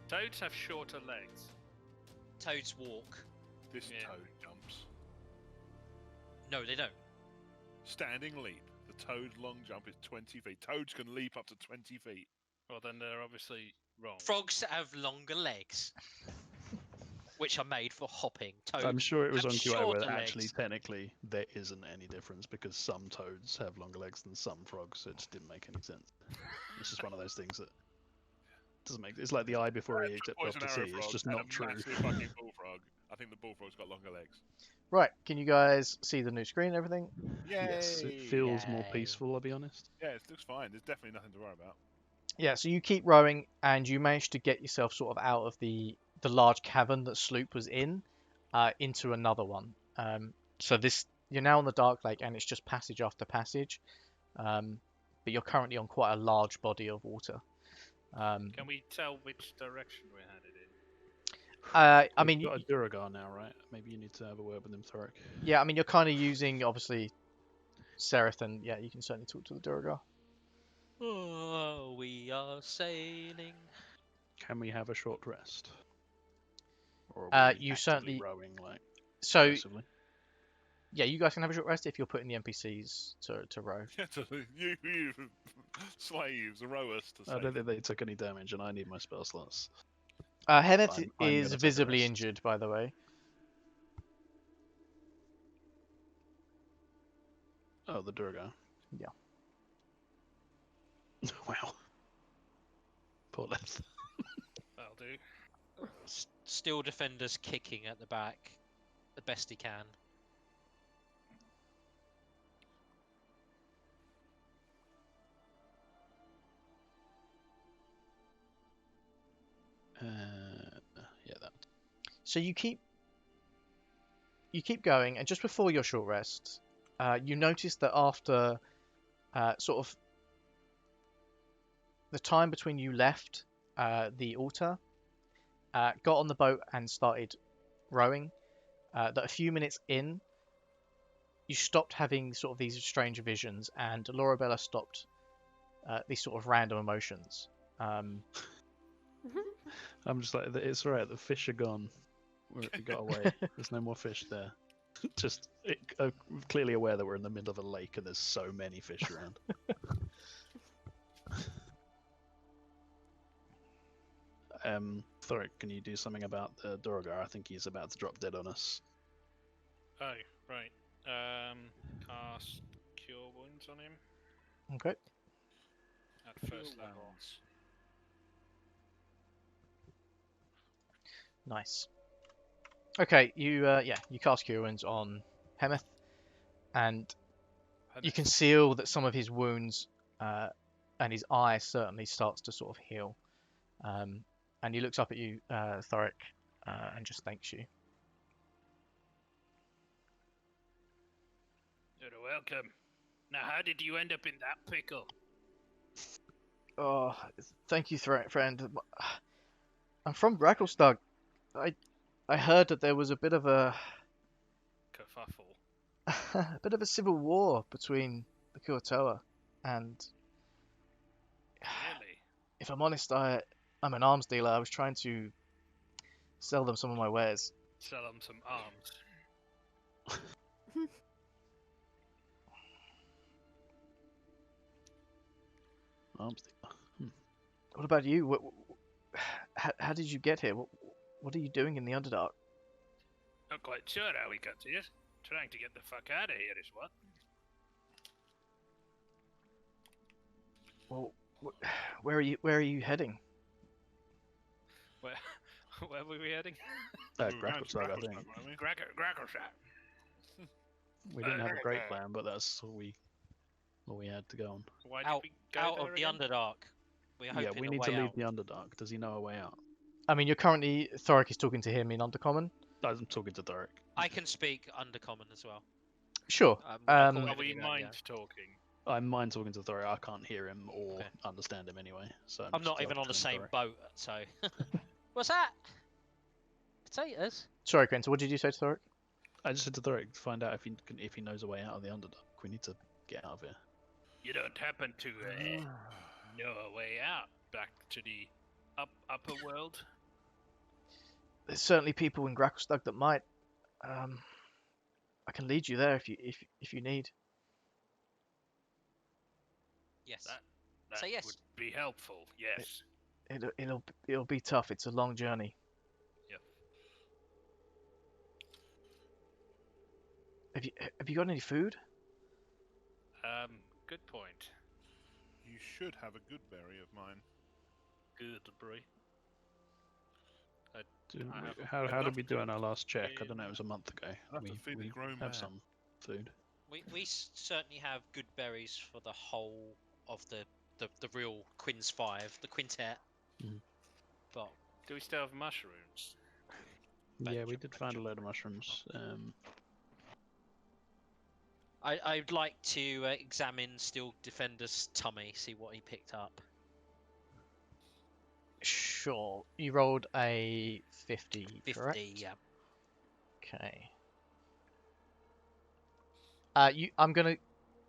Toads have shorter legs. Toads walk. This Yeah. toad jumps. No, they don't. Standing leap. The toad's long jump is 20 feet. Toads can leap up to 20 feet. Well, then they're obviously wrong. Frogs have longer legs, which are made for hopping. Toads. I'm sure it was have on QI where shorter actually legs. technically there isn't any difference because some toads have longer legs than some frogs, so it just didn't make any sense. It's just one of those things that doesn't make. It's like the eye before E except Poison after arrow C. It's frog just and not a true. massive fucking bullfrog. I think the bullfrog's got longer legs. Right, can you guys see the new screen and everything? Yes, it Yay! feels more Yay. peaceful. I'll be honest. Yeah, it looks fine. There's definitely nothing to worry about. Yeah, so you keep rowing and you manage to get yourself sort of out of the large cavern that Sloop was in, into another one. So you're now on the Darklake and it's just passage after passage, but you're currently on quite a large body of water. Can we tell which direction we're headed in? I We've mean, got a Duragar now, right? Maybe you need to have a word with him, Thorrik. yeah, I mean you're kind of using obviously Sereth, and yeah, you can certainly talk to the Duragar. Oh, we are sailing. Can we have a short rest? Or are we You actively certainly. rowing like So aggressively? yeah, you guys can have a short rest if you're putting the NPCs to row. you slaves, row us to I say. don't think they took any damage, and I need my spell slots. Henneth I'm is gonna take a visibly rest. injured, by the way. Oh, the Duragar. Yeah. Wow. Poor length. That'll do. Still defenders kicking at the back, the best he can. Yeah, that. So you keep going, and just before your short rest, you notice that after sort of the time between you left the altar, got on the boat and started rowing, that a few minutes in, you stopped having sort of these strange visions, and Lorabella stopped these sort of random emotions. I'm just like, it's right. The fish are gone. We got away. There's no more fish there. Just clearly aware that we're in the middle of a lake and there's so many fish around. Thorrik, can you do something about the Dorogar? I think he's about to drop dead on us. Oh, right. Cast Cure Wounds on him Okay. at first level. Nice. Okay, you cast Cure Wounds on Hemeth, and you can seal that some of his wounds and his eye certainly starts to sort of heal. And he looks up at you, Thorrik, and just thanks you. You're welcome. Now, how did you end up in that pickle? Oh, thank you, friend. I'm from Gracklestug. I heard that there was a bit of a Kerfuffle. a bit of a civil war between the Kuo-toa, and Really? if I'm honest, I'm an arms dealer. I was trying to sell them some of my wares. Sell them some arms. Arms dealer. What about you? How did you get here? What are you doing in the Underdark? Not quite sure how we got here. Trying to get the fuck out of here is what? Well, where are you heading? Where were we heading? Gracklestug, I think. Gracklestug. We didn't have a great plan, but that's all we had to go on. Why did Out, we go out there of the again? Underdark. We're hoping Yeah, we a need way to leave out. the Underdark. Does he know a way out? I mean, Thorrik is talking to him in Undercommon. I'm talking to Thorrik. I can speak Undercommon as well. Sure. I Um, call Are everything we out, mind yeah. talking? I'm mind talking to Thorrik. I can't hear him or Okay. understand him anyway. So I'm just not even on the telling same Thorrik. boat, so. What's that? Potatoes? Sorry, Quinton. What did you say to Thorrik? I just said to Thorrik to find out if he knows a way out of the Underdark. We need to get out of here. You don't happen to know a way out back to the upper world? There's certainly people in Gracklestug that might. I can lead you there if you need. Yes. That Say yes. would be helpful. Yes. It'll be tough. It's a long journey. Yep. Have you got any food? Good point. You should have a good berry of mine. Good, bro. How did we do on our last check? I don't know. It was a month ago. I'll have to feed the grown man. have some food. We certainly have good berries for the whole of the real Quinn's 5, the quintet. Mhm. But Do we still have mushrooms? Yeah, we did find a load of mushrooms. I'd like to examine Steel Defender's tummy, see what he picked up. Sure. You rolled a 50, 50, correct? yeah. Okay. I'm gonna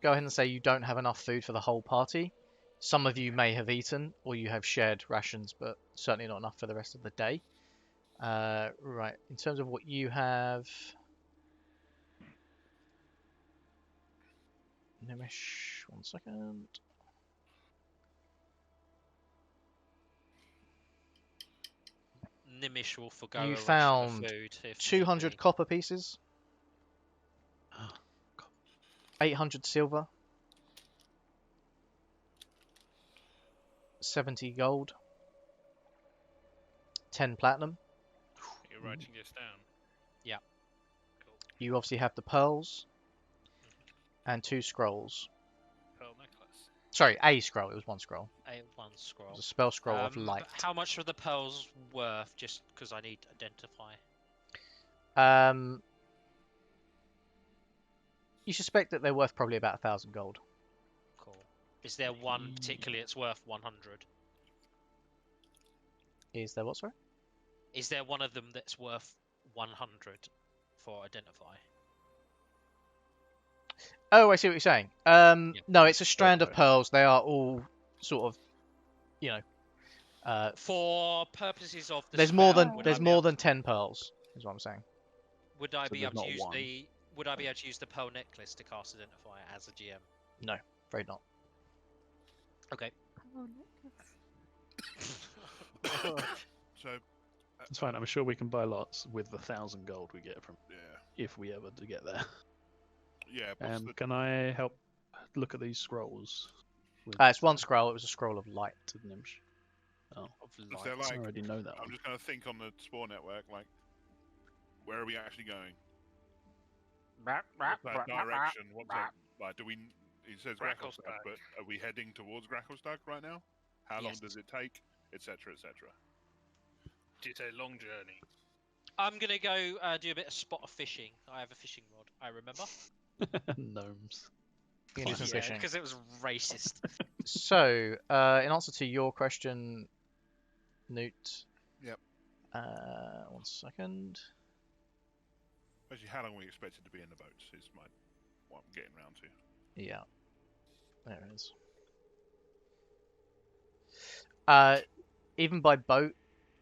go ahead and say you don't have enough food for the whole party. Some of you may have eaten, or you have shared rations, but certainly not enough for the rest of the day. Right. In terms of what you have, Gnimish. 1 second. Gnimish will forgo You a ration found of food if need 200 be. copper pieces, 800 silver, 70 gold, 10 platinum. You're writing this down. Yeah. Cool. You obviously have the pearls and 2 scrolls. Pearl necklace. Sorry, a scroll. It was 1 scroll. One It scroll. was a spell scroll of light. How much are the pearls worth? Just because I need to identify. You suspect that they're worth probably about 1,000 gold. Cool. Is there one particularly that's worth 100? Is there what, sorry? Is there one of them that's worth 100 for identify? Oh, I see what you're saying. No, it's a strand of Okay. pearls. They are all sort of, For purposes of the there's more spell, than would there's I be more able than to- 10 pearls, is what I'm saying. Would I So be there's able to not use one. the? Would I be able to use the pearl necklace to cast identify as a GM? No, afraid not. Okay. Oh, necklace. So, It's fine. I'm sure we can buy lots with the 1,000 gold we get from yeah, if we ever do get there. yeah. What's the Can I help look at these scrolls? With, It's one scroll. It was a scroll of light. with Gnimish? Oh, Of Is there light. I like? already know that I'm one. just going to think on the Spore network. Like, where are we actually going? What's that direction? What's that? Like, do we? It says Gracklestag, Gracklestag. but are we heading towards Gracklestag right now? How long Yes. does it take? Etc. Etc. It's a long journey. I'm gonna go do a bit of spot of fishing. I have a fishing rod. I remember. Gnomes. You can do some Yeah, fishing. because it was racist. So, in answer to your question, Noot. Yep. 1 second. Actually, how long are we expected to be in the boats? Is what I'm getting round to. Yeah. There it is. Even by boat,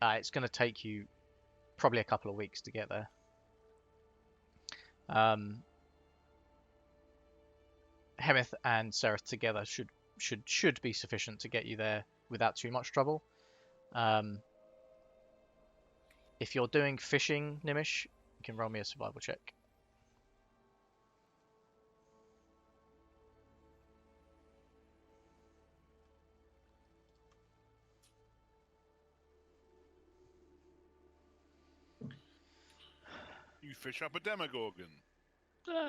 it's going to take you probably a couple of weeks to get there. Hemeth and Sereth together should be sufficient to get you there without too much trouble. If you're doing fishing, Gnimish, you can roll me a survival check. You fish up a Demogorgon.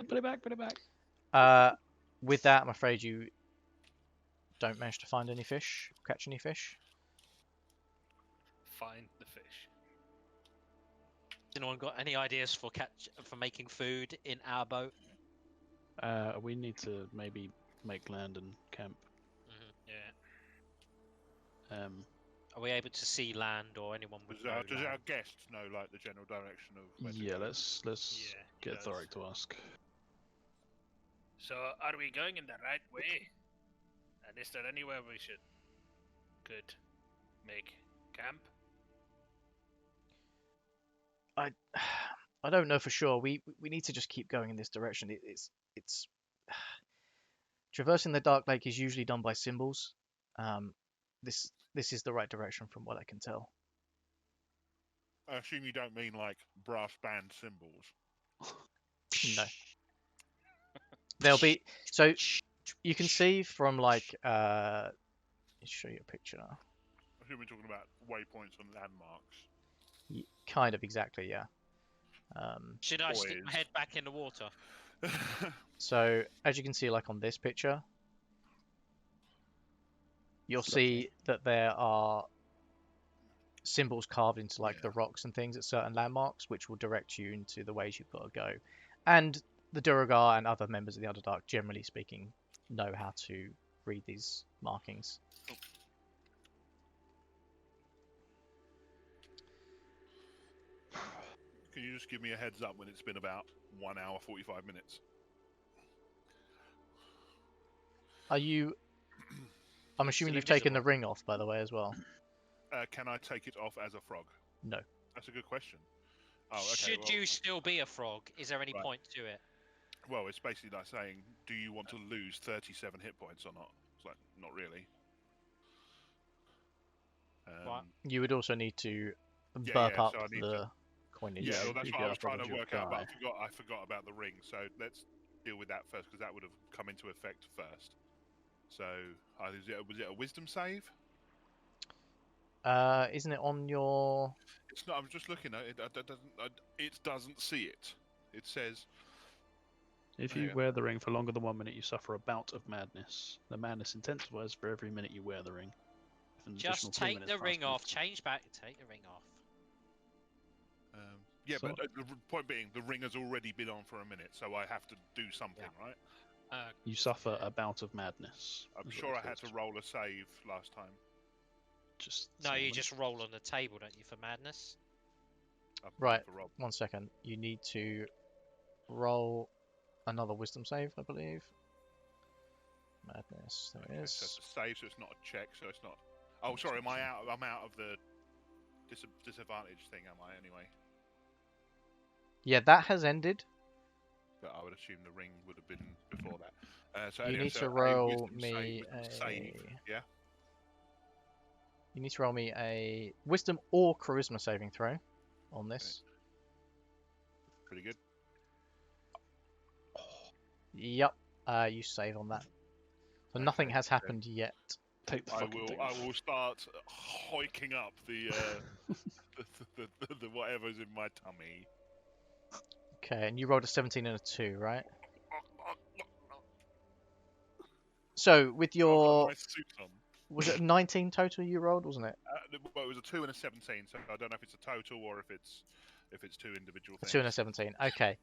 Put it back. Put it back. With that, I'm afraid you don't manage to find any fish, catch any fish. Find the fish. Anyone got any ideas for making food in our boat? We need to maybe make land and camp. Yeah. Are we able to see land or anyone would know Does our land? guests know like the general direction of where to Yeah, go? let's Yeah, he get does. Thorrik to ask. So, are we going in the right way? And is there anywhere we could make camp? I don't know for sure. We need to just keep going in this direction. It's traversing the Darklake is usually done by symbols. This is the right direction from what I can tell. I assume you don't mean like brass band cymbals. No. There'll be so you can see from like let me show you a picture. I assume we're talking about waypoints and landmarks. Kind of exactly, yeah. Should I stick my Boys. head back in the water? So as you can see, like on this picture, you'll Lovely. see that there are symbols carved into like Yeah. the rocks and things at certain landmarks, which will direct you into the ways you've got to go. And the Duergar and other members of the Underdark, generally speaking, know how to read these markings. Can you just give me a heads up when it's been about 1 hour 45 minutes? Are you? I'm assuming Still you've taken the invisible. ring off, by the way, as well. Can I take it off as a frog? No. That's a good question. Oh, okay. Should well, you still be a frog? Is there any Right. point to it? Well, it's basically like saying, do you want to lose 37 hit points or not? It's like, not really. Right. You would also need to Yeah, burp yeah, up so I need the to- coinage. Yeah, Yeah, well, that's you what I get was up trying to above your work out, but guy. I forgot about the ring. So let's deal with that first, because that would have come into effect first. So, was it a wisdom save? Isn't it on your? It's not. I'm just looking at it. It doesn't see it. It says If Hang you on. wear the ring for longer than 1 minute, you suffer a bout of madness. The madness intensifies for every minute you wear the ring. If an additional Just 3 take minutes the pass ring before- off. Change back. Take the ring off. yeah, So- but the point being, the ring has already been on for a minute, so I have to do something, right? You suffer a bout of madness. I'm is what sure it I had to says. roll a save last time. Just No, you summon. just roll on the table, don't you, for madness? I'm Right. for Rob. 1 second. You need to roll another wisdom save, I believe. Madness. There it Okay, so is. it's a save, so it's not a check, so it's not. Oh, sorry. Am I out? I'm out of the disadvantage thing. Am I anyway? Yeah, that has ended. But I would assume the ring would have been before that. So You anyway, need so to a roll wisdom me save. Yeah. You need to roll me a wisdom or charisma saving throw on this. Pretty good. Yep. You save on that. So nothing Okay, has okay. happened yet. Take the I fucking will. thing I off. will start hiking up the the whatever's in my tummy. Okay, and you rolled a 17 and a 2, right? So with I've got your my suit on. was it 19 total you rolled, wasn't it? Well, it was a 2 and a 17, so I don't know if it's a total or if it's two individual A things. 2 and a 17. Okay.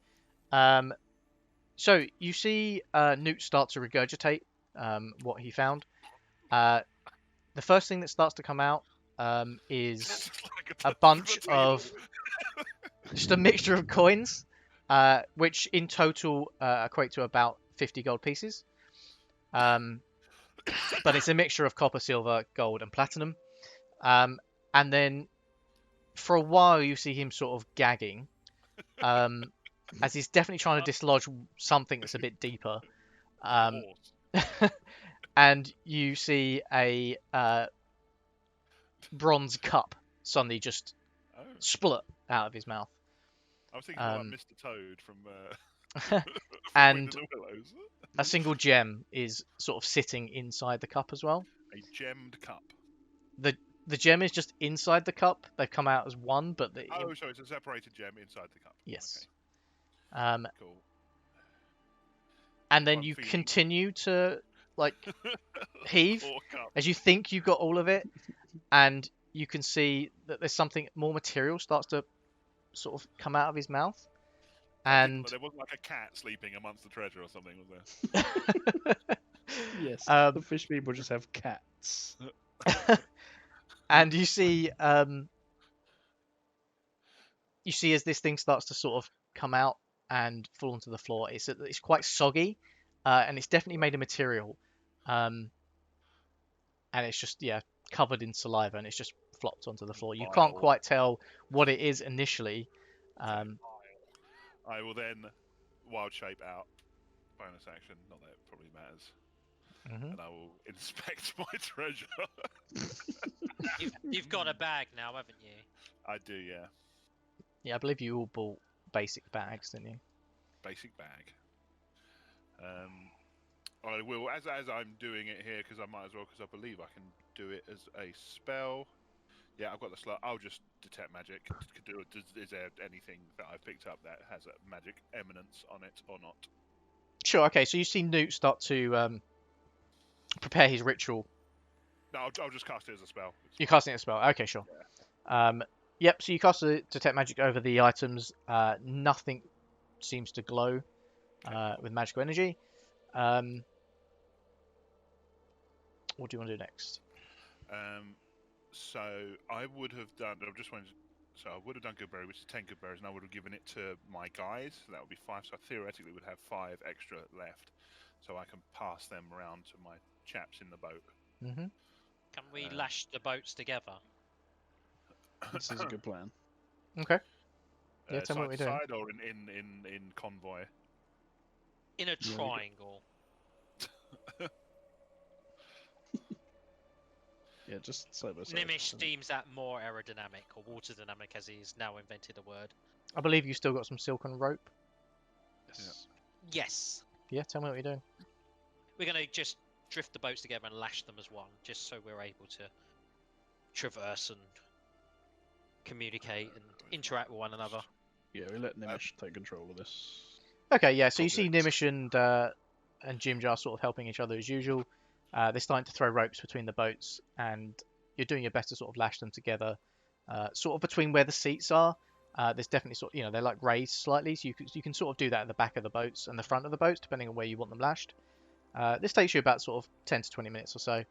So you see Noot start to regurgitate what he found. The first thing that starts to come out is It's like a touch bunch the table. of just a mixture of coins, which in total equate to about 50 gold pieces. But it's a mixture of copper, silver, gold, and platinum. And then for a while you see him sort of gagging, as he's definitely trying to dislodge something that's a bit deeper. Horse. And you see a bronze cup suddenly just Oh, split out of his mouth. I was thinking more like Um, Mr. Toad from from And Wind in the Willows. a single gem is sort of sitting inside the cup as well. A gemmed cup. The gem is just inside the cup. They've come out as one, but Oh, so it's a separated gem inside the cup. yes. Okay, cool. And then I'm you feeling- continue to like heave Poor cup. as you think you've got all of it, and you can see that there's something more material starts to sort of come out of his mouth. And There wasn't like a cat sleeping amongst the treasure or something, was there? Yes, Um, the fish people just have cats. and you see as this thing starts to sort of come out and fall onto the floor, it's quite soggy, and it's definitely made of material, and it's just covered in saliva, and it's just flopped onto the floor. You can't Vile. quite tell what it is initially. I will then wild shape out. Bonus action, not that it probably matters. Mhm. And I will inspect my treasure. You've got a bag now, haven't you? I do, yeah. Yeah, I believe you all bought basic bags, didn't you? Basic bag. I will, as I'm doing it here, because I might as well, because I believe I can do it as a spell. Yeah, I've got the slot. I'll just detect magic. Is there anything that I've picked up that has a magic eminence on it or not? Sure. Okay. So you see Noot start to prepare his ritual. No, I'll just cast it as a spell. You're casting a spell. Okay, sure. Yep. So you cast a detect magic over the items. Nothing seems to glow with magical energy. What do you want to do next? So I would have done. I just wanted. So I would have done good berry, which is 10 good berries, and I would have given it to my guys. So that would be 5. So I theoretically would have 5 extra left, so I can pass them around to my chaps in the boat. Mm-hmm. Can we lash the boats together? This is a good plan. Okay. Yeah, tell me Side what we're to doing. side or in convoy. In a Yeah, we triangle. Yeah, just side by side. Gnimish deems that more aerodynamic, or water dynamic, as he's now invented a word. I believe you still got some silken rope. Yes. Yes. Yeah, tell me what you're doing. We're going to just drift the boats together and lash them as one, just so we're able to traverse and communicate and interact with one another. Yeah, we let Gnimish take control of this. Okay, yeah. So you see Project. Gnimish and Jimjar sort of helping each other as usual. They're starting to throw ropes between the boats, and you're doing your best to sort of lash them together, sort of between where the seats are. There's definitely sort of, they're like raised slightly, so you can sort of do that at the back of the boats and the front of the boats, depending on where you want them lashed. This takes you about sort of 10 to 20 minutes or so.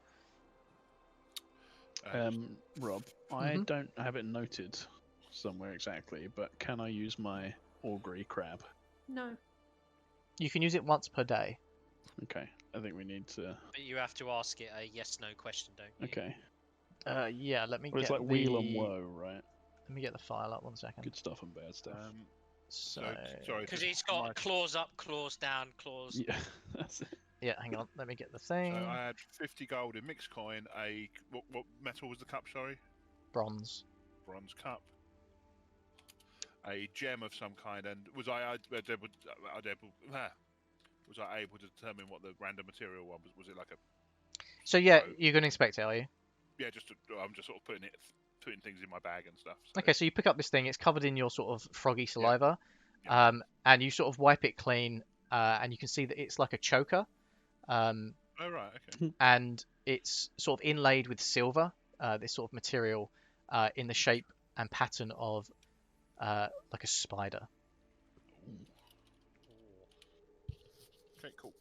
Rob, I don't have it noted somewhere exactly, but can I use my augury crab? No. You can use it once per day. Okay, I think we need to. But you have to ask it a yes/no question, don't you? Okay. Yeah, let me Well, get it's like the... wheel and woe, right? Let me get the file up 1 second. Good stuff and bad stuff. So... sorry, Because just he's got my- claws up, claws down, claws. Yeah, that's it. Yeah, hang on. Let me get the thing. So I had 50 gold in mixed coin. What metal was the cup? Sorry, Bronze. bronze cup. A gem of some kind, and was I able to determine what the random material was? Was it like a? So yeah, So- you're going to inspect it, are you? Yeah, I'm just sort of putting things in my bag and stuff. So. Okay, so you pick up this thing. It's covered in your sort of froggy saliva, Yeah. and you sort of wipe it clean, and you can see that it's like a choker, Oh right, okay. and it's sort of inlaid with silver, this sort of material, in the shape and pattern of like a spider. Okay, cool.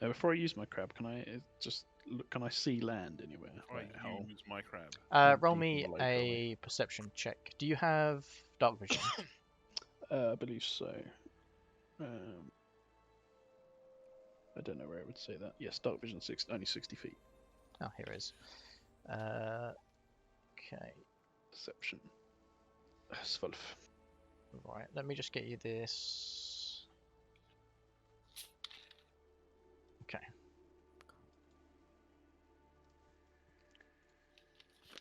Before I use my crab, can I just look? Can I see land anywhere? Right, Like how? use my crab. Roll deep in me the lake are we? a perception check. Do you have dark vision? I believe so. I don't know where it would say that. Yes, dark vision only 60 feet. Oh, here it is. Okay, Perception. 12. right. Let me just get you this. Okay.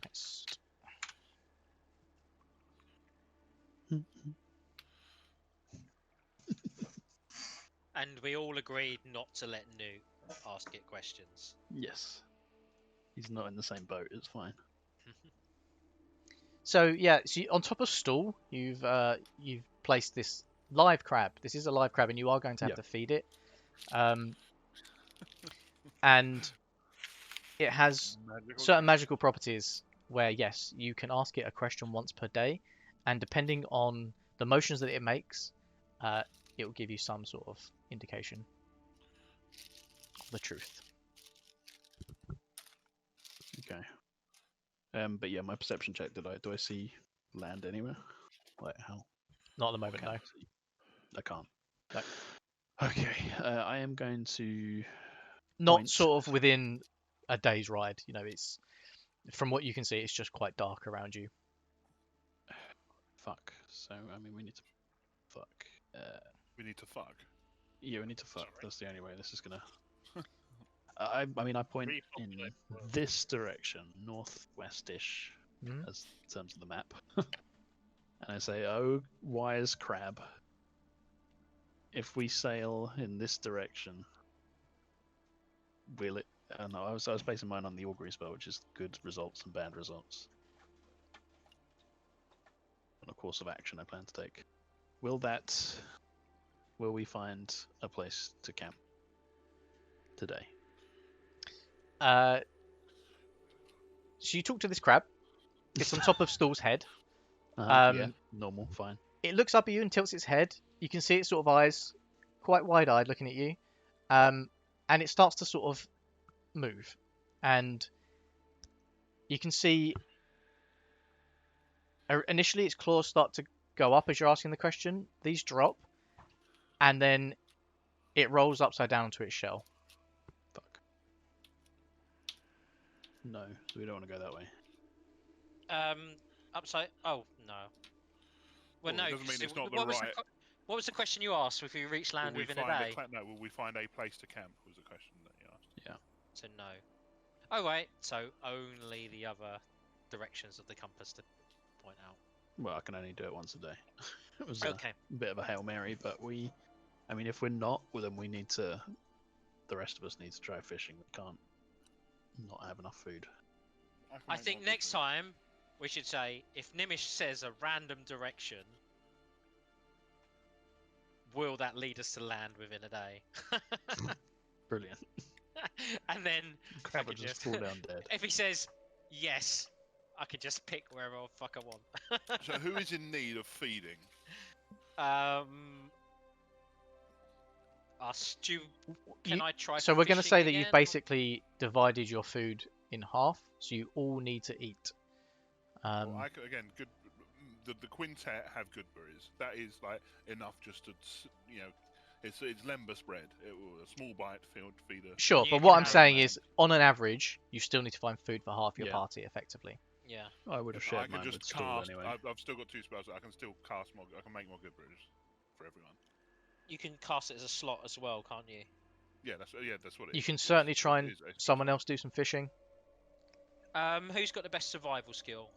Next. And we all agreed not to let Noot ask it questions. Yes. He's not in the same boat. It's fine. So yeah, so on top of stool, you've placed this live crab. This is a live crab, and you are going to have Yeah. to feed it. And it has certain magical properties where yes, you can ask it a question once per day, and depending on the motions that it makes, it will give you some sort of indication of the truth. Okay. But yeah, my perception check. Do I see land anywhere? Like how? Not at the moment, can no. I see? I can't. No. Okay. I am going to. Not point- sort of within a day's ride. You know, it's from what you can see, it's just quite dark around you. Fuck. So I mean, we need to. Fuck. We need to fuck. Yeah, we need to fuck. Sorry. That's the only way this is gonna. I mean, I point in Repopulate the world. this direction, northwest-ish, Mhm. as in terms of the map, and I say, "Oh, wise crab, if we sail in this direction, will it?" No, I was basing mine on the augury spell, which is good results and bad results, and a course of action I plan to take. Will we find a place to camp today? So you talk to this crab. It's on top of Stool's head. Yeah, normal, fine. It looks up at you and tilts its head. You can see its sort of eyes, quite wide-eyed, looking at you. And it starts to sort of move, and you can see initially its claws start to go up as you're asking the question. These drop, and then it rolls upside down to its shell. Fuck. No, so we don't want to go that way. Upside. Oh no. Well, Well, no. it doesn't mean 'cause it's not the what was right- what was the question you asked? If we reach land Will we within a find day? will we find a place to camp? Was the question that you asked. So no. Oh right. So only the other directions of the compass to point out. Well, I can only do it once a day. It was Okay. a bit of a Hail Mary, but I mean, if we're not, well, then the rest of us need to try fishing. We can't not have enough food. I think next time we should say if Gnimish says a random direction, will that lead us to land within a day? Brilliant. And then Crab I would could just fall down dead. if he says yes, I could just pick wherever the fuck I want. So who is in need of feeding? us. Can I try? So we're going to fishing say that you've again, or- basically divided your food in half, so you all need to eat. Well, again, good. The quintet have good berries. That is like enough just to, it's lembas bread. It will a small bite feeder. Sure, You but can what I'm have saying that. is, on an average, you still need to find food for half your Yeah. party, effectively. Yeah. I would have I shared can mine with just Stool cast. anyway. I've still got 2 spells. I can still cast more. I can make more good berries for everyone. You can cast it as a slot as well, can't you? Yeah, that's what it is. You can It's- certainly it try and is a someone spell. else do some fishing. Who's got the best survival skill?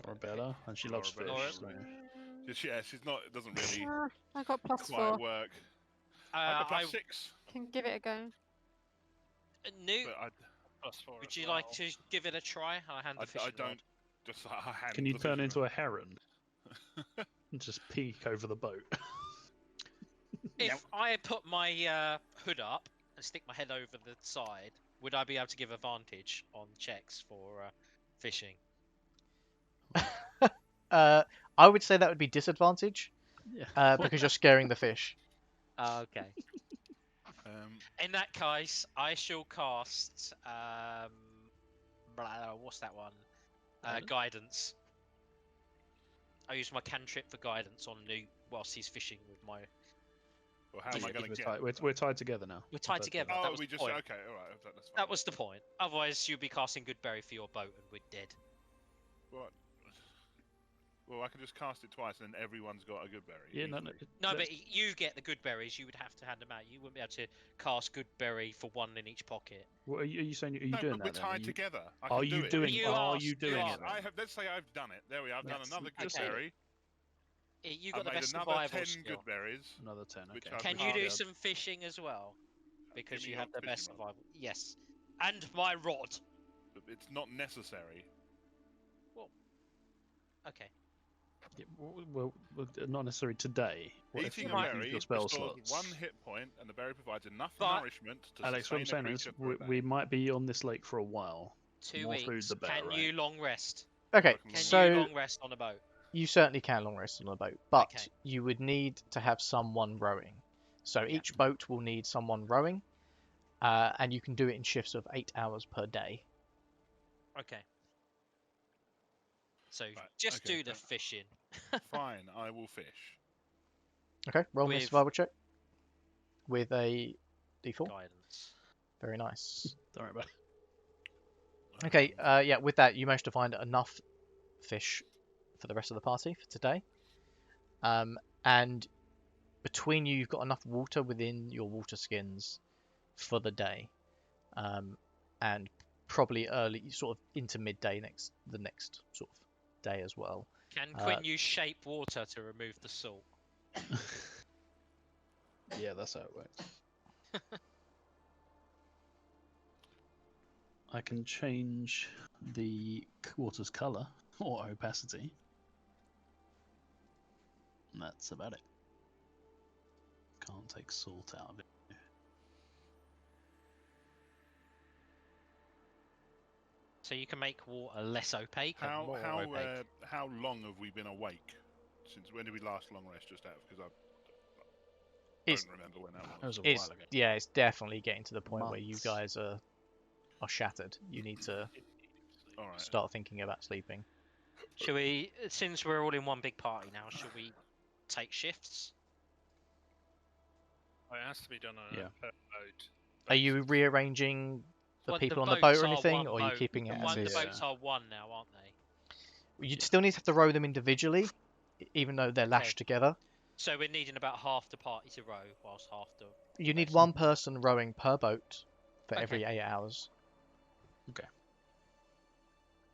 Lorabella, and she loves Lorabella, fish. So. She's not. It doesn't really I got +4. quite work. I got I +6, Can give it a go. Noot, but +4. would you like to give it a try? I'll hand the I fishing don't. rod. Just a hand. Can you the turn fishing into rod. a heron and just peek over the boat? If I put my hood up and stick my head over the side, would I be able to give advantage on checks for fishing? I would say that would be disadvantage, Yeah. because you're scaring the fish. Okay. In that case, I shall cast what's that one? Guidance. I use my cantrip for guidance on Noot whilst he's fishing with my. Well, how am I going to get? We're tied together now. We're tied together. Oh, that was we the just point. okay. All right. That's fine. That was the point. Otherwise, you'd be casting Goodberry for your boat and we're dead. What? Well, I can just cast it twice, and then everyone's got a good berry. Yeah, no. No, let's- but you get the good berries. You would have to hand them out. You wouldn't be able to cast good berry for one in each pocket. What are you saying? Are you No, doing but that? we're then? tied together. I Are can you do it. doing? You Are asked- you doing you it? asked. then? I have. Let's say I've done it. There we are. I've done Yes, another good okay. berry. You I've got the made best another survival 10 skill. good berries. Another 10. Which Okay. I've Can been you do hard. some fishing as well? Because me you your have the best fishing rod. survival. Yes. And my rod. But it's not necessary. Okay. Yeah, well, not necessarily today. What if Eating you a use berry your spell restores slots? 1 hit point, and the berry provides enough But- nourishment to Alex, what sustain I'm saying a is, creature for a day. we might be on this lake for a while. 2 More food, weeks. the better, Can right? you long rest? Okay, Can Can so you long rest on a boat? you certainly can long rest on a boat, but Okay. you would need to have someone rowing. So Yeah. each boat will need someone rowing, and you can do it in shifts of 8 hours per day. Okay. So Right, just okay, do the fine. fishing. Fine, I will fish. Okay, roll me a With- survival check with a d4. Guidance. Very nice. Don't worry about it. Okay, yeah, with that, you managed to find enough fish for the rest of the party for today. And between you, you've got enough water within your water skins for the day. And probably early, sort of into midday the next sort of day as well. Can Quinn use shape water to remove the salt? Yeah, that's how it works. I can change the water's colour or opacity. And that's about it. Can't take salt out of it. So you can make water less opaque and How more how opaque. how long have we been awake? Since when did we last long rest? Just out because I It's- don't remember when that That was. was a It's while ago. yeah, it's definitely getting to the point where you Months. guys are shattered. You need to All right. start thinking about sleeping. Should we, since we're all in one big party now, should we take shifts? It has to be done on Yeah. a per boat. Are you rearranging the Well, people on the boat boats or are anything, one or are you boat. keeping it The as one, is? the boats are one now, aren't they? You'd still need to have to row them individually, even though they're Okay. lashed together. So we're needing about half the party to row, whilst half the. You need rest- one person rowing per boat for Okay. every 8 hours.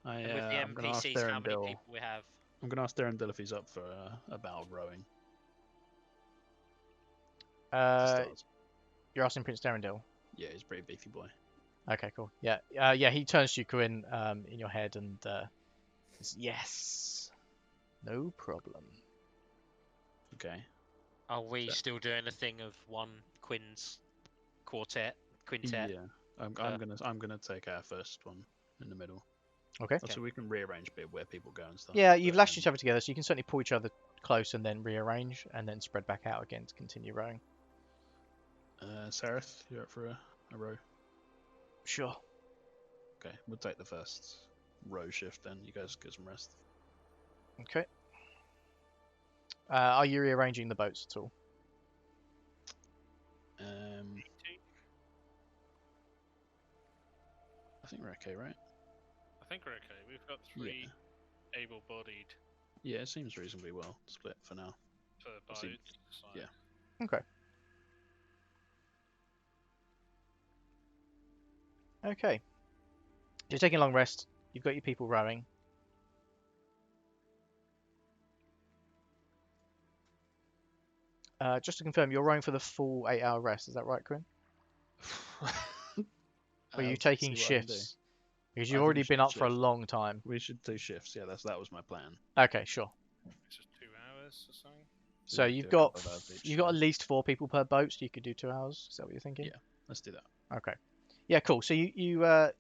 And with the I'm going to ask NPCs, how Darren many Dill. people we have? I'm going to ask Darren Dill if he's up for a bout of rowing. to start. You're asking Prince Darendil. Yeah, he's a pretty beefy boy. Okay, cool. Yeah, yeah. He turns to you, Quinn, in your head, and says, "Yes, no problem." Okay. Are we So- still doing a thing of one Quinn's quintet? Yeah. I'm gonna take our first one in the middle. Okay. So we can rearrange a bit where people go and stuff. Yeah, you've but, lashed each other together, so you can certainly pull each other close and then rearrange, and then spread back out again to continue rowing. Sareth, you're up for a row. Sure. Okay, we'll take the first row shift then. You guys get some rest. Okay. Are you rearranging the boats at all? I think we're okay, right? I think we're okay. We've got 3 able-bodied Yeah, it seems reasonably well split for now. per boat. Obviously, So. yeah. Okay. Okay. You're taking a long rest. You've got your people rowing. Just to confirm, you're rowing for the full 8-hour rest. Is that right, Quinn? Or are you taking shifts? Because you've already been up for a long time. We should do shifts. Yeah, that was my plan. Okay, sure. It's just 2 hours or something. So you've got at least 4 people per boat, so you could do 2 hours. Is that what you're thinking? Yeah, let's do that. Okay. Yeah, cool. So you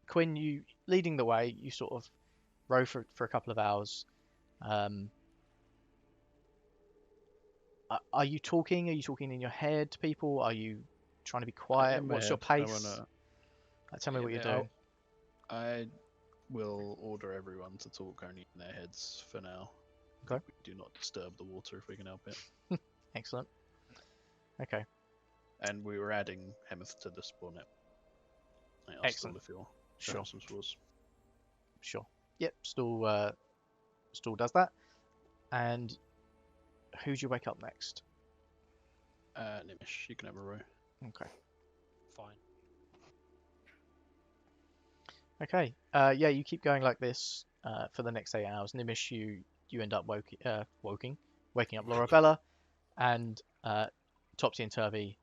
Quinn, you leading the way. You sort of row for a couple of hours. Are you talking? Are you talking in your head to people? Are you trying to be quiet? What's your pace? Tell me what you're doing. I will order everyone to talk only in their heads for now. Okay. We do not disturb the water if we can help it. Excellent. Okay. And we were adding Hemeth to the spawn net. Excellent. If you're Sure. some spores. Sure. Yep. Still does that. And who do you wake up next? Gnimish, you can have a row. Okay. Fine. Okay. Yeah, you keep going like this for the next 8 hours. Gnimish, you end up waking up Lorabella, and Topsy and Turvy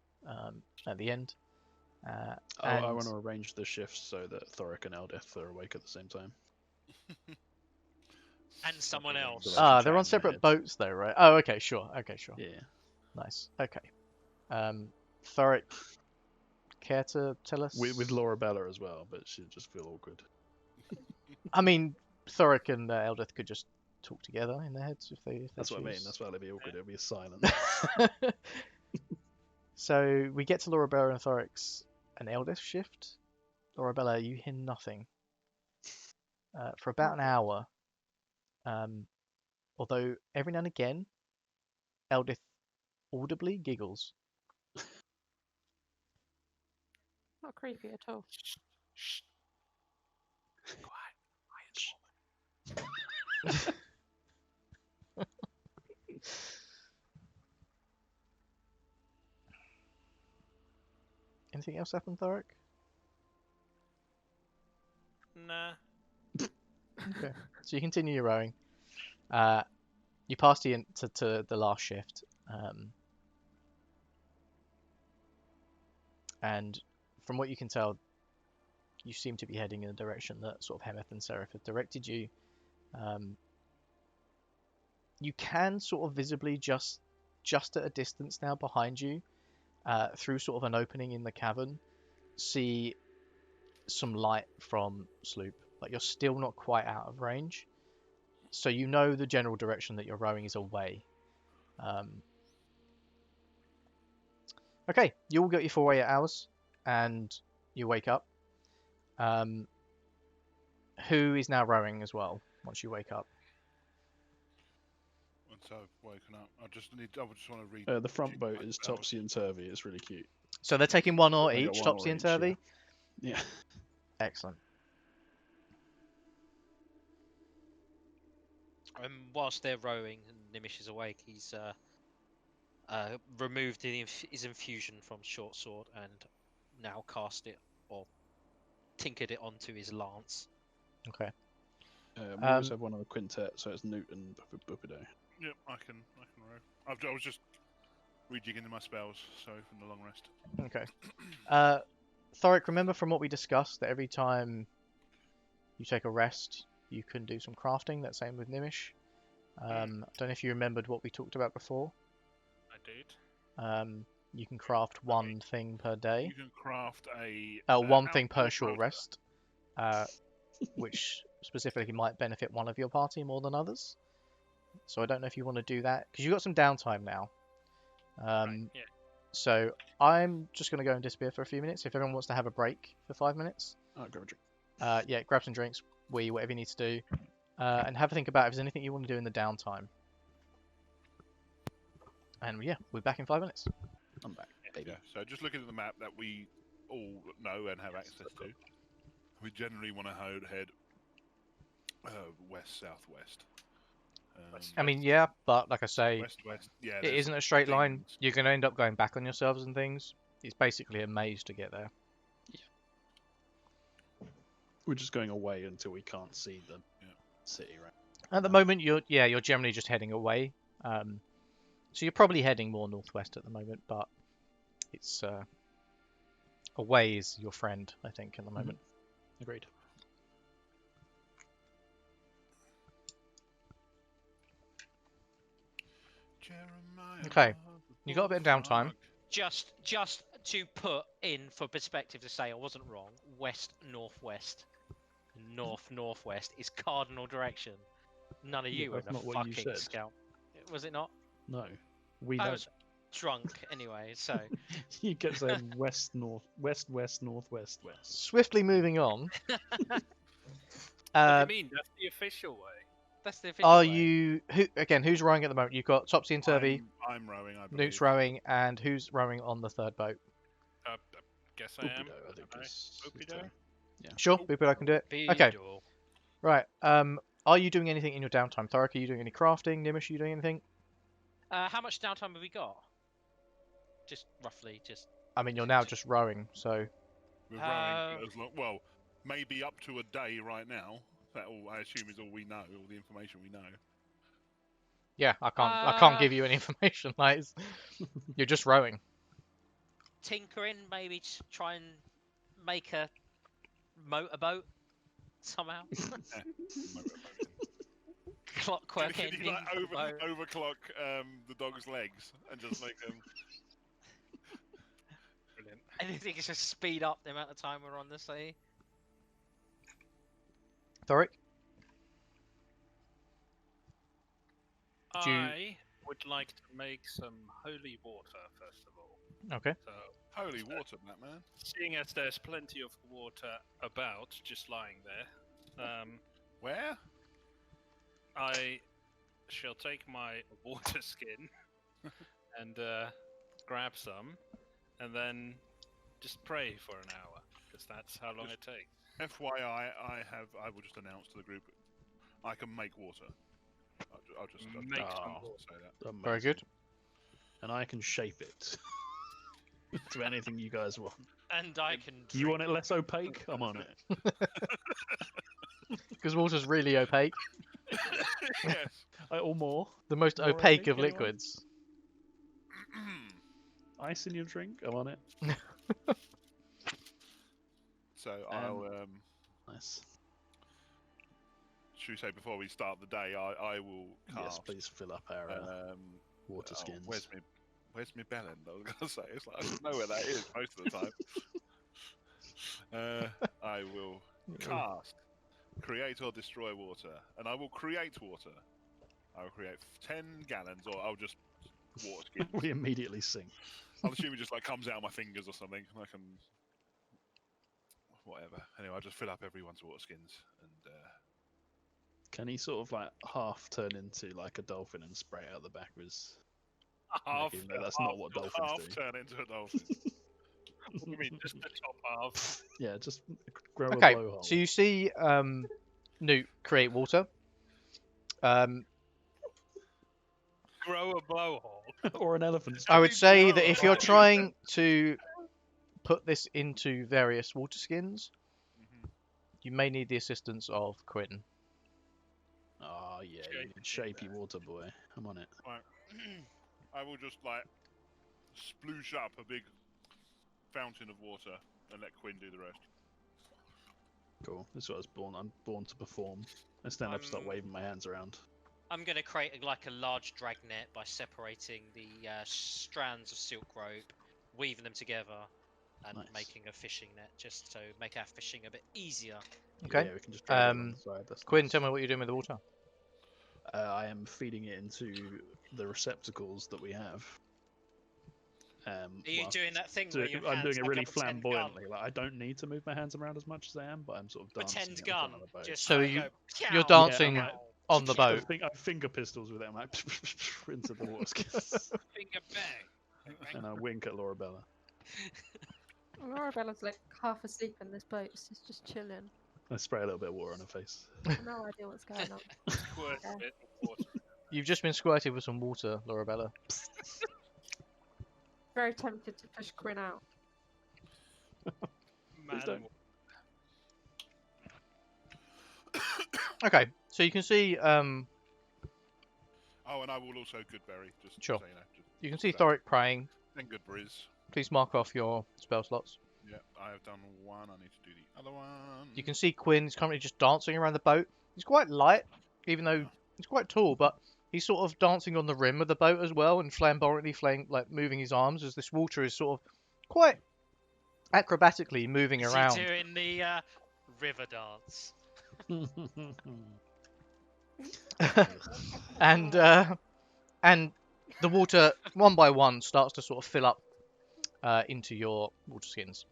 at the end. I want to arrange the shifts so that Thorrik and Eldith are awake at the same time. And someone else. They're on separate boats though, right? Oh, okay, sure. Okay, sure. Yeah. Nice. Okay. Thorrik, care to tell us? With Lorabella as well, but she'd just feel awkward. I mean, Thorrik and Eldith could just talk together in their heads if they That's what I mean. choose. That's why it'd be awkward. It'd be silent. So we get to Lorabella and Thorik's an Eldith shift. Lorabella, you hear nothing for about an hour. Although every now and again, Eldith audibly giggles. Not creepy at all. Shh. Anything else happen, Thorrik? Nah. Okay. So you continue your rowing. You pass to the last shift. And from what you can tell, you seem to be heading in the direction that sort of Hemeth and Seraph have directed you. You can sort of visibly just at a distance now behind you, through sort of an opening in the cavern, see some light from Sloop. Like you're still not quite out of range, so you know the general direction that you're rowing is away. Okay, you all got your 4 hours, and you wake up. Who is now rowing as well once you wake up? Once I've woken up, I just want to read. The front boat is Topsy and Turvy. It's really cute. So they're taking one or They got each, one Topsy or and each, Turvy? Yeah. Excellent. Whilst they're rowing and Gnimish is awake, he's removed his infusion from short sword and now cast it or tinkered it onto his lance. Okay. We always have one on the quintet, so it's Noot and Bloppblippodd. Yep, I can row. I was just rejigging my spells, sorry from the long rest. Okay. Thorrik, remember from what we discussed that every time you take a rest, you can do some crafting. That's same with Gnimish. I don't know if you remembered what we talked about before. I did. You can craft one thing per day. You can craft one thing per short rest, which specifically might benefit one of your party more than others. So I don't know if you want to do that because you've got some downtime now. Right, yeah. So I'm just going to go and disappear for a few minutes. If everyone wants to have a break for 5 minutes, I'll go drink. yeah, grab some drinks, whatever you need to do, and have a think about if there's anything you want to do in the downtime. And yeah, we're back in 5 minutes. I'm back, baby. Yeah, so just looking at the map that we all know and have access to, we generally want to head west southwest. I mean, yeah, but like I say, West. Yeah, it there's isn't a straight line. things. You're going to end up going back on yourselves and things. It's basically a maze to get there. We're just going away until we can't see the city, right? At the moment, you're generally just heading away. So you're probably heading more northwest at the moment, but it's away is your friend, I think, at the moment. Agreed. Jeremiah, Okay, you got a bit of downtime. Just to put in for perspective to say I wasn't wrong. West northwest, north northwest is cardinal direction. None of Yeah, you were that's in a not what you fucking said. scout. Was it not? No, we I don't. was drunk anyway, so You kept saying west, north, west, west, northwest, west. Swiftly moving on. What do you mean? That's the official way. that's the official Are way. you who's rowing at the moment? You've got Topsy and Turvy, I'm rowing. I believe. Noot's rowing, and who's rowing on the third boat? I guess I am. Boopido, I think is his Boopido? turn. Sure, Boopido can do it. Okay, Beedle. right. Are you doing anything in your downtime? Thorrik, are you doing any crafting? Gnimish, are you doing anything? How much downtime have we got? Just roughly, just. I mean, you're now just rowing, so We're rowing for as long. Well, maybe up to a day right now. That all I assume is all we know, all the information we know. yeah, I can't give you any information. Like, you're just rowing. Tinkering, maybe try and make a motorboat somehow. Clockwork Can ending. you like boat. overclock the dog's legs and just make them? Brilliant. Anything to just speed up the amount of time we're on the sea. Thorrik? I would like to make some holy water first of all. Okay. So, Holy water, Batman. seeing as there's plenty of water about, just lying there, Where? I shall take my water skin and grab some, and then just pray for an hour, because that's how long it takes. FYI, I will just announce to the group, I can make water. I'll just Make some say that. Amazing. Very good. And I can shape it to anything you guys want. And I can. You want it less opaque? I'm on it. Because water's really opaque. Yes. Or more. The most More opaque opaque, of anyone? liquids. Ice in your drink? I'm on it. So I'll Nice. should we say before we start the day, I will cast. Yes, please fill up our water skins. Where's my bell end? I was gonna say it's like I don't know where that is most of the time. I will cast, create or destroy water, and I will create water. I will create 10 gallons, or I'll just water skins. We immediately sink. I'll assume it just like comes out of my fingers or something. And I can whatever. Anyway, I'll just fill up everyone's water skins and. Can he sort of like half turn into like a dolphin and spray out the back of his? Half, Even though that's not what dolphins half do. turn into a dolphin. What do you mean, just the top half? Yeah, just grow Okay, a blowhole. so you see Noot create water. Grow a blowhole. or an elephant. I would say that blow if a you're hole. trying to put this into various water skins, you may need the assistance of Quinn. Oh yeah, you Shapy need shapy water boy. I'm on it. Right. I will just like sploosh up a big fountain of water and let Quinn do the rest. Cool. This is what I was born. I'm born to perform. I stand up, start waving my hands around. I'm going to create like a large dragnet by separating the strands of silk rope, weaving them together, and Nice. making a fishing net, just to make our fishing a bit easier. Okay. Yeah, we can just drag it along the side. That's Quinn, nice. tell me what you're doing with the water. I am feeding it into the receptacles that we have. Are you whilst doing that thing where your I'm hands doing it like really a pretend flamboyantly. Like I don't need to move my hands around as much as I am, but I'm sort of dancing Pretend it in gun. front of the boat. Just So like you- go, You're "Pyow." dancing like- on the I boat. think I finger pistols with it. I'm like into the water Finger bang. Bang, bang. and I wink at Lorabella. Lorabella's like half asleep in this boat. She's just chilling. I spray a little bit of water on her face. No idea what's going on. Squirt a bit of water. You've just been squirted with some water, Lorabella. Very tempted to push Quinn out. Man, don't. Okay, so you can see Oh, and I will also Goodberry. Just Sure. so you know. Just you can see that. Thorrik praying. And Goodberries. Please mark off your spell slots. Yeah, I have done one. I need to do the other one. You can see Quinn is currently just dancing around the boat. He's quite light, even though he's quite tall, but he's sort of dancing on the rim of the boat as well, and flamboyantly like moving his arms as this water is sort of quite acrobatically moving Is around. he doing the river dance? and the water one by one starts to sort of fill up into your water skins.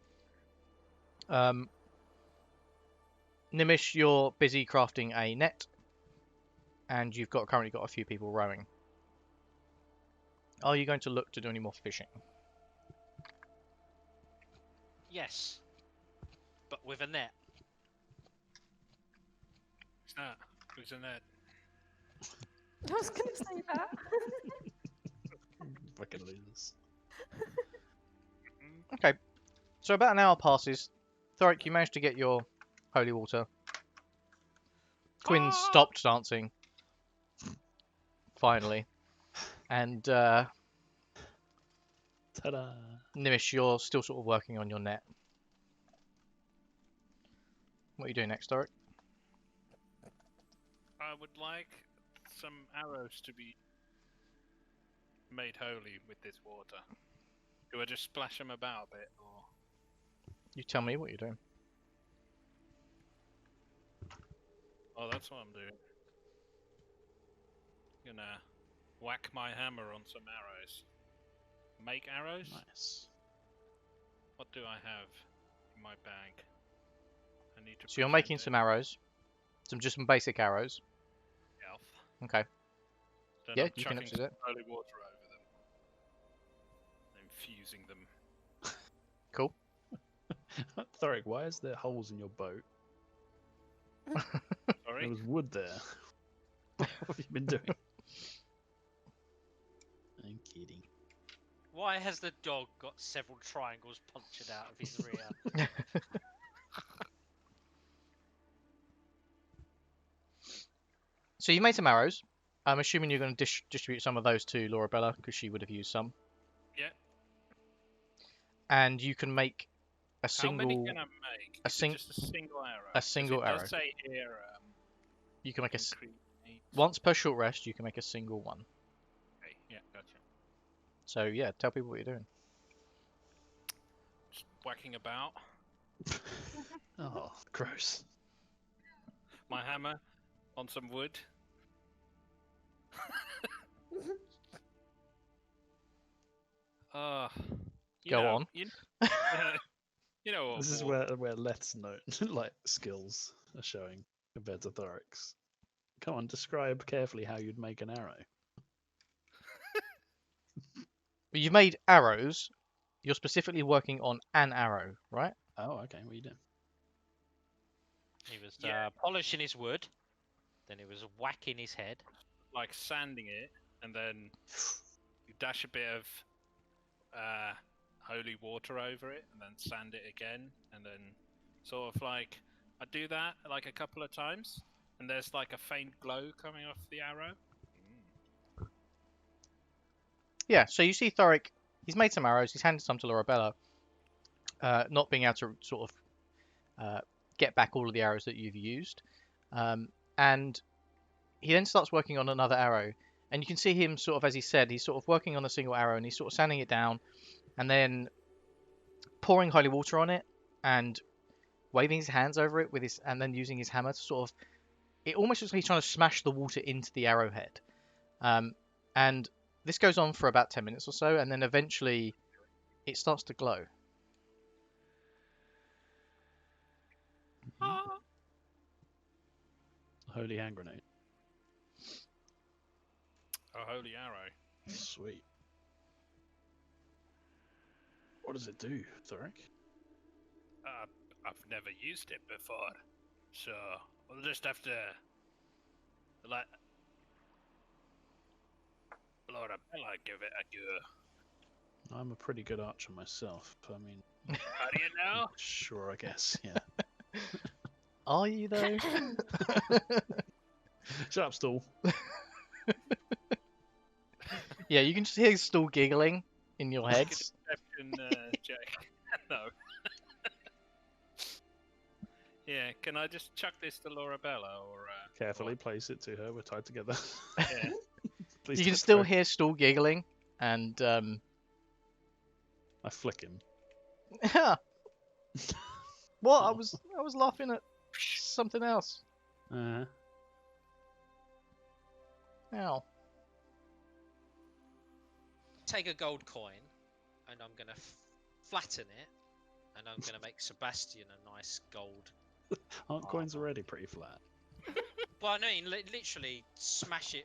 Gnimish, you're busy crafting a net, and you've currently got a few people rowing. Are you going to look to do any more fishing? Yes, but with a net. Who's that? Who's in that? I was gonna say that. Fucking losers. Okay, so about an hour passes. Thorrik, you managed to get your holy water. Quinn stopped dancing. Finally. And Ta-da! Gnimish, you're still sort of working on your net. What are you doing next, Thorrik? I would like some arrows to be made holy with this water. Do I just splash them about a bit, or You tell me what you're doing. oh, that's what I'm doing. Gonna whack my hammer on some arrows. Make arrows? Nice. What do I have in my bag? I need to. So you're present making it. some arrows. Just some basic arrows. Elf. Okay. Then Yeah, I'm you can chucking actually do some it. holy water over them. Infusing them. Cool. Thorrik, why is there holes in your boat? There Sorry. was wood there. What have you been doing? I'm kidding. Why has the dog got several triangles punctured out of his rear? So you made some arrows. I'm assuming you're going to distribute some of those to Lorabella because she would have used some. Yeah. And you can make a How many single. can I make? a Is it sing- just a single arrow? a 'Cause single it arrow. does say here. You can make a increase needs- once per short rest. You can make a single one. Okay, yeah, gotcha. So yeah, tell people what you're doing. Just whacking about. Oh, gross. My hammer on some wood. Go on. You know what? This is where Leth's note like skills are showing compared to Thorik's. Come on, describe carefully how you'd make an arrow. But you've made arrows. You're specifically working on an arrow, right? Oh, okay. What are you doing? He was Yeah. polishing his wood, then he was whacking his head. like sanding it, and then you dash a bit of holy water over it, and then sand it again, and then sort of like I do that like a couple of times, and there's like a faint glow coming off the arrow. Yeah. So you see Thorrik. He's made some arrows. He's handed some to Lorabella. Not being able to sort of get back all of the arrows that you've used, and he then starts working on another arrow. And you can see him sort of, as he said, he's sort of working on a single arrow, and he's sort of sanding it down, and then pouring holy water on it, and waving his hands over it with his, and then using his hammer to sort of, it almost looks like he's trying to smash the water into the arrowhead. And this goes on for about 10 minutes or so, and then eventually it starts to glow. Holy hand grenade. A holy arrow. Sweet. What does it do, Thorrik? I've never used it before, so we'll just have to let Lorabella give it a go. I'm a pretty good archer myself. I mean, How do you know? sure, I guess. Yeah. Are you though? Shut up, Stool. Yeah, you can just hear Stool giggling in your Make a heads. deception check. No. Yeah, can I just chuck this to Lorabella or? Carefully place it to her. We're tied together. Yeah. Please You can don't still throw. hear Stool giggling, and I flick him. yeah. What? I was laughing at something else. Uh, Ow. Take a gold coin, and I'm gonna flatten it, and I'm gonna make Sebastian a nice gold. aren't coins already pretty flat? Well, I mean, literally smash it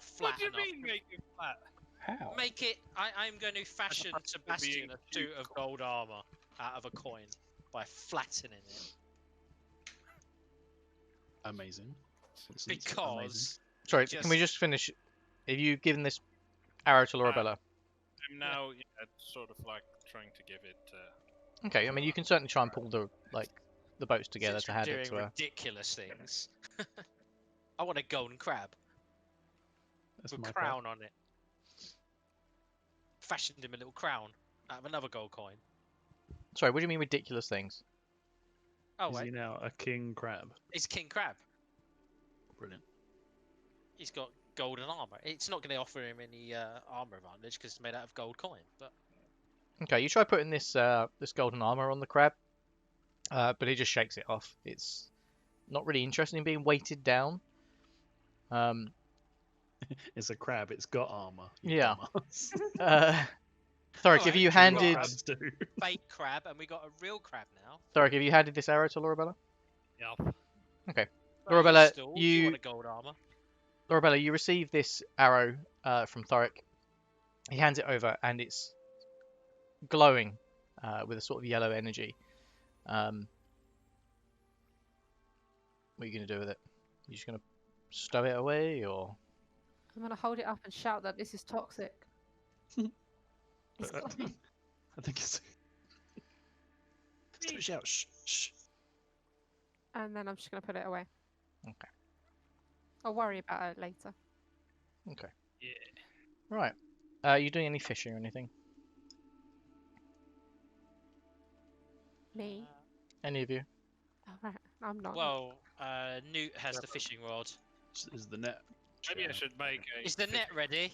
flat What do you enough. mean make it flat? How? Make it. I'm going to fashion Sebastian a suit of gold armor out of a coin by flattening it. Amazing. It's amazing. Because Sorry, can we just finish? Have you given this arrow to Lorabella? I'm now sort of like trying to give it. Okay, I mean you can certainly try and pull the boats together since to we're hand doing it to her. ridiculous things. I want a golden crab That's with my a crown on it. Fashioned him a little crown out of another gold coin. Sorry, what do you mean ridiculous things? Oh Is wait, he now a king crab? he's king crab. Brilliant. He's got golden armor. It's not going to offer him any armor advantage because it's made out of gold coin. But Okay, you try putting this this golden armor on the crab, but it just shakes it off. It's not really interested in being weighted down. It's a crab. It's got armor. you Yeah. dumbass. Thorrik, have Alright, you so what handed Crabs do. fake crab, and we got a real crab now. Thorrik, have you handed this arrow to Lorabella? Yeah. Right, Lorabella, Stool, you- want a gold armor? Lorabella, you receive this arrow from Thorrik. He hands it over, and it's glowing with a sort of yellow energy. What are you going to do with it? You just going to stow it away, or? I'm gonna hold it up and shout that this is toxic. It's I glowing. think it's. Don't shout. Shh. Shh. And then I'm just gonna put it away. Okay. I'll worry about it later. Okay. Yeah. Right. Are you doing any fishing or anything? Me? Any of you? Oh, right. I'm not. Well, Noot has the fishing rod. Is the net? Maybe I should make a. Is the net ready?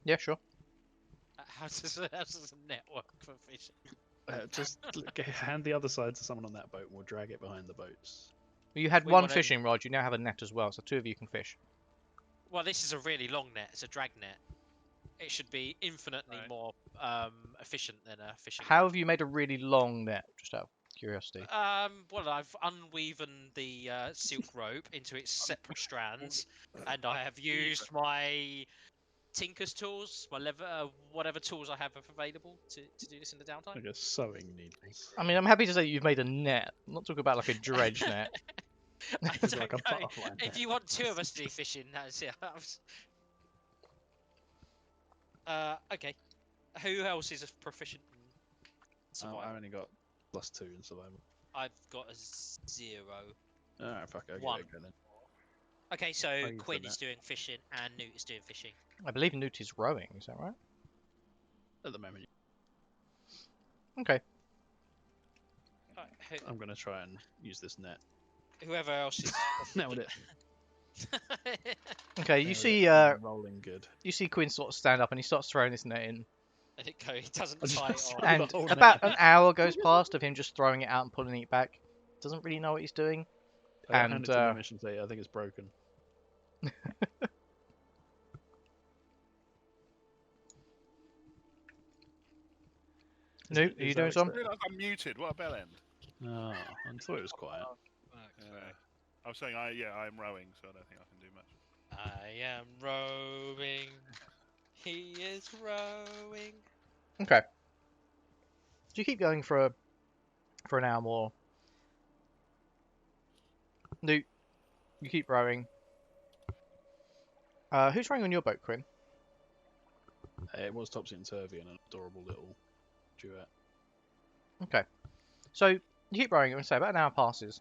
Yeah, sure. How does a net work for fishing? Just hand the other side to someone on that boat, and we'll drag it behind the boats. Well, you had We one wanna- fishing rod. You now have a net as well, so two of you can fish. Well, this is a really long net. It's a drag net. It should be infinitely Right. more efficient than a fishing How net. have you made a really long net? Just out of curiosity. Well, I've unwoven the silk rope into its separate strands, and I have used my tinker's tools, my lever, whatever tools I have available to do this in the downtime. I guess sewing needles. I mean, I'm happy to say you've made a net. I'm not talking about like a dredge net. I It's don't like a know. butterfly If net. you want two of us to do fishing, that's it. Okay. Who else is proficient in I've survival? only got +2 in survival. I've got a 0. Alright, fuck it. I'll One. give it a go then. Okay, so use the Quinn net. is doing fishing and Noot is doing fishing. I believe Noot is rowing. Is that right? At the moment, Okay. Alright, I'm gonna try and use this net. whoever else is. Nailed it. Okay. You Nailed see, it. I'm rolling good. you see Quinn sort of stand up and he starts throwing this net in. And it doesn't I just tie saw on. the And whole about net. an hour goes past of him just throwing it out and pulling it back. Doesn't really know what he's doing. I hand and, it to Gnimish and say, I think it's broken. Noot, are you doing some? I realised I'm muted. What a bell end. Oh, I thought it was quiet. I was saying, I'm rowing, so I don't think I can do much. I am rowing. He is rowing. Okay. So you keep going for an hour more. Noot, you keep rowing. Who's rowing on your boat, Quinn? It was topsy and turvy and an adorable little duet. Okay. So you keep rowing, and say about an hour passes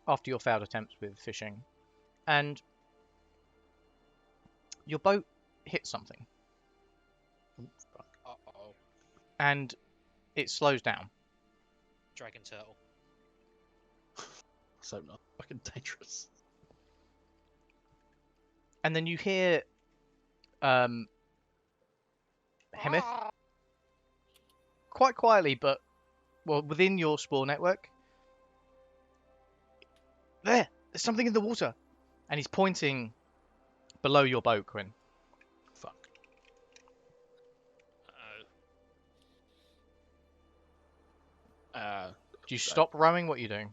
after your failed attempts with fishing, and your boat hits something, Uh-oh. and it slows down. Dragon turtle. So not fucking dangerous. And then you hear Hemeth quite quietly, but within your spore network. There's something in the water, and he's pointing below your boat, Quinn. Fuck. Uh-oh. Do you stop rowing? What are you doing?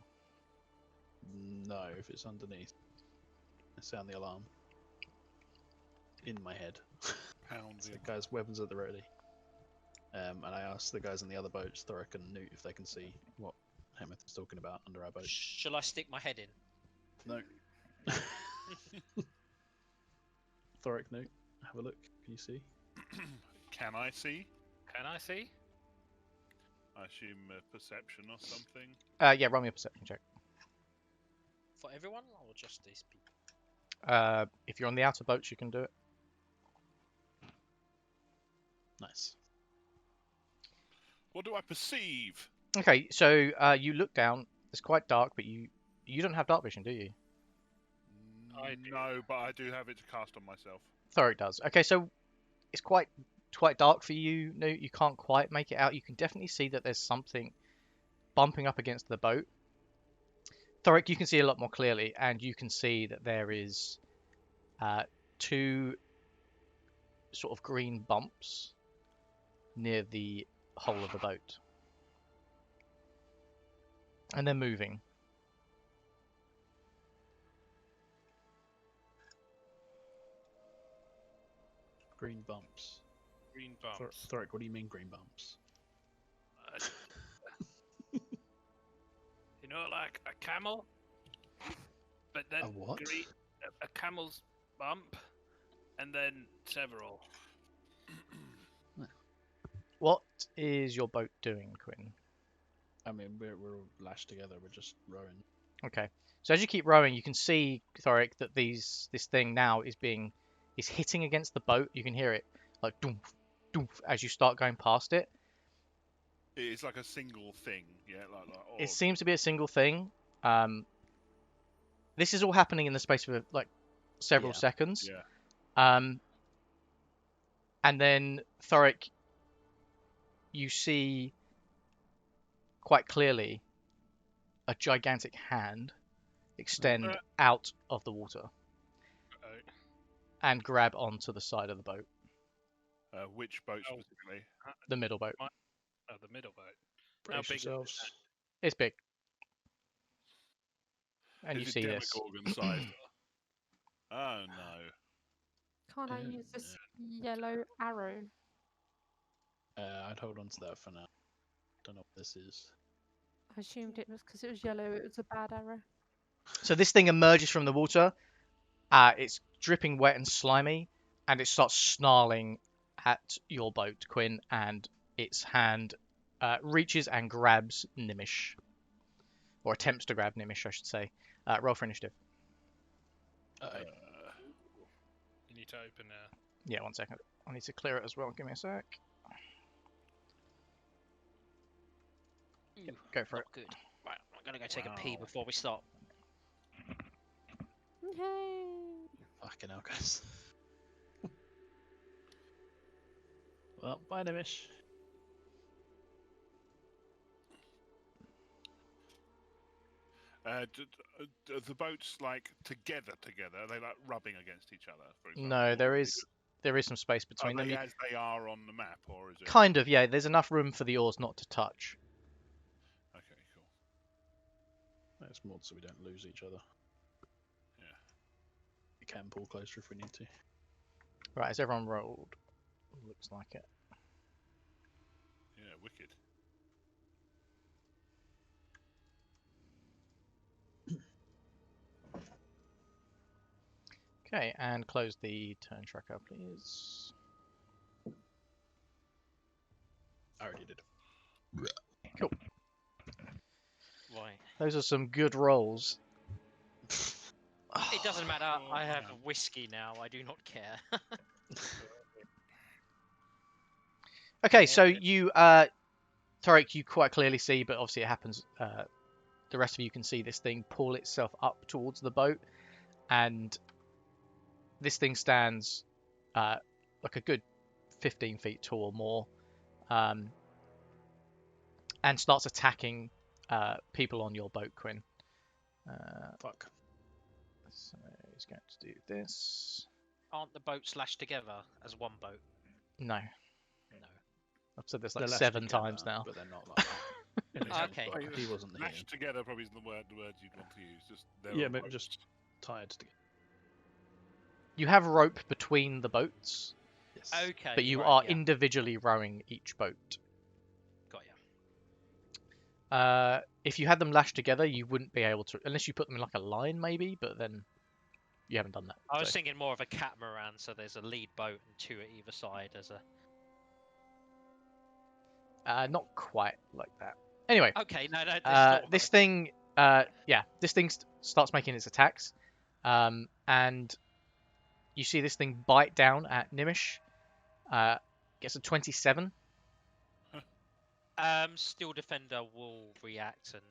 No, if it's underneath, I sound the alarm. In my head. Pound So the guys' weapons at the ready. And I asked the guys in the other boats, Thorrik and Noot, if they can see what Hemeth is talking about under our boat. Shall I stick my head in? No. Thorrik, Noot, have a look. Can you see? Can I see? Can I see? I assume perception or something. Yeah, roll me a perception check. For everyone, or just these people? If you're on the outer boats, you can do it. Nice. What do I perceive? Okay, so you look down. It's quite dark, but you don't have dark vision, do you? I do. No, but I do have it to cast on myself. Thorrik does. Okay, so it's quite dark for you. No, you can't quite make it out. You can definitely see that there's something bumping up against the boat. Thorrik, you can see a lot more clearly, and you can see that there is two sort of green bumps near the hull of the boat. And they're moving. Green bumps. Green bumps. Thorrik, what do you mean green bumps? You know, like a camel, but then A what? a camel's bump, and then several. What is your boat doing, Quinn? I mean, we're all lashed together. We're just rowing. Okay. So as you keep rowing, you can see, Thorrik, that this thing now is hitting against the boat. You can hear it like doomf, doomf as you start going past it. It's like a single thing, yeah. Or... It seems to be a single thing. This is all happening in the space of like several seconds. Yeah. And then Thorrik, you see quite clearly a gigantic hand extend out of the water and grab onto the side of the boat. Which boat specifically? The middle boat. Oh, the middle boat. Brace big is yourselves. It's big. And Is you it see this. Demogorgon size? Oh no. Can't I use this yellow arrow? I'd hold on to that for now. Don't know what this is. I assumed it was because it was yellow, it was a bad arrow. So this thing emerges from the water. It's dripping wet and slimy, and it starts snarling at your boat, Quinn, and its hand reaches and grabs Gnimish. Or attempts to grab Gnimish, I should say. Roll for initiative. You need to open a. Yeah, 1 second. I need to clear it as well. Give me a sec. Yep, go for it. Good. Right, I'm gonna go take a pee before we start. Yay! Fucking hell, guys. Well, bye, Gnimish. The boats like together? Are they like rubbing against each other? For example? No, there is there is some space Are between them. they You- as they are on the map, or is it? Kind of, yeah. There's enough room for the oars not to touch. Okay, cool. That's more so we don't lose each other. Yeah. We can pull closer if we need to. Right, has everyone rolled? Looks like it. Yeah, wicked. Okay, and close the turn tracker, please. I already did. Right. Those are some good rolls. It doesn't matter. Oh, I have man. whiskey now. I do not care. Okay, so you, Thorrik, you quite clearly see, but obviously it happens. The rest of you can see this thing pull itself up towards the boat, and this thing stands like a good 15 feet tall or more, and starts attacking people on your boat, Quinn. Fuck. So he's going to do this. Aren't the boats lashed together as one boat? No, No. I've said this They're like lashed 7 together, times now. but they're not like that. In his own Okay. boat. He wasn't here. Lashed together probably is the words you'd want to use. Just they're Yeah, on but boats. just tied together. You have rope between the boats, Yes. Okay. but you right, are yeah. individually rowing each boat. Got ya. If you had them lashed together, you wouldn't be able to, unless you put them in like a line, maybe. But then you haven't done that. I was so- thinking more of a catamaran, so there's a lead boat and 2 at either side as a. Not quite like that. Anyway, Okay, no, it's not this thing, this thing starts making its attacks, and you see this thing bite down at Gnimish. Gets a 27. Steel defender will react and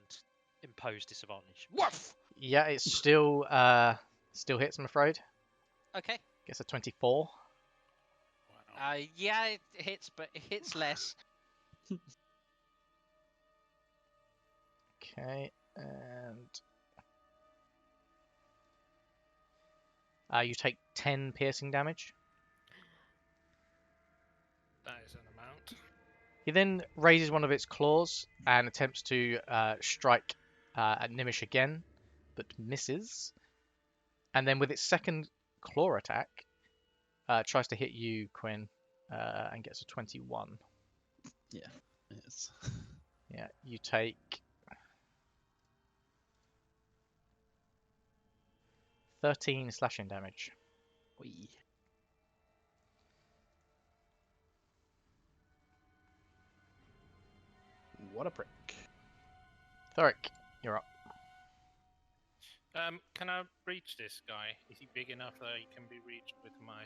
impose disadvantage. Woof. Yeah, it's still hits, I'm afraid. Okay. Gets a 24. Wow. Yeah, it hits, but it hits less. Okay, and you take 10 piercing damage. That is an amount. He then raises one of its claws and attempts to strike at Gnimish again, but misses. And then with its second claw attack, tries to hit you, Quinn, and gets a 21. Yes. Yeah, you take 13 slashing damage. Wee. What a prick. Thorrik, you're up. Can I reach this guy? Is he big enough that he can be reached with my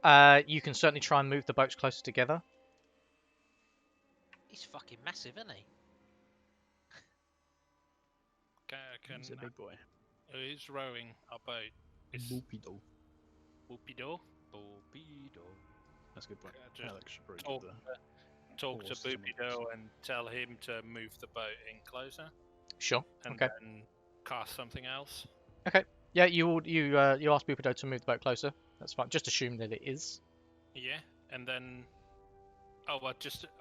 hammer? You can certainly try and move the boats closer together. He's fucking massive, isn't he? Can He's a big boy. who's rowing our boat? Is Boopido. Whoopido? Torpedo. That's a good point. Just Alex should probably talk, do talk to horse to make Boopido and tell him to move the boat in closer, Sure. and Okay. then cast something else. Yeah, you ask Boopido to move the boat closer. That's fine. Just assume that it is. Yeah, and then. Oh, well,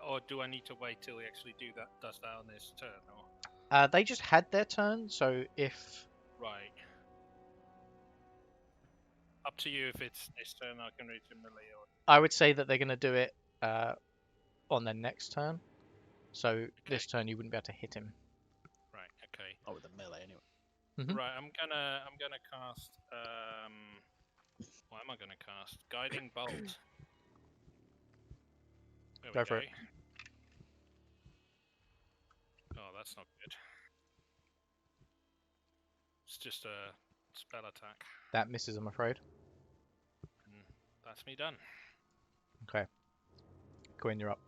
or do I need to wait till he actually does that on his turn? Or They just had their turn, so if right. Up to you if it's this turn I can reach him melee or. I would say that they're going to do it on their next turn. So this turn you wouldn't be able to hit him. Right. Okay. Oh, with a melee anyway. Right. I'm gonna cast. What am I gonna cast? Guiding bolt. There Go we for it. Oh, that's not good. It's just a spell attack. That misses, I'm afraid. And that's me done. Okay. Quinn, you're up.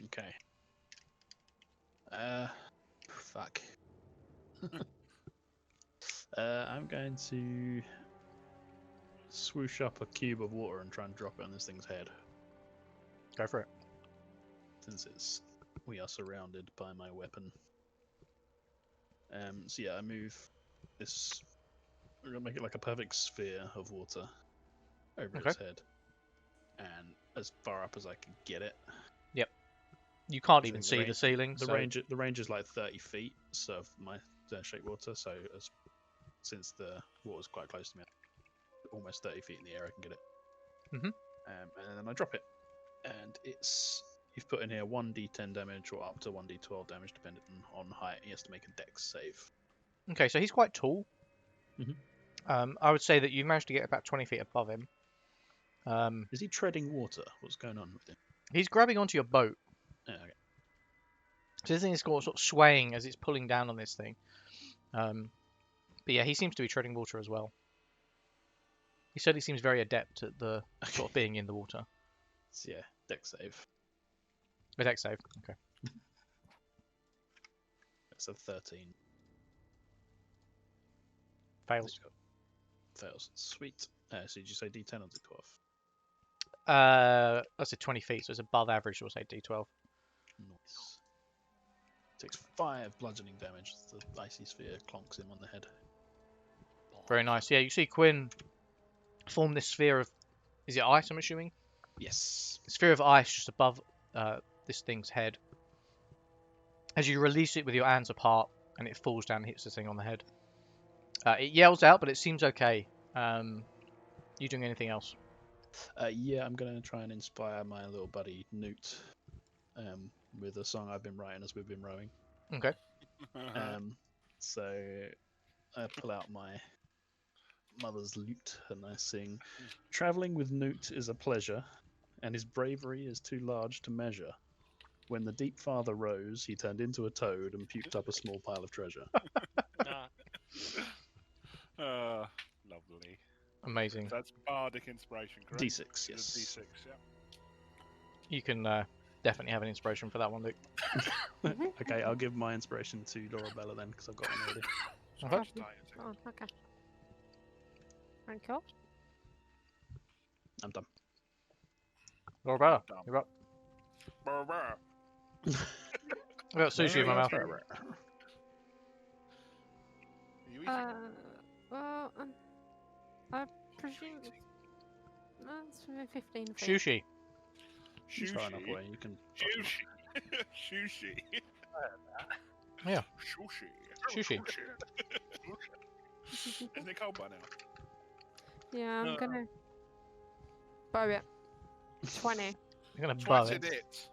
Okay. Fuck. I'm going to swoosh up a cube of water and try and drop it on this thing's head. Go for it. Since we are surrounded by my weapon. So yeah, I move this I'm gonna make it like a perfect sphere of water over Okay. its head, and as far up as I can get it. You can't I even think see the ceiling. The so... range is like 30 feet of my shape water. So since the water's quite close to me, almost 30 feet in the air, I can get it. Mhm. And then I drop it, and you've put in here 1d10 damage or up to 1d12 damage, depending on height. He has to make a dex save. Okay, so he's quite tall. Mhm. I would say that you managed to get about 20 feet above him. Is he treading water? What's going on with him? He's grabbing onto your boat. Yeah, okay. So this thing is sort of swaying as it's pulling down on this thing. But yeah, he seems to be treading water as well. He certainly seems very adept at the sort of being in the water. So yeah, dex save. A dex save. Okay. That's a 13. Fails. Fails. Sweet. So did you say d10 or d12? That's a 20 feet, so it's above average. So we'll say D12. Nice. Takes 5 bludgeoning damage. The icy sphere clonks him on the head. Very nice. Yeah, you see Quinn form this sphere of, is it ice? I'm assuming. Yes. A sphere of ice just above this thing's head. As you release it with your hands apart, and it falls down and hits the thing on the head. It yells out, but it seems okay. You doing anything else? Yeah, I'm going to try and inspire my little buddy Noot with a song I've been writing as we've been rowing. Okay. So I pull out my mother's lute and I sing, "Travelling with Noot is a pleasure, and his bravery is too large to measure. When the deep father rose, he turned into a toad and puked up a small pile of treasure." Lovely. Amazing. That's bardic inspiration, correct? D6, yes. D6, yeah. You can definitely have an inspiration for that one, Luke. Okay, I'll give my inspiration to Lorabella then, because I've got one already. Sorry, Okay. just dying a second. Oh, okay. Thank you. I'm done. Lorabella, Dumb. you're up. Brr, brr. I've got sushi in my mouth. Are you eating? Well, I presume it's 15 feet. Sushi. She's far enough Sushi. away. You can. fucking- Sushi. Sushi. Yeah. Sushi. Sushi. Isn't it cold by now? Yeah, I'm gonna bow it. 20. You're gonna bow Twice it. it.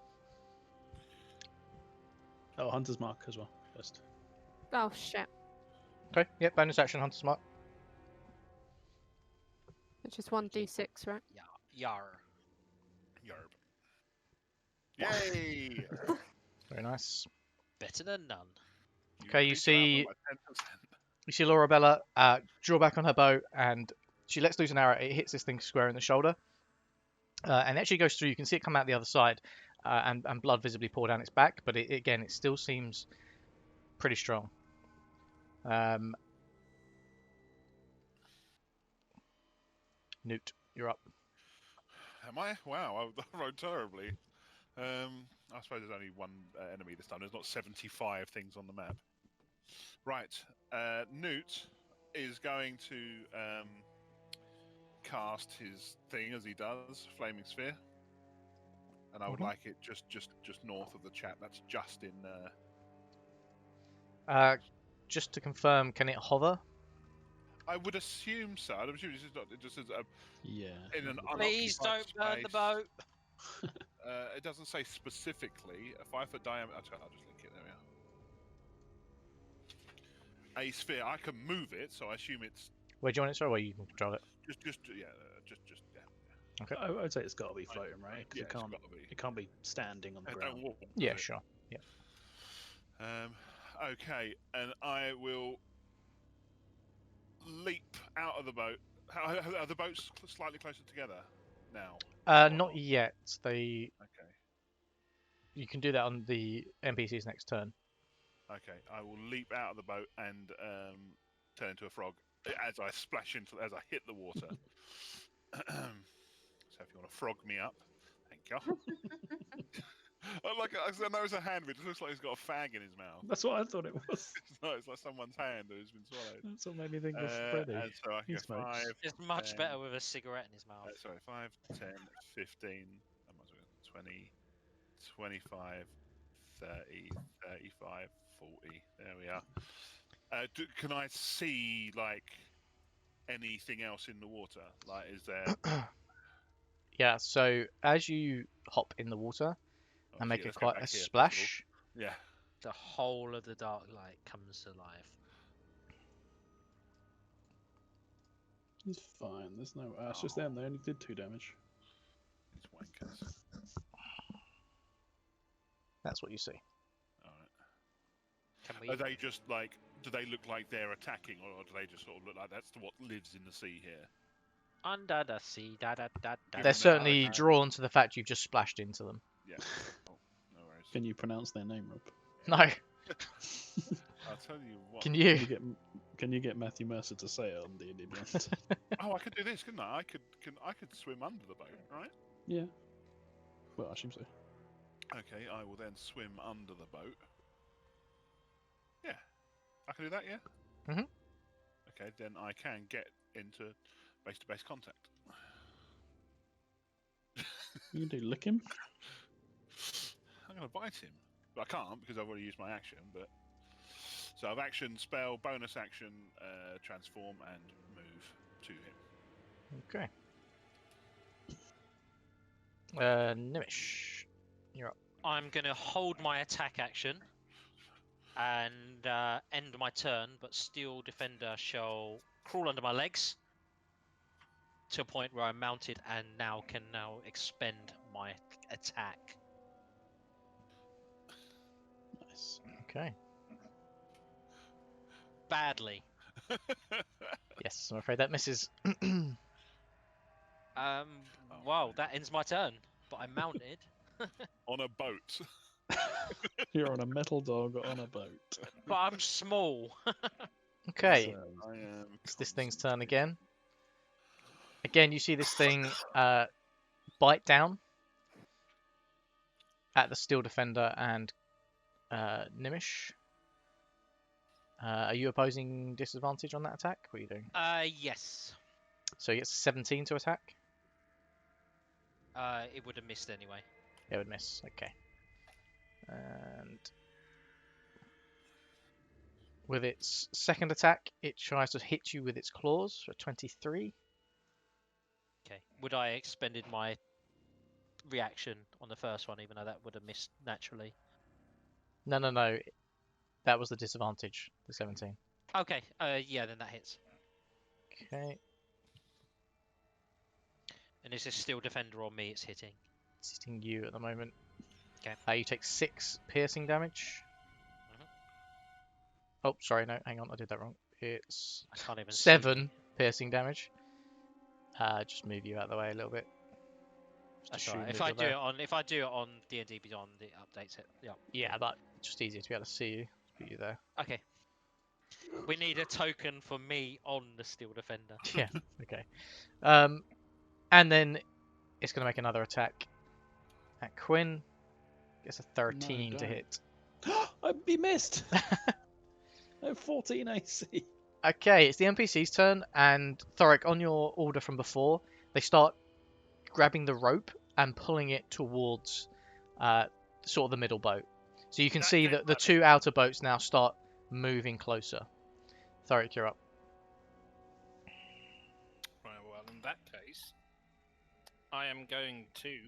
Oh, Hunter's Mark as well. First. Oh shit. Okay. Yep. Bonus action, Hunter Smart. Which is 1d6, right? Yar. Yerb. Yay! Very nice. Better than none. Okay, you increased your see- output by 10%. You see Lorabella draw back on her bow, and she lets loose an arrow. It hits this thing square in the shoulder, and it actually goes through. You can see it come out the other side, and blood visibly pour down its back. But again, it still seems pretty strong. Noot, you're up. Am I? Wow, I rode terribly. I suppose there's only one enemy this time. There's not 75 things on the map. Right. Noot is going to cast his thing as he does, Flaming Sphere. And I would like it just north of the chat. That's just in... Just to confirm, can it hover? I would assume so. I'd assume it just is Yeah. in an Please unoccupied don't burn the space. boat. It doesn't say specifically a 5-foot diameter. I'll just link it. There we are. A sphere. I can move it, so I assume it's Where do you want it, sir? Where you can control it? just yeah. Okay. I would say it's got to be floating, right? Because Yeah, it it's can't. gotta be. It can't be standing on the Don't ground. walk, Yeah, does it? sure. Okay, and I will leap out of the boat. Are the boats slightly closer together now? Not yet. Okay. You can do that on the NPC's next turn. Okay, I will leap out of the boat and turn into a frog as I hit the water. So if you want to frog me up, thank you. I know it's a hand, but it looks like he's got a fag in his mouth. That's what I thought it was. It's like someone's hand who's been swallowed. That's what made me think of Freddy. And so I He can go smokes. 5. It's much 10, better with a cigarette in his mouth. sorry, 5, 10, 15, I might as well 20, 25, 30, 35, 40. There we are. Can I see, like, anything else in the water? Like, is there... Yeah, so as you hop in the water Oh, and make let's go quite back a here, first of all. splash, Yeah. The whole of the Darklake comes to life. He's fine. There's no. It's just them. They only did 2 damage. These wankers. that's what you see. Alright. Can we? Are they just, like... Do they look like they're attacking, or do they just sort of look like that's what lives in the sea here? Under the sea, da da da da. They're They're that certainly like- drawn to the fact you've just splashed into them. Yeah. Oh, no worries. Can you pronounce their name, Rob? No, I'll tell you what. can Can you? you get Matthew Mercer to say it on D&D Beyond? Oh, I could do this, couldn't I? I could swim under the boat, right? Yeah. Well, I assume so. Okay, I will then swim under the boat. Yeah, I can do that. Yeah. Mhm. Okay, then I can get into base-to-base contact. You can do lick him. I'm gonna bite him, but I can't because I've already used my action. But so I've action, spell, bonus action, transform, and move to him. Okay. Gnimish, you're up. I'm gonna hold my attack action and end my turn, but Steel Defender shall crawl under my legs to a point where I'm mounted and can expend my attack. Nice. Okay. Badly. Yes, I'm afraid that misses. Wow, that ends my turn. But I'm mounted. On a boat. You're on a metal dog on a boat. But I'm small. Okay, So, I am. it's this thing's turn again. Again, you see this thing bite down at the Steel Defender and Gnimish. Are you opposing disadvantage on that attack? What are you doing? Yes. So he gets 17 to attack? It would have missed anyway. It would miss, okay. And with its second attack, it tries to hit you with its claws for 23. Okay. Would I expended my reaction on the first one, even though that would have missed naturally? No. That was the disadvantage, the 17. Okay. Yeah, then that hits. Okay, And is this Steel Defender or me it's hitting? it's hitting you at the moment. Okay. You take 6 piercing damage. Mhm. Oh, sorry, no, hang on, I did that wrong. It's I can't even see. 7 piercing damage. Just move you out of the way a little bit. Just That's assume alright. that If I do it on D&D Beyond, it updates it. Yeah. Yeah, but just easier to be able to see you. Put you there. Okay. We need a token for me on the Steel Defender. Yeah, okay. And then it's going to make another attack at Quinn. Gets a 13 to don't. hit. He missed. I have 14 AC. Okay, it's the NPC's turn, and Thorrik, on your order from before, they start grabbing the rope and pulling it towards sort of the middle boat. So you can That see thing that the like- 2 outer boats now start moving closer. Thorrik, you're up. Right, well, in that case, I am going to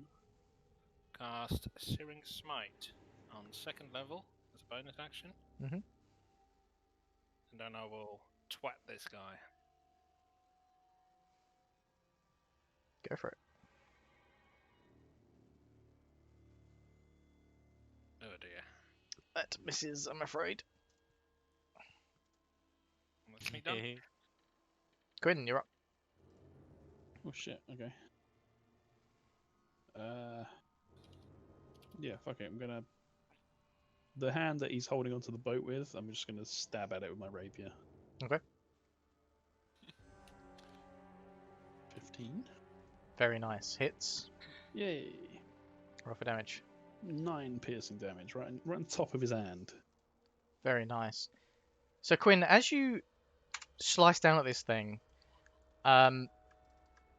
cast Searing Smite on 2nd level as a bonus action. Mhm. And then I will twat this guy. Go for it. Oh dear. That misses, I'm afraid. That's me done. Quinn, you're up. Oh shit. Okay. Yeah. Fuck it. I'm gonna. The hand that he's holding onto the boat with, I'm just gonna stab at it with my rapier. Okay. 15. Very nice. Hits. Yay. Roll for damage. 9 piercing damage, right on top of his hand. Very nice. So Quinn, as you slice down at this thing,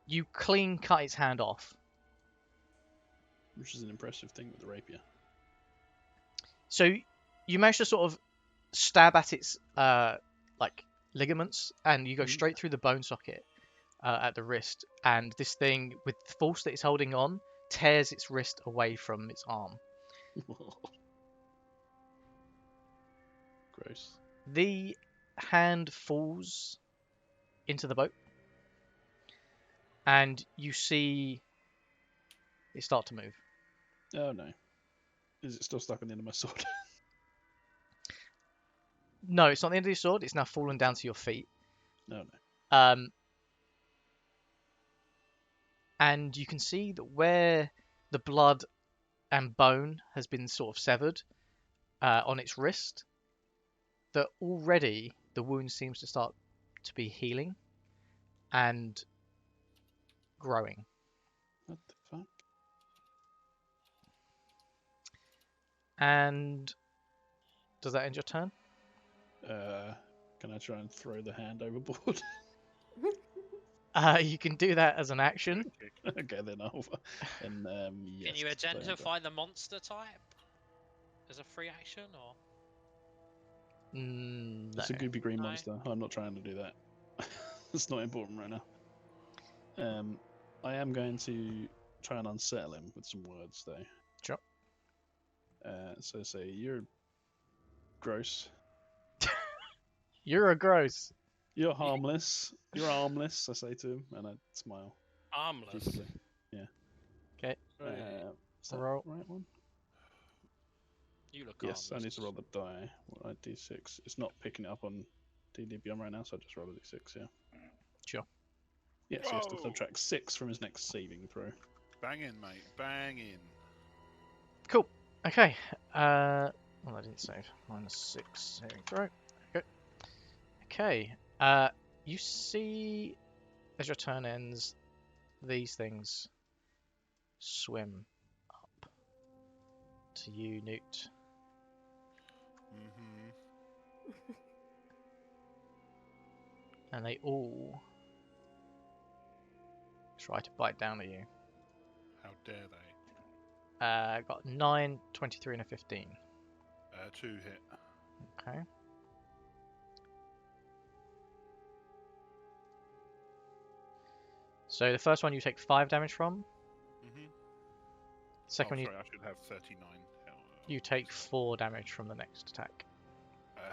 you clean cut its hand off. Which is an impressive thing with the rapier. So you manage to sort of stab at its like ligaments, and you go straight through the bone socket at the wrist. And this thing, with the force that it's holding on, tears its wrist away from its arm. Gross. The hand falls into the boat, and you see it start to move. Oh no. Is it still stuck on the end of my sword? No, it's not the end of your sword. It's now fallen down to your feet. No, no. And you can see that where the blood and bone has been sort of severed on its wrist, that already the wound seems to start to be healing and growing. What the fuck? And does that end your turn? Can I try and throw the hand overboard? You can do that as an action. Okay, then I'll. And yes, Can you identify the monster type as a free action, or? No. It's a goopy green No. monster. I'm not trying to do that. It's not important right now. I am going to try and unsettle him with some words, though. Sure. So say, you're gross. You're a gross. You're harmless. You're harmless, I say to him, and I smile. Armless. Deeply. Yeah. Okay. Is that Roll. the right one? You look Yes, I need harmless. to roll the die. Well, D6. It's not picking it up on D&D Beyond right now, so I just roll a D6, yeah. Sure. Yes, he has to Whoa. subtract 6 from his next saving throw. Bang in, mate. Bang in. Cool. Okay. Well, I didn't save. -6 saving throw. Okay. Okay. You see, as your turn ends, these things swim up to you, Noot. Mm-hmm. And they all try to bite down at you. How dare they? Got 9, 23, and a 15. 2 hit. Okay. So the first one you take 5 damage from. Mm-hmm. Second one sorry, I should have 39. you take 4 damage from the next attack.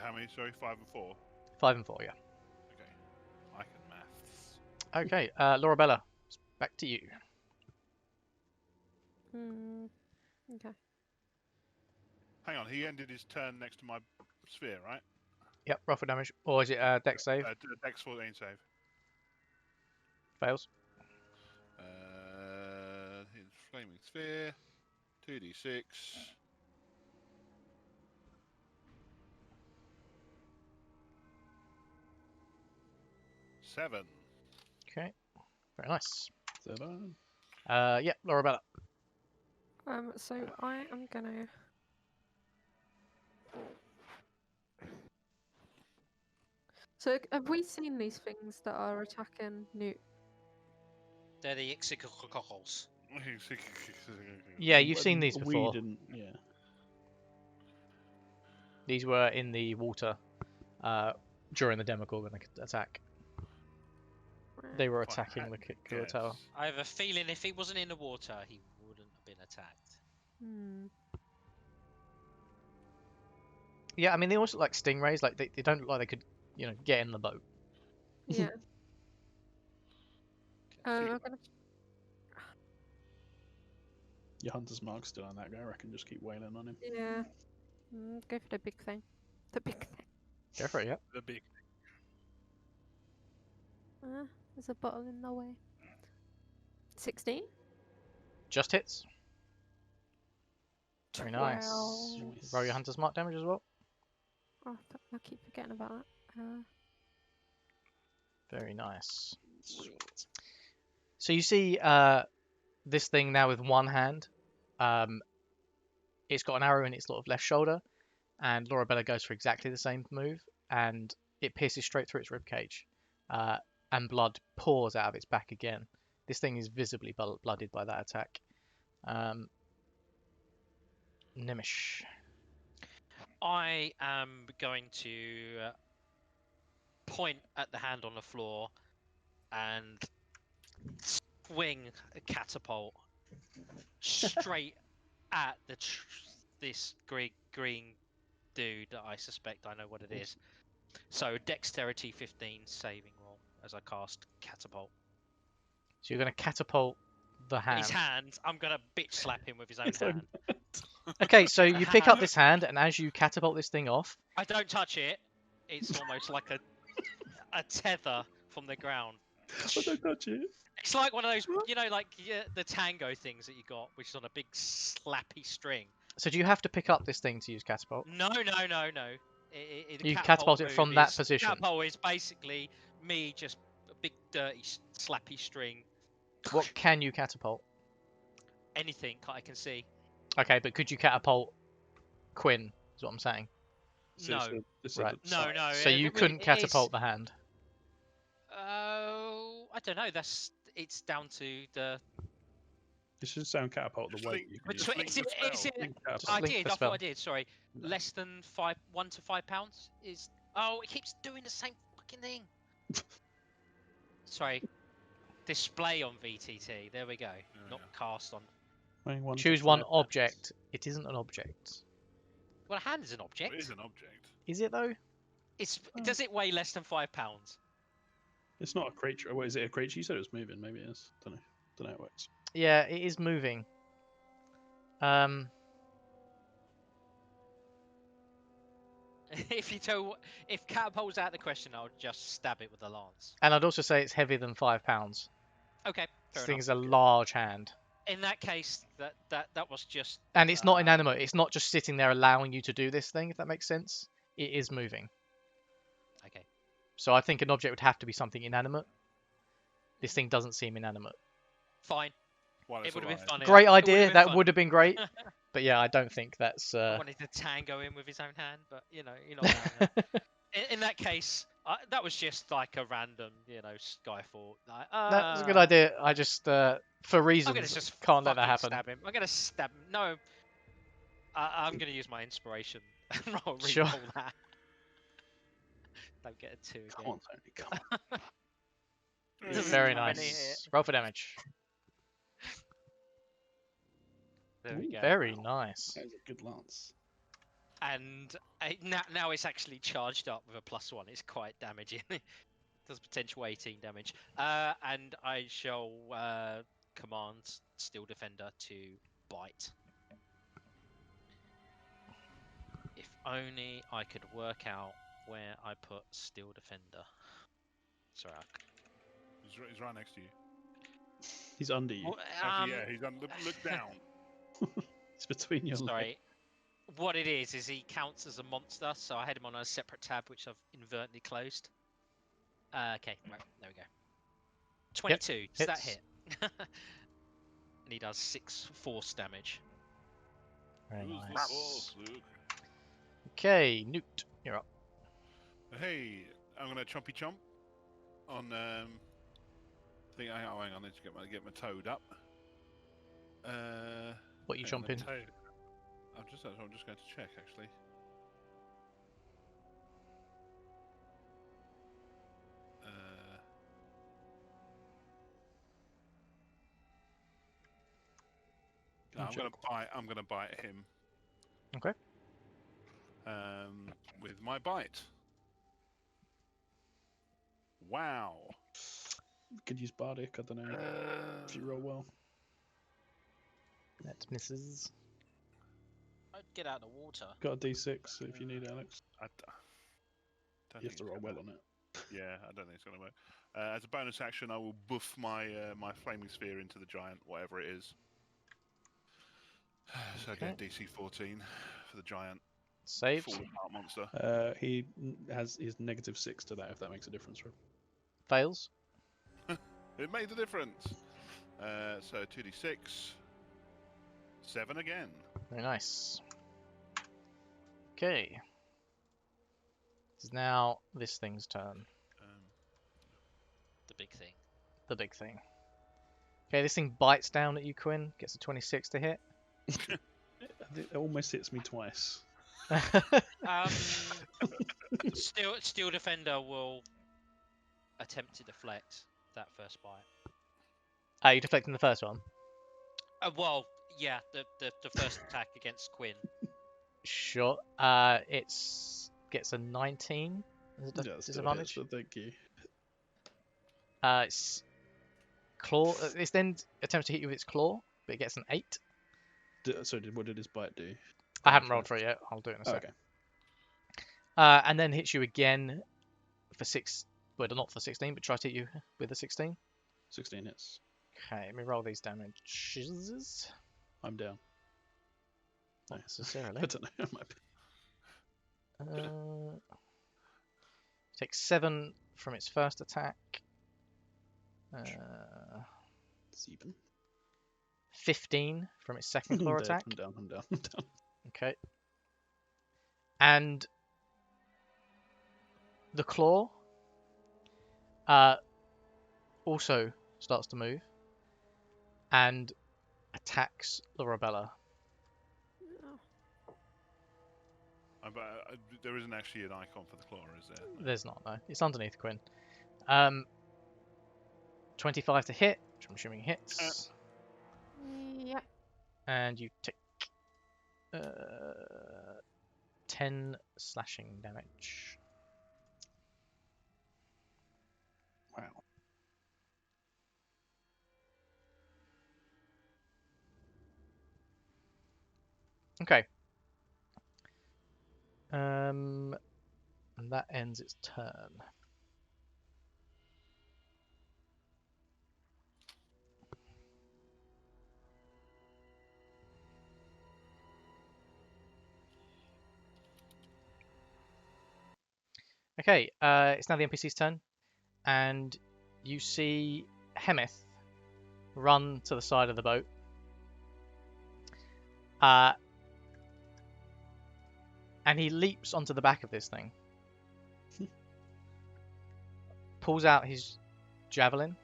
How many? Sorry, 5 and 4. 5 and 4, yeah. Okay. I can maths. Okay, Lorabella, it's back to you. Okay. Hang on, he ended his turn next to my sphere, right? Yep, roll for damage. Or is it dex save? Dex 14 save. Fails. His flaming sphere. 2d6. Seven. Okay, very nice. Is that on? Yeah, Lorabella. So I am gonna. So have we seen these things that are attacking Noot? They're the Ixicocals. Yeah, you've seen these We before. didn't, yeah. These were in the water during the Demogorgon attack. They were If I attacking had the to Killer Tower. guess. I have a feeling if he wasn't in the water, he wouldn't have been attacked. Yeah, I mean, they also look like stingrays. Like, they don't look like they could, get in the boat. Yeah. I'm gonna. Your hunter's mark's still on that guy. I reckon just keep wailing on him. Yeah. Go for the big thing. The big thing. Go for it, yeah. The big. There's a bottle in the way. 16. Just hits. Very nice. 12. Roll your Hunter's Mark damage as well. Oh, I keep forgetting about that. Very nice. So you see this thing now with one hand. it's got an arrow in its sort of left shoulder, and Lorabella goes for exactly the same move, and it pierces straight through its ribcage, and blood pours out of its back again. This thing is visibly blooded by that attack. Gnimish. I am going to point at the hand on the floor and swing a catapult straight at this green dude that I suspect I know what it is. So dexterity 15 saving roll as I cast catapult. So you're going to catapult the hand. His hand, I'm going to bitch slap him with his own hand. Okay, so you pick up this hand, and as you catapult this thing off... I don't touch it. It's almost like a tether from the ground. I don't touch it. It's like one of those, like the tango things that you got, which is on a big slappy string. So do you have to pick up this thing to use catapult? No. You catapult it from that position. Catapult is basically me just a big dirty slappy string. What can you catapult? Anything I can see. Okay, but could you catapult Quinn, is what I'm saying. No. Right. No. So you couldn't catapult the hand? Oh, I don't know. It's down to the... This should sound catapult the weight. You can use. I thought I did. Sorry, less than 1 to 5 pounds is. Oh, it keeps doing the same fucking thing. Sorry, display on VTT. There we go. Not cast on. Choose one object. It isn't an object. Well, a hand is an object. It is an object. Is it though? Does it weigh less than 5 pounds? It's not a creature. What is it? A creature? You said it was moving. Maybe it is. Don't know. Don't know how it works. Yeah, it is moving. If catapult's out of the question, I'll just stab it with a lance. And I'd also say it's heavier than 5 pounds. Okay, This fair thing enough. is a large hand. In that case, that was just. And it's not inanimate. It's not just sitting there allowing you to do this thing, if that makes sense. It is moving. Okay. So I think an object would have to be something inanimate. This thing doesn't seem inanimate. Fine. Well, It would have been funny. Great idea. That would have been great. But yeah, I don't think that's... I wanted to tango him with his own hand, but you're not allowed that. In that case, that was just like a random, sky thought. Like, That's a good idea. I just, for reasons, I'm gonna just can't let that fucking happen. Stab him. I'm gonna stab him. No, I'm gonna use my inspiration and roll Sure. that. Don't get a 2 again. Come on, Tony. Come on. Very How many nice. hit? Roll for damage. There we go. Very nice. That was a good lance. And now it's actually charged up with a +1. It's quite damaging. Does potential 18 damage. And I shall command Steel Defender to bite. If only I could work out where I put Steel Defender. Sorry. He's right next to you. He's under you. Actually, yeah, he's on. Look down. It's between your legs. Sorry. What it is he counts as a monster, so I had him on a separate tab, which I've inadvertently closed. Okay, right, there we go. 22, does that hits. hit? And he does 6 force damage. Very Who's the nice. boss, Luke? Okay, Noot, you're up. Hey, I'm gonna chompy chomp on. Hang on, I need to get my toad up. What are you hang on, chomping? toad. I'm just going to check actually. No, I'm gonna bite him. Okay. With my bite. Wow. Could use Bardic, I don't know. If you roll well. That misses. I'd get out of the water. Got a D6 if you need it, Alex. Don't You think have to it's roll gonna well on it. Yeah, I don't think it's going to work. As a bonus action, I will buff my my flaming sphere into the giant, whatever it is. So I get DC 14 for the giant Saved. fall apart monster. He has his -6 to that, if that makes a difference for him. Fails. It made the difference. So 2d6, 7 again. Very nice. Okay. It is now this thing's turn. The big thing. The big thing. Okay, this thing bites down at you, Quinn. Gets a 26 to hit. It almost hits me twice. Steel Defender will attempt to deflect that first bite. Are you deflecting the first one? Well, yeah, the first attack against Quinn. Sure. It's gets a 19 as a Yeah, it still disadvantage. hits, but thank you. It's claw. This then attempts to hit you with its claw, but it gets an 8. What did his bite do? I haven't rolled for it yet. I'll do it in a Oh, sec. okay. And then hits you again for 6. Well, not for 16, but tries to hit you with a 16. 16 hits. Okay, let me roll these damages. I'm down. Not I necessarily. don't know. I might be. Takes 7 from its first attack. 7. 15 from its second claw I'm dead. attack. I'm down. I'm down. Okay. And the claw also starts to move and attacks Lorabella. There isn't actually an icon for the claw, is there? There's not, no. It's underneath Quinn. 25 to hit, which I'm assuming hits. Yep. And you take 10 slashing damage. Wow. Okay. And that ends its turn. Okay, it's now the NPC's turn, and you see Hemeth run to the side of the boat. And he leaps onto the back of this thing. Pulls out his javelin.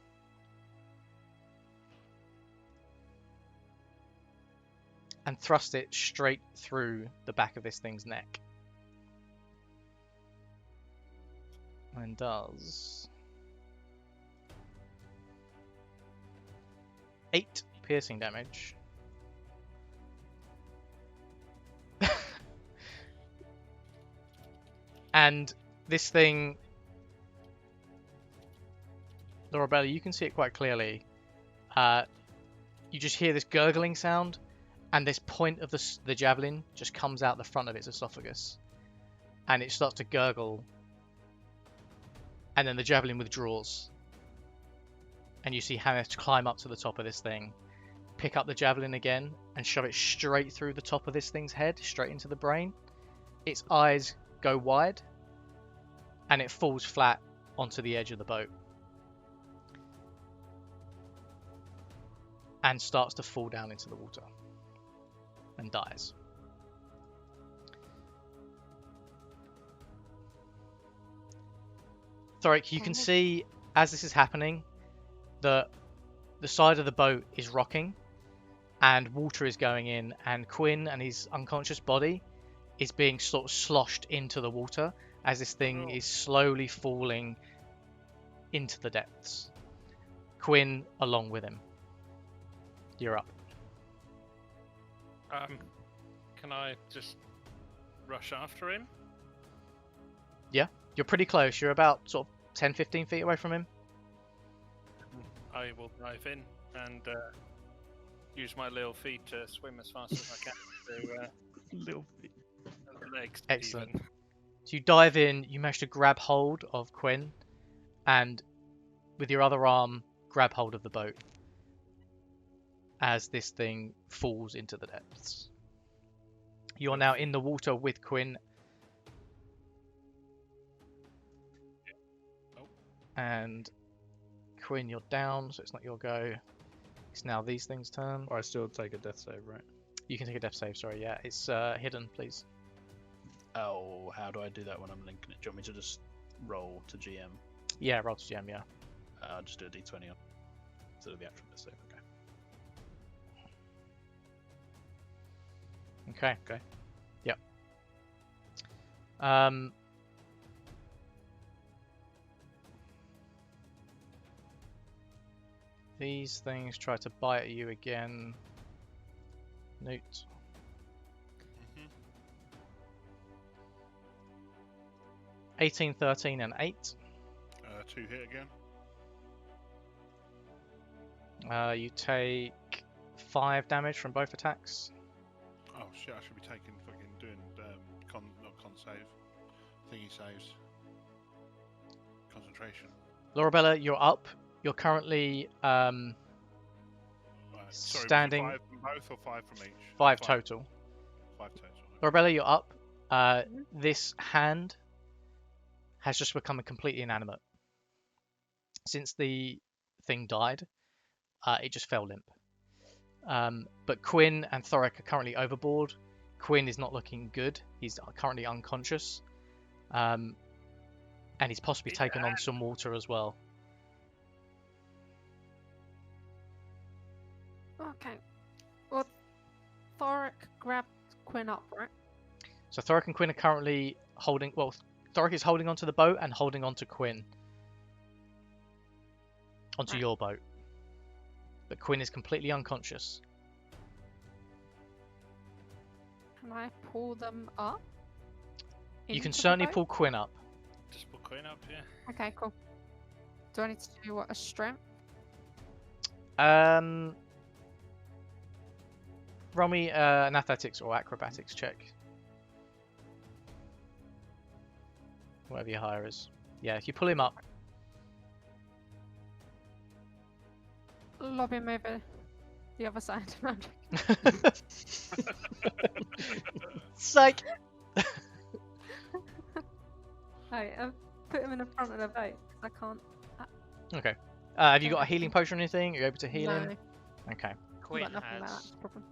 And thrusts it straight through the back of this thing's neck. And does 8 piercing damage. And this thing, Lorabella, you can see it quite clearly. You just hear this gurgling sound, and this point of the javelin just comes out the front of its esophagus, and it starts to gurgle. And then the javelin withdraws, and you see Hemeth climb up to the top of this thing, pick up the javelin again, and shove it straight through the top of this thing's head, straight into the brain. Its eyes go wide, and it falls flat onto the edge of the boat, and starts to fall down into the water, and dies. Thorrik, you can see as this is happening, the side of the boat is rocking, and water is going in, and Quinn and his unconscious body is being sort of sloshed into the water as this thing is slowly falling into the depths. Quinn along with him. You're up. Can I just rush after him? You're pretty close. You're about sort of 10-15 feet away from him. I will dive in and use my little feet to swim as fast as I can to Little feet. the legs. Excellent. Even. So you dive in, you manage to grab hold of Quinn, and with your other arm, grab hold of the boat as this thing falls into the depths. You are now in the water with Quinn. And Quinn, you're down, so it's not your go. It's now these things' turn. Or I still take a death save, right? You can take a death save. Sorry, yeah, it's hidden, please. Oh, how do I do that when I'm linking it? Do you want me to just roll to GM? Yeah, roll to GM. Yeah. I'll just do a D20 on instead of the actual death save. Okay. Okay. Yep. These things try to bite at you again. Noot. Mhm. 18, 13, and 8. 2 hit again. You take 5 damage from both attacks. Oh shit! I should be taking fucking doing not con save, thingy saves. Concentration. Lorabella, you're up. You're currently Right. Sorry, standing. was it 5 from both or 5 from each? 5 total. 5 total. Lorabella, you're up. This hand has just become completely inanimate. Since the thing died, it just fell limp. But Quinn and Thorrik are currently overboard. Quinn is not looking good. He's currently unconscious. And he's possibly taken on some water as well. Okay. Well, Thorrik grabbed Quinn up, right? So Thorrik and Quinn are currently holding... Well, Thorrik is holding onto the boat and holding onto Quinn. Onto your boat. But Quinn is completely unconscious. Can I pull them up? You can into the certainly boat? pull Quinn up. Just put Quinn up here. Okay, cool. Do I need to do what, a strength? Roll me an athletics or acrobatics check. Whatever your higher is. Yeah, if you pull him up. Lob him over the other side. Psych! Hey, put him in the front of the boat because I can't. Okay. Have you got a healing potion or anything? Are you able to heal No, him? Okay. Quinn got nothing like has. that problem.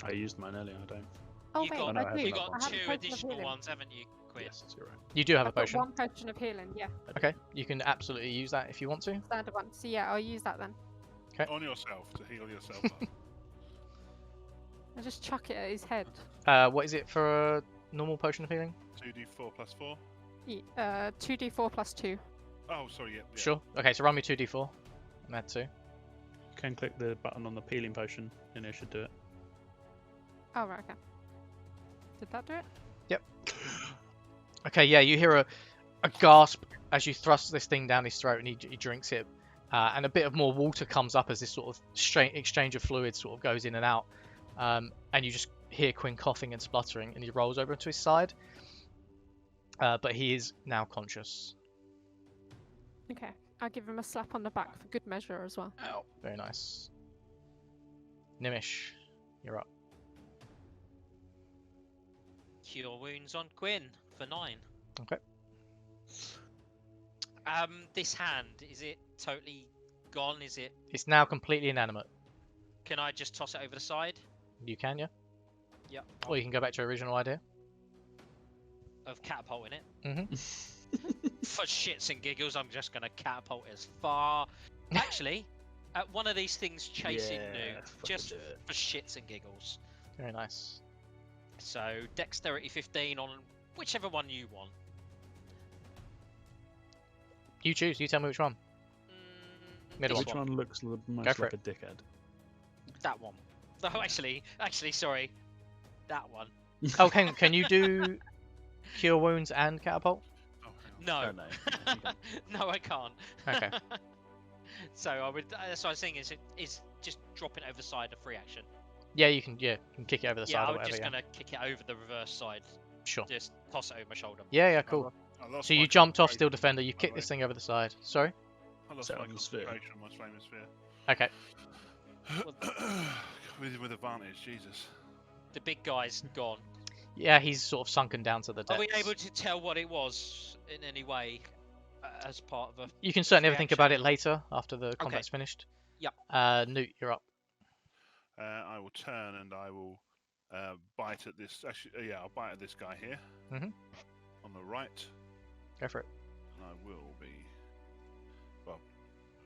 I used mine earlier. I don't. Oh You wait, got, no, I I have do. you another got one. I have a two potion of additional healing. ones, haven't you, Quinn? Yes, you're right. You do have a I've got potion. one potion of healing. Yeah, Okay, you can absolutely use that if you want to. standard one. So yeah, I'll use that then. On yourself to heal yourself up. I just chuck it at his head. What is it for a normal potion of healing? 2d4 plus 4. 2d4 plus 2. Oh, sorry, yeah. Sure. Okay, so run me 2d4. And add 2. You can click the button on the healing potion, and it should do it. Oh right, okay. Did that do it? Okay, yeah, you hear a gasp as you thrust this thing down his throat and he drinks it. And a bit of more water comes up as this sort of exchange of fluids sort of goes in and out. And you just hear Quinn coughing and spluttering and he rolls over to his side. But he is now conscious. Okay, I'll give him a slap on the back for good measure as well. Ow. Very nice. Gnimish, you're up. Cure wounds on Quinn for 9. Okay. This hand, is it totally gone? Is it? It's now completely inanimate. Can I just toss it over the side? You can, yeah? Yep. Or you can go back to your original idea. Of catapulting it. Mm-hmm. For shits and giggles, I'm just gonna catapult as far. Actually, one of these things chasing Noot, just for shits and giggles. Very nice. So dexterity 15 on whichever one you want. You choose. You tell me which one. Middle This Which one. one looks the Go most for like a dickhead? That one. No, actually, sorry. That one. Oh, can you do cure wounds and catapult? Oh, hang on. No. Oh, no. You can't. No, I can't. Okay. So I would. That's what I was saying. Is just dropping it over the side a free action. Yeah, you can. Yeah, you can kick it over the Yeah, side I or was whatever. just Yeah. gonna kick it over the reverse side. Sure. Just toss it over my shoulder. Yeah, yeah, cool. I lost So my you jumped off concentration, Steel Defender. You by the kicked way. this thing over the side. Sorry. I lost Set my on the sphere. concentration on my flaming sphere. Okay. with advantage, Jesus. The big guy's gone. Yeah, he's sort of sunken down to the Are depths. we able to tell what it was in any way as part of a? You can certainly have a think about it reaction? later after the combat's finished. Yep. Noot, you're up. I will turn and I will bite at this. Actually, yeah, I'll bite at this guy here. Mhm. On the right. Go for it. And I will be. Well,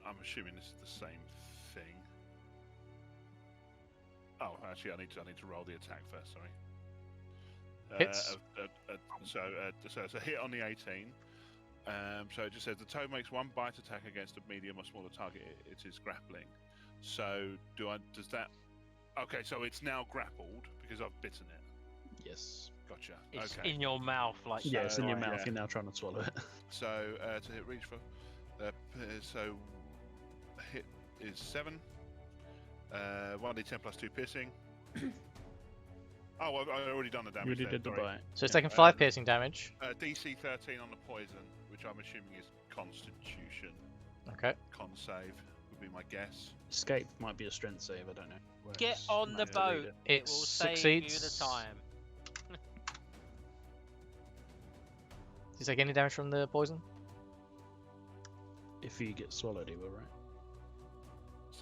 I'm assuming this is the same thing. Oh, actually, I need to roll the attack first. Sorry. Hits. So it's a hit on the 18. So it just says the toad makes one bite attack against a medium or smaller target. It is grappling. So does that? Okay, so it's now grappled because I've bitten it. Yes. Gotcha. It's Okay. in your mouth, like Yeah, it's in your Right, mouth. yeah. You're now trying to swallow it. So to hit reach for, so hit is 7. 1d10 plus 2 piercing. Oh, I've already done the damage. You already there, did the sorry. bite. So it's taking 5 piercing damage. DC 13 on the poison, which I'm assuming is Constitution. Okay. Con save would be my guess. Escape might be a strength save. I don't know. Get Whereas on the Matt will read boat. it. It Will save you succeeds. the time. Does he take any damage from the poison? If he gets swallowed, he will, right?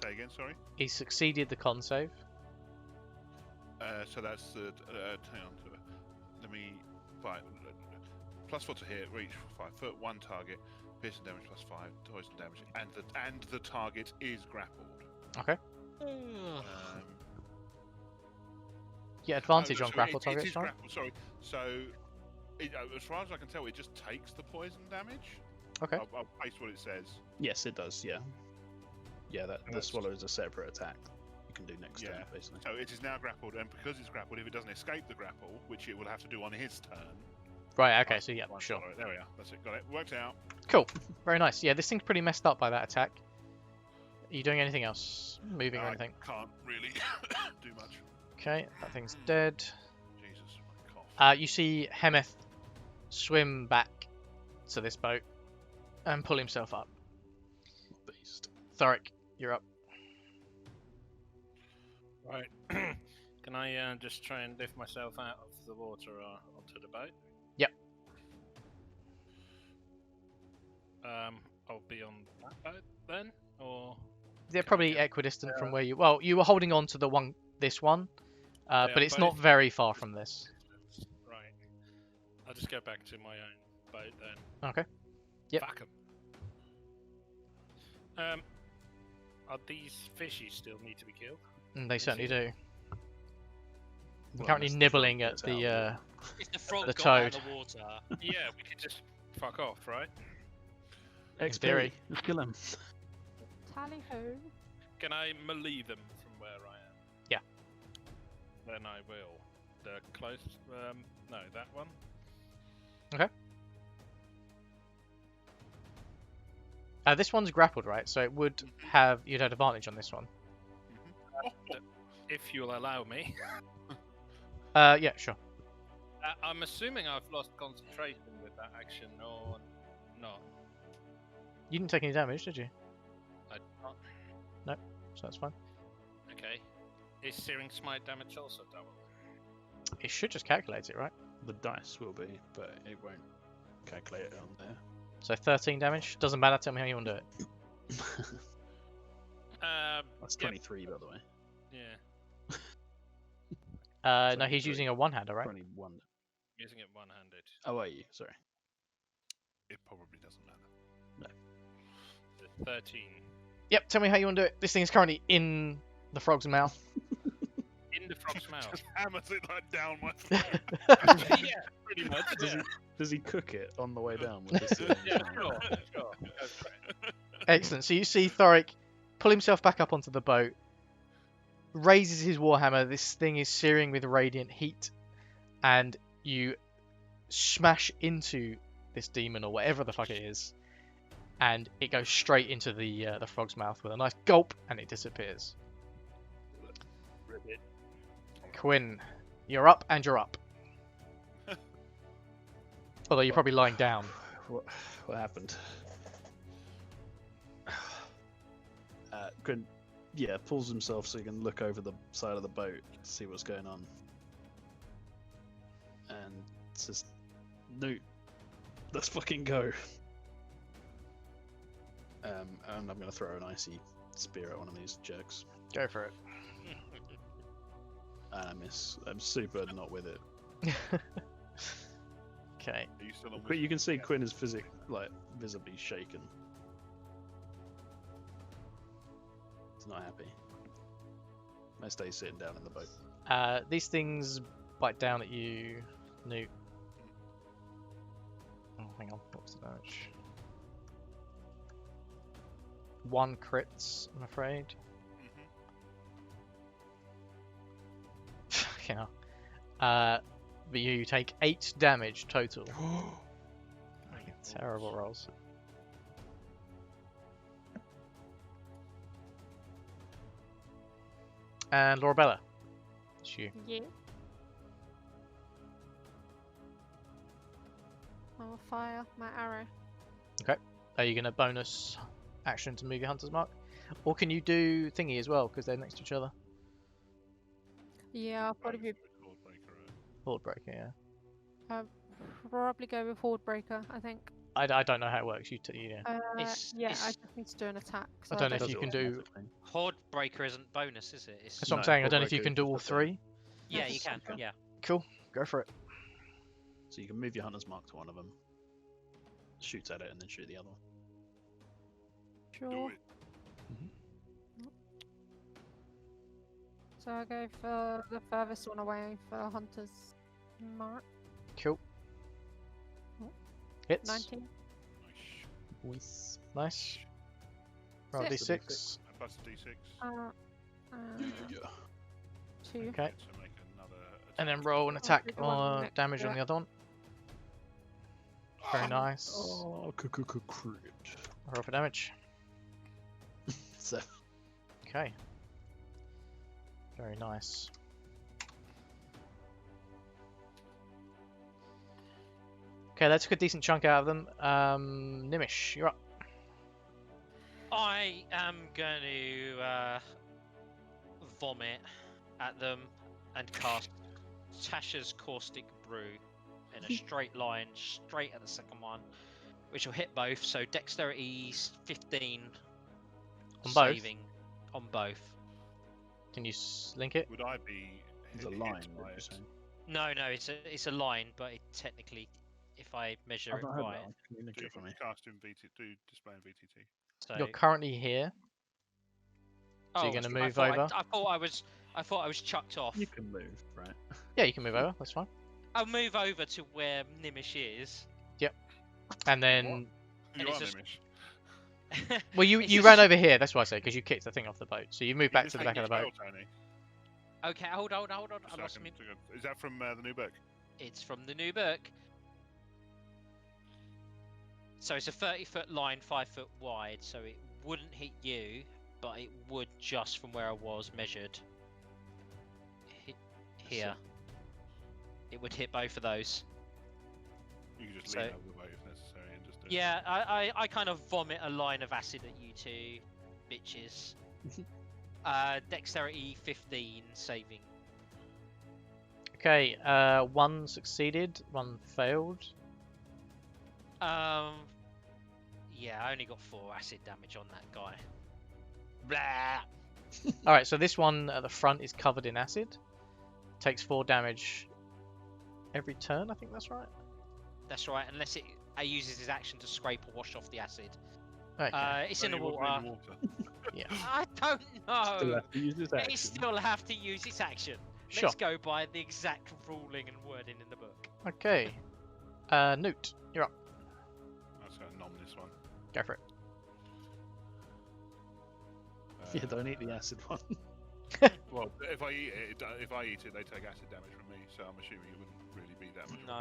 Say again, sorry. He succeeded the con save. So that's the. Hang on. Let me. Bite. +4 to hit, reach for 5 foot, 1 target, piercing damage +5, poison damage, and the target is grappled. Okay. Um, Yeah, advantage oh, on so grapple it targets, is right? grappled, sorry. So, as far as I can tell, it just takes the poison damage. Okay. I'll paste what it says. Yes, it does. Yeah. Yeah, the That's- swallow is a separate attack. You can do next turn, Yeah. basically. So it is now grappled, and because it's grappled, if it doesn't escape the grapple, which it will have to do on his turn. Right, okay, so yeah, One sure. swallow. There we are. That's it. Got it. Worked out. Cool. Very nice. Yeah, this thing's pretty messed up by that attack. Are you doing anything else? Moving or I anything? can't really do much. Okay, that thing's dead. Jesus, my cough. You see Hemeth swim back to this boat and pull himself up. Beast. Thorrik, you're up. Right. Can I just try and lift myself out of the water or onto the boat? Yep. I'll be on that boat then, or They're Can I probably get- equidistant from where you. Well, you were holding on to this one, They but are it's not both- very far from this. right. I'll just go back to my own boat then. Okay. Yep. Fuck 'em. Are these fishies still need to be killed? They certainly do. I'm Well, currently unless the nibbling frog at gets out of the. If the frog The got out of toad. the water, Yeah, we could just fuck off, right? XP. theory. Let's kill him. Tally ho. Can I melee them from where I am? Yeah. Then I will. The close. No, that one. This one's grappled, right? So it would have you'd had advantage on this one. If you'll allow me. Yeah, sure. I'm assuming I've lost concentration with that action, or not. You didn't take any damage, did you? I not. So that's fine. Okay. Is Searing Smite damage also double? It should just calculate it, right? The dice will be, but it won't calculate it on there. So 13 damage. Doesn't matter. Tell me how you want to do it. That's Yep. 23, by the way. Yeah. No, he's 23. using a one-hander, right? 21. Using it one-handed. Oh, are you? Sorry. It probably doesn't matter. So 13. Yep. Tell me how you want to do it. This thing is currently in the frog's mouth. In the frog's mouth. Just hammers it like down my throat. Yeah, pretty much. Yeah, Does he cook it on the way down with this? yeah, sure. Go for it. Excellent. So you see Thorrik pull himself back up onto the boat, raises his warhammer. This thing is searing with radiant heat, and you smash into this demon or whatever the fuck it is, and it goes straight into the frog's mouth with a nice gulp, and it disappears. Ribbit. Quinn, you're up, and you're up. Although you're probably lying down. What happened? Grin, pulls himself so he can look over the side of the boat to see what's going on. And says, Noot, let's fucking go. And I'm going to throw an icy spear at one of these jerks. Go for it. And I miss. I'm super not with it. Okay. Are you still on? But you wisdom? can see Yeah. Quinn is visibly shaken. He's not happy. I stay sitting down in the boat. These things bite down at you, Noot. Oh, hang on. What's the damage? 1 crits, I'm afraid. Mhm. Yeah. But you take 8 damage total. Terrible rolls. And Lorabella, it's you. Yeah. I'll fire my arrow. Are you going to bonus action to move your hunter's mark? Or can you do thingy as well, because they're next to each other? Yeah, I'll probably be, Lord Breaker, Horde breaker, yeah. probably go with Horde Breaker, I think. I don't know how it works. Yeah. It's- Yeah, I it's- just need to do an attack. I So don't know if Does you it can do. automatically. Horde Breaker isn't bonus, is it? It's... That's what I'm No, saying. I Horde don't know if you breaker can is do just all a thing. 3. Yeah, you Yes. can. Okay. Yeah. Cool. Go for it. So you can move your hunter's mark to one of them, shoots at it, and then shoot the other one. do sure. it. So I go for the furthest one away for Hunter's Mark. Cool. Oh. Hits. 19. Nice. Nice. Roll Six. d6. Plus a D6. Yeah. 2. Okay. To make another attack. And then roll an attack do the one on next damage to on it. the other one. Very nice. Oh, crit. Roll for damage. So Okay. Very nice. Okay, that took a decent chunk out of them. Gnimish, you're up. I am going to vomit at them and cast Tasha's Caustic Brew in a straight line, straight at the second one, which will hit both. So Dexterity 15 On both? saving on both. Can you link it? Would I be? there's a hit line, by what you're it? saying. No, it's a line, but it technically, if I measure I've it not heard right, that one. Can you link Do it for me? cast in VT. Do display in VTT. so You're currently here. So you're gonna move over? I thought I was chucked off. You can move, right? Yeah, you can move over. That's fine. I'll move over to where Gnimish is. And then, And You it's are just- Gnimish. well, you It's you just- ran over here. That's why I say, because you kicked the thing off the boat. So you moved back Just to the hang back of the your boat. tail, Tony. Okay, hold on. I Just lost so me. Is that from the new book? It's from the new book. So it's a 30-foot line, 5 foot wide. So it wouldn't hit you, but it would just from where I was measured. Hit here. It would hit both of those. You can just So- lean over the boat if necessary and just. Yeah, I kind of vomit a line of acid at you two, bitches. Dexterity 15 saving. Okay, 1 succeeded, 1 failed. Yeah, I only got 4 acid damage on that guy. Blah. Alright, so this one at the front is covered in acid. Takes 4 damage every turn, I think that's right. That's right, unless it uses his action to scrape or wash off the acid. Okay. It's in the Only water. Yeah. I don't Still know. have to use this They action. still have to use its action. Sure. Let's go by the exact ruling and wording in the book. Okay. Noot, you're up. I was going to nom this one. Go for it. Yeah, don't eat the acid one. Well, if I eat it, they take acid damage from me. So I'm assuming it wouldn't really be that much. No.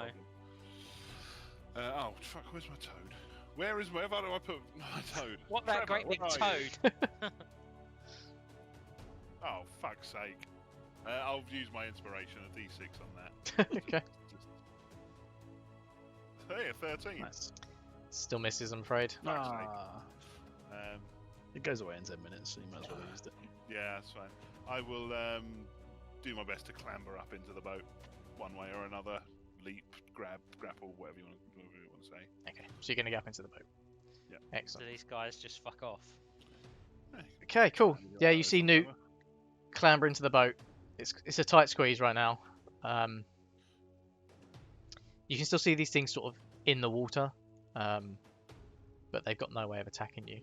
Of a problem. Oh fuck! Where's my toad? Where do I put my toad? What that Trevor, great big where are you? toad? Oh fuck's sake! I'll use my inspiration, a D6 on that. Okay. Hey, a 13. Nice. Still misses, I'm afraid. Fuck's sake. Ah, Um, it goes away in 10 minutes, so you might as well have used it. yeah, that's fine. I will do my best to clamber up into the boat, one way or another. Leap, grapple, whatever you want to say. Okay, so you're going to go up into the boat. Yeah. So Excellent. these guys just fuck off. Okay, cool. Yeah, you see Noot clamber into the boat, It's a tight squeeze right now. You can still see these things sort of in the water, but they've got no way of attacking you.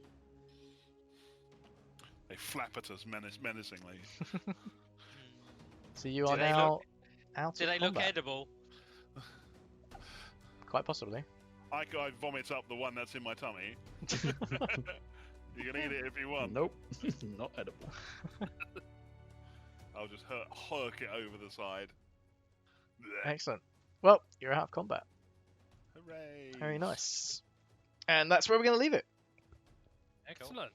They flap at us menacingly. So you Do are they now out Do of they look combat. edible? Quite possibly. I vomit up the one that's in my tummy. You can eat it if you want. Nope, not edible. I'll just herk it over the side. Blech. Excellent. Well, you're out of combat. Hooray! Very nice. And that's where we're going to leave it. Cool. Excellent.